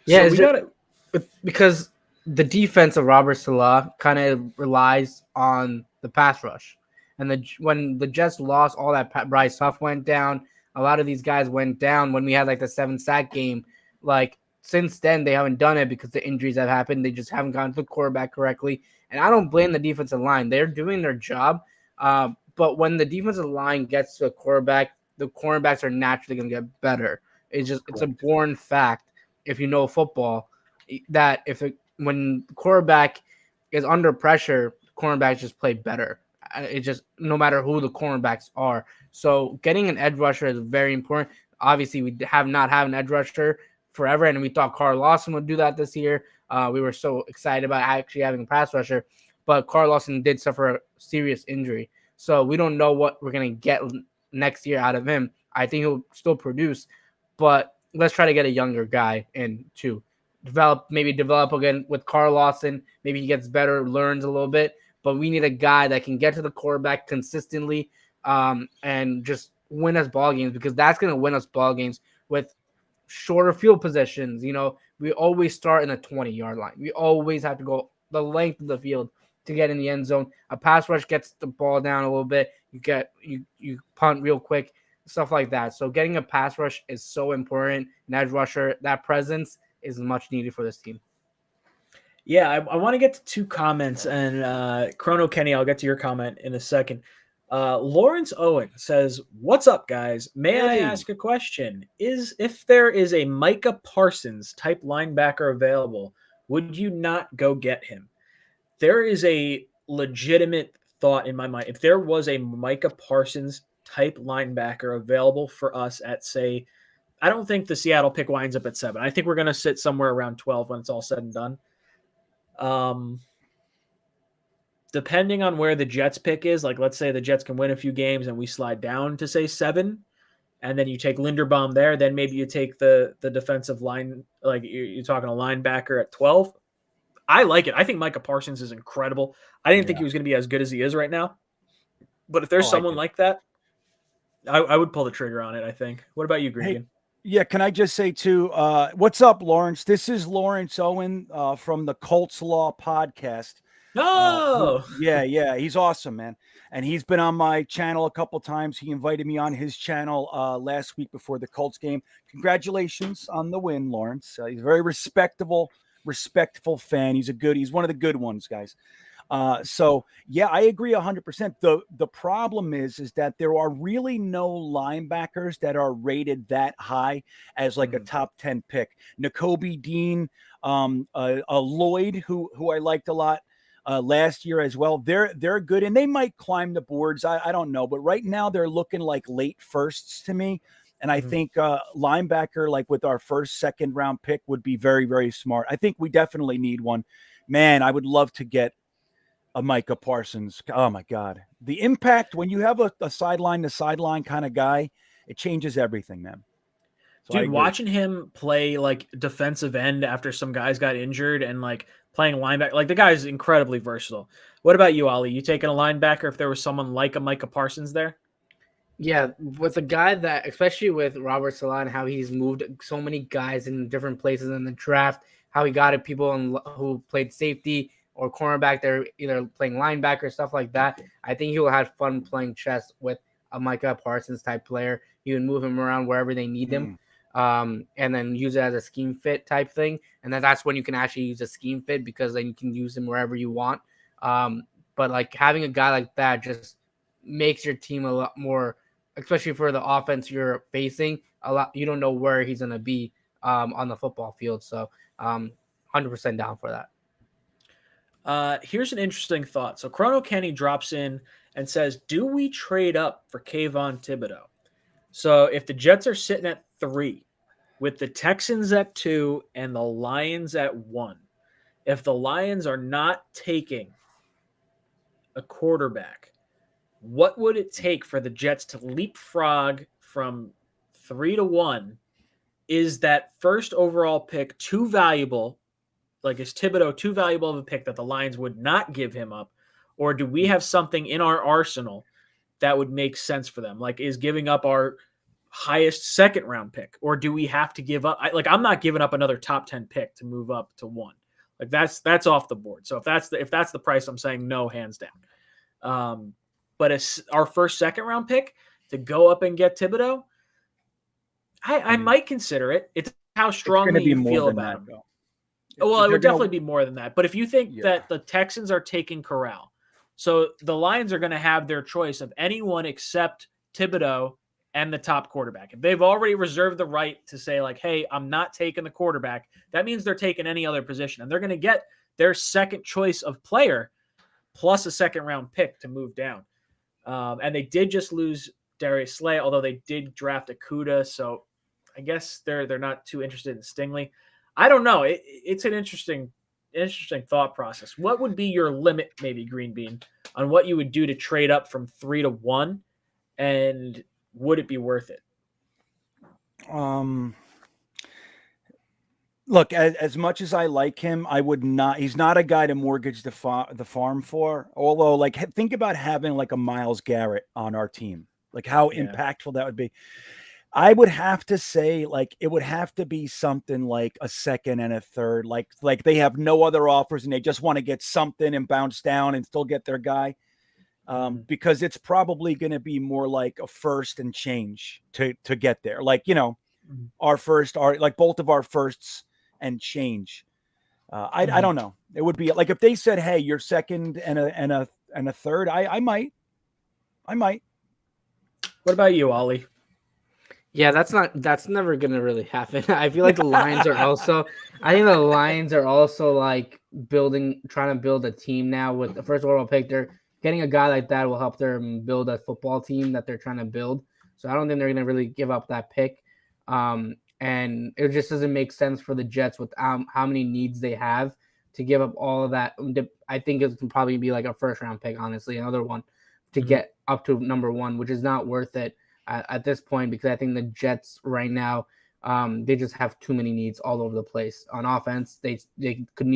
C: Yeah,
A: So we got it.
C: Because the defense of Robert Saleh kind of relies on the pass rush. And when the Jets lost, all that Bryce Huff went down. A lot of these guys went down when we had like the 7-sack game. Like since then, they haven't done it because the injuries have happened. They just haven't gotten to the quarterback correctly. And I don't blame the defensive line. They're doing their job. But when the defensive line gets to a quarterback, the cornerbacks are naturally going to get better. It's a born fact, if you know football, that when the quarterback is under pressure, cornerbacks just play better. It just, no matter who the cornerbacks are. So getting an edge rusher is very important. Obviously, we have not had an edge rusher forever, and we thought Carl Lawson would do that this year. We were so excited about actually having a pass rusher, but Carl Lawson did suffer a serious injury. So we don't know what we're going to get next year out of him. I think he'll still produce, but let's try to get a younger guy in too. Develop again with Carl Lawson. Maybe he gets better, learns a little bit, but we need a guy that can get to the quarterback consistently and just win us ball games, because that's going to win us ball games with shorter field positions. You know, we always start in the 20-yard line. We always have to go the length of the field to get in the end zone. A pass rush gets the ball down a little bit. You punt real quick, stuff like that. So getting a pass rush is so important. An edge rusher, that presence is much needed for this team.
A: Yeah, I want to get to 2 comments, and Chrono Kenny, I'll get to your comment in a second. Lawrence Owen says, "What's up, guys? May I ask a question? If there is a Micah Parsons type linebacker available, would you not go get him?" There is a legitimate thought in my mind. If there was a Micah Parsons type linebacker available for us at, say, I don't think the Seattle pick winds up at 7. I think we're going to sit somewhere around 12 when it's all said and done. Depending on where the Jets pick is, like let's say the Jets can win a few games and we slide down to say 7, and then you take Linderbaum there, then maybe you take the defensive line, like you're talking a linebacker at 12. I like it. I think Micah Parsons is incredible. I didn't think he was going to be as good as he is right now. But if there's someone like that, I would pull the trigger on it, I think. What about you, Gregan?
B: Hey, yeah, can I just say too, what's up, Lawrence? This is Lawrence Owen from the Colts Law podcast.
A: No.
B: Yeah, he's awesome, man. And he's been on my channel a couple times. He invited me on his channel last week before the Colts game. Congratulations on the win, Lawrence. He's a very respectful fan. He's one of the good ones, guys. So yeah, I agree 100%. The problem is that there are really no linebackers that are rated that high as like a top 10 pick. Nakobe Dean, Lloyd, who I liked a lot last year as well. They're good, and they might climb the boards. I don't know, but right now they're looking like late firsts to me. And I think linebacker, like with our first, second round pick, would be very, very smart. I think we definitely need one. Man, I would love to get a Micah Parsons. Oh my God. The impact when you have a sideline to sideline kind of guy, it changes everything, man. So
A: dude, watching him play like defensive end after some guys got injured and like playing linebacker, like the guy is incredibly versatile. What about you, Ali? You taking a linebacker if there was someone like a Micah Parsons there?
C: Yeah, with a guy that, especially with Robert Saleh, how he's moved so many guys in different places in the draft, how he got at people who played safety or cornerback, they're either playing linebacker, stuff like that. I think he will have fun playing chess with a Micah Parsons type player. You can move him around wherever they need him, and then use it as a scheme fit type thing. And then that's when you can actually use a scheme fit, because then you can use him wherever you want. But like having a guy like that just makes your team a lot more, especially for the offense you're facing, a lot. You don't know where he's going to be on the football field. So 100% down for that.
A: Here's an interesting thought. So Chrono Kenny drops in and says, do we trade up for Kayvon Thibodeau? So if the Jets are sitting at 3 with the Texans at 2 and the Lions at 1, if the Lions are not taking a quarterback, what would it take for the Jets to leapfrog from 3-1? Is that first overall pick too valuable? Like, is Thibodeau too valuable of a pick that the Lions would not give him up? Or do we have something in our arsenal that would make sense for them? Like, is giving up our highest second round pick, or do we have to give up? I'm not giving up another top 10 pick to move up to 1. Like, that's off the board. So if that's the price, I'm saying no, hands down. But it's our first second round pick to go up and get Thibodeau. I might consider it. It's how strongly you feel about him. Well, it would definitely be more than that. But if you think that the Texans are taking Corral, so the Lions are going to have their choice of anyone except Thibodeau and the top quarterback. If they've already reserved the right to say, like, hey, I'm not taking the quarterback, that means they're taking any other position. And they're going to get their second choice of player plus a second round pick to move down. And they did just lose Darius Slay, although they did draft 𝐒𝐿. So I guess they're not too interested in Stingley. I don't know. It's an interesting thought process. What would be your limit, maybe, Green Bean, on what you would do to trade up from 3-1, and would it be worth it?
B: Look, as much as I like him, I would not. He's not a guy to mortgage the farm for. Although, like, think about having like a Myles Garrett on our team. Like, how impactful that would be. I would have to say, like, it would have to be something like a second and a third. Like they have no other offers and they just want to get something and bounce down and still get their guy. Because it's probably going to be more like a first and change to get there. Like, our first are like both of our firsts and change. I don't know. It would be like if they said, hey, you're second and a third. I might.
A: What about you, Ollie?
C: Yeah, that's never gonna really happen. I feel like the Lions are also. I think the Lions are also like trying to build a team now with the first overall pick. They're getting a guy like that will help them build a football team that they're trying to build. So I don't think they're gonna really give up that pick. And it just doesn't make sense for the Jets with how many needs they have to give up all of that. I think it can probably be like a first round pick, honestly, another one to get up to number 1, which is not worth it at this point, because I think the Jets right now, they just have too many needs all over the place. On offense, they could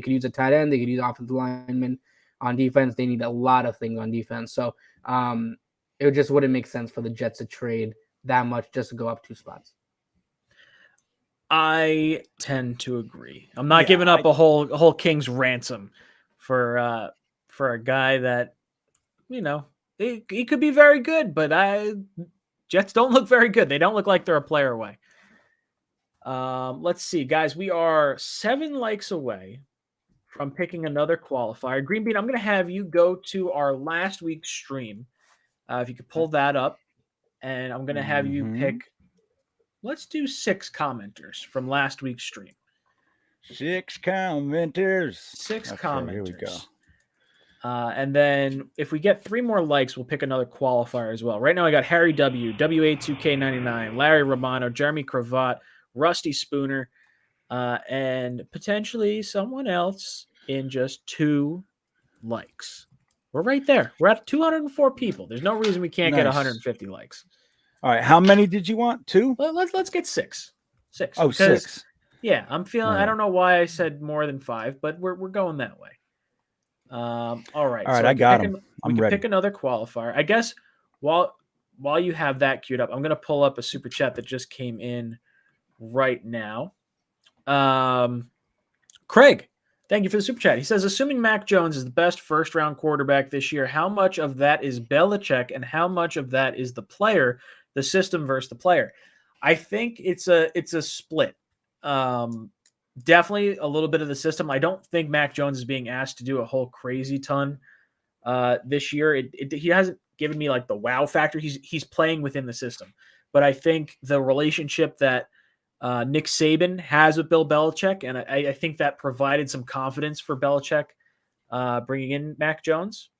C: use a tight end, they could use offensive linemen. On defense, they need a lot of things on defense. So it just wouldn't make sense for the Jets to trade that much just to go up 2 spots.
A: I tend to agree. I'm not giving up a whole king's ransom for a guy that, he could be very good, but Jets don't look very good. They don't look like they're a player away. Let's see, guys. We are 7 likes away from picking another qualifier. Green Bean, I'm going to have you go to our last week's stream. If you could pull that up, and I'm going to have you pick. Let's do 6 commenters from last week's stream.
B: 6 commenters.
A: 6
B: okay,
A: commenters.
B: Here we go.
A: And then if we get 3 more likes, we'll pick another qualifier as well. Right now I got Harry W, WA2K99, Larry Romano, Jeremy Cravat, Rusty Spooner, and potentially someone else in just 2 likes. We're right there. We're at 204 people. There's no reason we can't get 150 likes.
B: All right. How many did you want? 2?
A: Let's get 6. 6.
B: Oh,
A: because,
B: 6.
A: Yeah, I'm feeling.
B: Right.
A: I don't know why I said more than 5, but we're going that way. All right.
B: All right. I got him.
A: We can pick another qualifier. I guess while you have that queued up, I'm going to pull up a super chat that just came in right now. Craig, thank you for the super chat. He says, assuming Mac Jones is the best first-round quarterback this year, how much of that is Belichick and how much of that is the player, the system versus the player? I think it's a split. Definitely a little bit of the system. I don't think Mac Jones is being asked to do a whole crazy ton this year. He hasn't given me like the wow factor. He's playing within the system. But I think the relationship that Nick Saban has with Bill Belichick, and I think that provided some confidence for Belichick bringing in Mac Jones.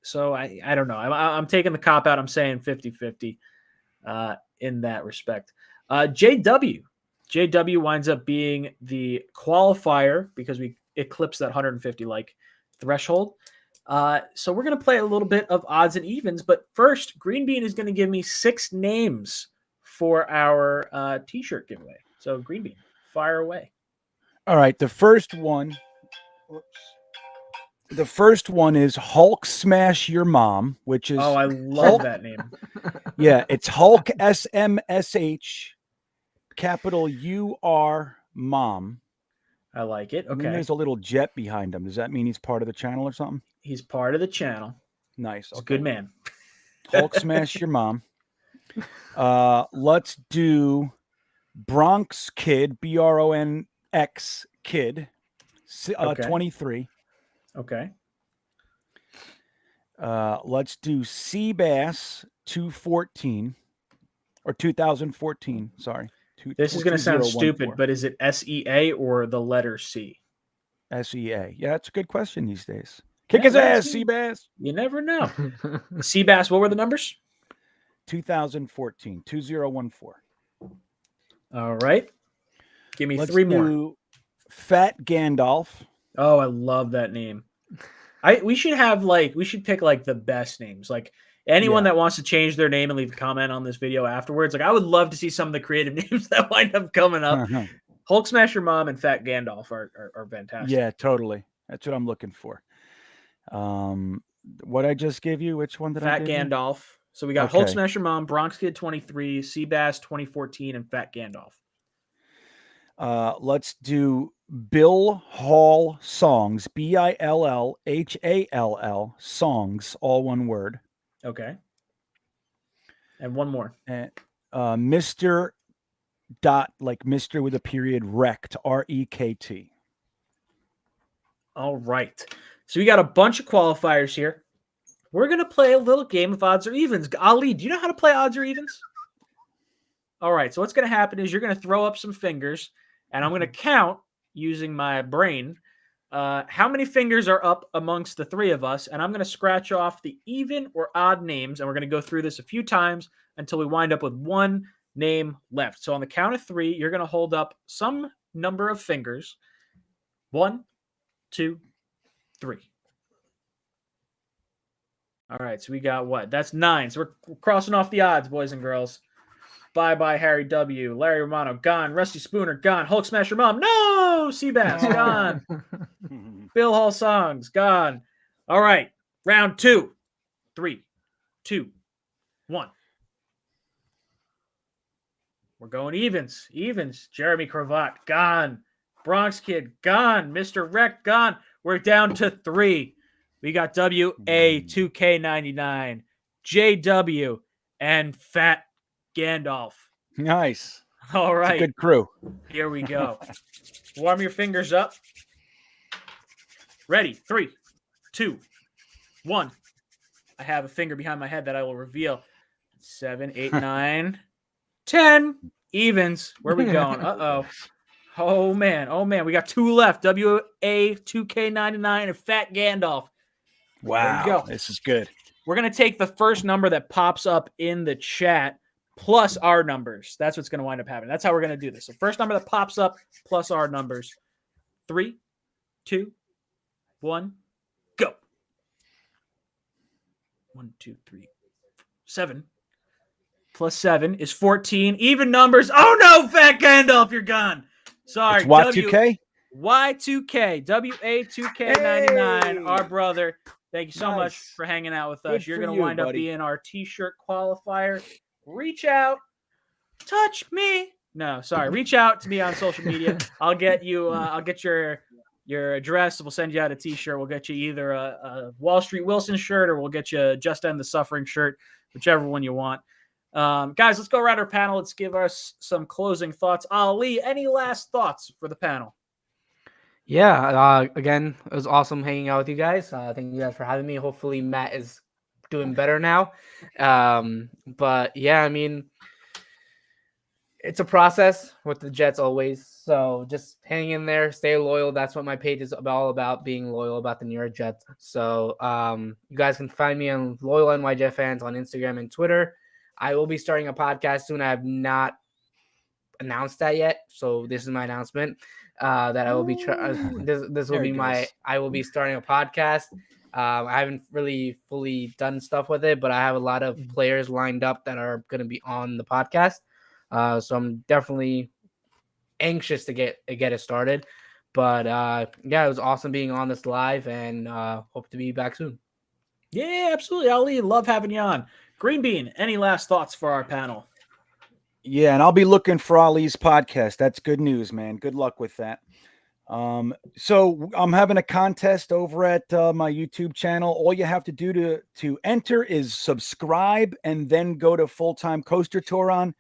A: So I don't know. I'm taking the cop out. I'm saying 50-50 in that respect. JW winds up being the qualifier because we eclipsed that 150 like threshold. So we're going to play a little bit of odds and evens. But first, Green Bean is going to give me 6 names for our T-shirt giveaway. So Green Bean, fire away.
B: All right. The first one is Hulk Smash Your Mom, which is
A: Oh, I love that name.
B: Yeah, it's Hulk SMSH capital UR Mom.
A: I like it.
B: And then
A: Okay.
B: there's a little jet behind him. Does that mean he's part of the channel or something?
A: He's part of the channel.
B: Nice.
A: He's a good man.
B: Hulk Smash Your Mom. Let's do Bronx Kid, BRONX Kid,
A: Okay.
B: 23.
A: Okay.
B: Let's do Seabass 214 or 2014. Sorry.
A: This is going to sound stupid, but is it SEA or the letter C?
B: SEA. Yeah, that's a good question these days. Kick his ass, Seabass.
A: You never know. Seabass, what were the numbers?
B: 2014, 2014.
A: All right. Give me
B: Let's
A: 3 more.
B: do Fat Gandalf.
A: Oh, I love that name. We should pick like the best names. Like anyone that wants to change their name and leave a comment on this video afterwards. Like I would love to see some of the creative names that wind up coming up. Hulk Smash Your Mom and Fat Gandalf are fantastic.
B: Yeah, totally. That's what I'm looking for. What I just gave you, which one did I
A: Fat
B: give
A: Gandalf.
B: You?
A: So we got Hulk Smash Your Mom, Bronx Kid 23, Seabass 2014, and Fat Gandalf.
B: Let's do Bill Hall Songs, BILLHALL Songs, all one word.
A: Okay. And one more.
B: And Mr. Dot, like Mr. with a period, Wrecked, REKT.
A: All right. So we got a bunch of qualifiers here. We're going to play a little game of odds or evens. Ali, do you know how to play odds or evens? All right. So what's going to happen is you're going to throw up some fingers, and I'm going to count using my brain how many fingers are up amongst the 3 of us, and I'm going to scratch off the even or odd names, and we're going to go through this a few times until we wind up with 1 name left. So on the count of 3, you're going to hold up some number of fingers. 1, 2, 3. All right, so we got what? That's 9. So we're crossing off the odds, boys and girls. Bye-bye, Harry W. Larry Romano, gone. Rusty Spooner, gone. Hulk Smash Your Mom, no! Seabass, gone. Bill Hall Songs, gone. All right, round 2. 3, 2, 1. We're going evens. Evens. Jeremy Cravat, gone. Bronx Kid, gone. Mr. Wreck, gone. We're down to 3. We got WA2K99, JW, and Fat Gandalf.
B: Nice.
A: All right.
B: Good crew.
A: Here we go. Warm your fingers up. Ready. 3, 2, 1. I have a finger behind my head that I will reveal. 7, 8, 9, 10. Evens. Where are we going? Uh-oh. Oh, man. Oh, man. We got 2 left. WA2K99 and Fat Gandalf.
B: Wow.
A: There you go.
B: This is good.
A: We're going to take the first number that pops up in the chat plus our numbers. That's what's going to wind up happening. That's how we're going to do this. So first number that pops up plus our numbers. 3, 2, 1, go. 1, 2, 3, 7. Plus 7 is 14. Even numbers. Oh, no, Fat Gandalf, you're gone. Sorry.
B: It's Y2K?
A: Y2K. WA2K99,
B: Hey!
A: our brother. Thank you so much
B: Nice.
A: for hanging out with us.
B: Good
A: You're
B: for
A: going to
B: you,
A: wind up
B: buddy.
A: being our T-shirt qualifier. Reach out. Touch me. No, sorry. Reach out to me on social media. I'll get you. I'll get your address. We'll send you out a T-shirt. We'll get you either a Wall Street Wilson shirt or we'll get you a Just End the Suffering shirt, whichever one you want. Guys, let's go around our panel. Let's give us some closing thoughts. Ali, any last thoughts for the panel?
C: Yeah, again, it was awesome hanging out with you guys. Thank you guys for having me. Hopefully Matt is doing better now. But yeah, I mean, it's a process with the Jets always. So just hang in there, stay loyal. That's what my page is all about, being loyal about the New York Jets. So you guys can find me on Loyal NYJ Fans on Instagram and Twitter. I will be starting a podcast soon. I have not announced that yet. So this is my announcement. That I will be this will be my I will be starting a podcast. I haven't really fully done stuff with it, but I have a lot of players lined up that are going to be on the podcast. So I'm definitely anxious to get it started. But yeah, it was awesome being on this live, and hope to be back soon.
A: Yeah, absolutely. Ali, love having you on. Green Bean, any last thoughts for our panel?
B: Yeah, and I'll be looking for Ali's podcast. That's good news, man. Good luck with that. So I'm having a contest over at my YouTube channel. All you have to do to enter is subscribe and then go to Full-Time Coaster Tour on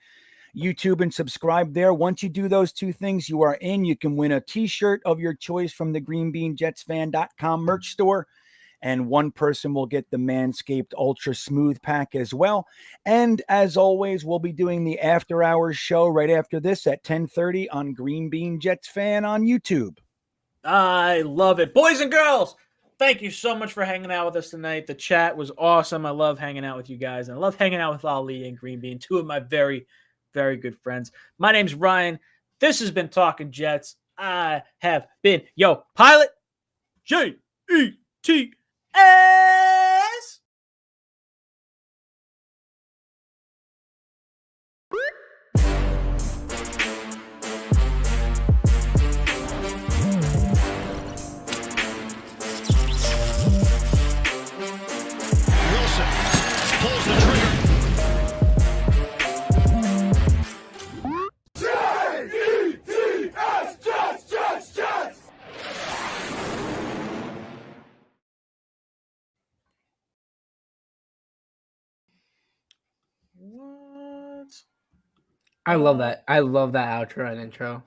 B: YouTube and subscribe there. Once you do those two things, you are in. You can win a t-shirt of your choice from the greenbeanjetsfan.com merch store. And one person will get the Manscaped Ultra Smooth Pack as well. And as always, we'll be doing the After Hours show right after this at 10:30 on Green Bean Jets Fan on YouTube.
A: I love it. Boys and girls, thank you so much for hanging out with us tonight. The chat was awesome. I love hanging out with you guys. And I love hanging out with Ali and Green Bean, two of my very, very good friends. My name's Ryan. This has been Talking Jets. I have been your pilot, JETS.
E: Pulls the trigger. Jets!
A: What?
C: I love that. I love that outro and intro.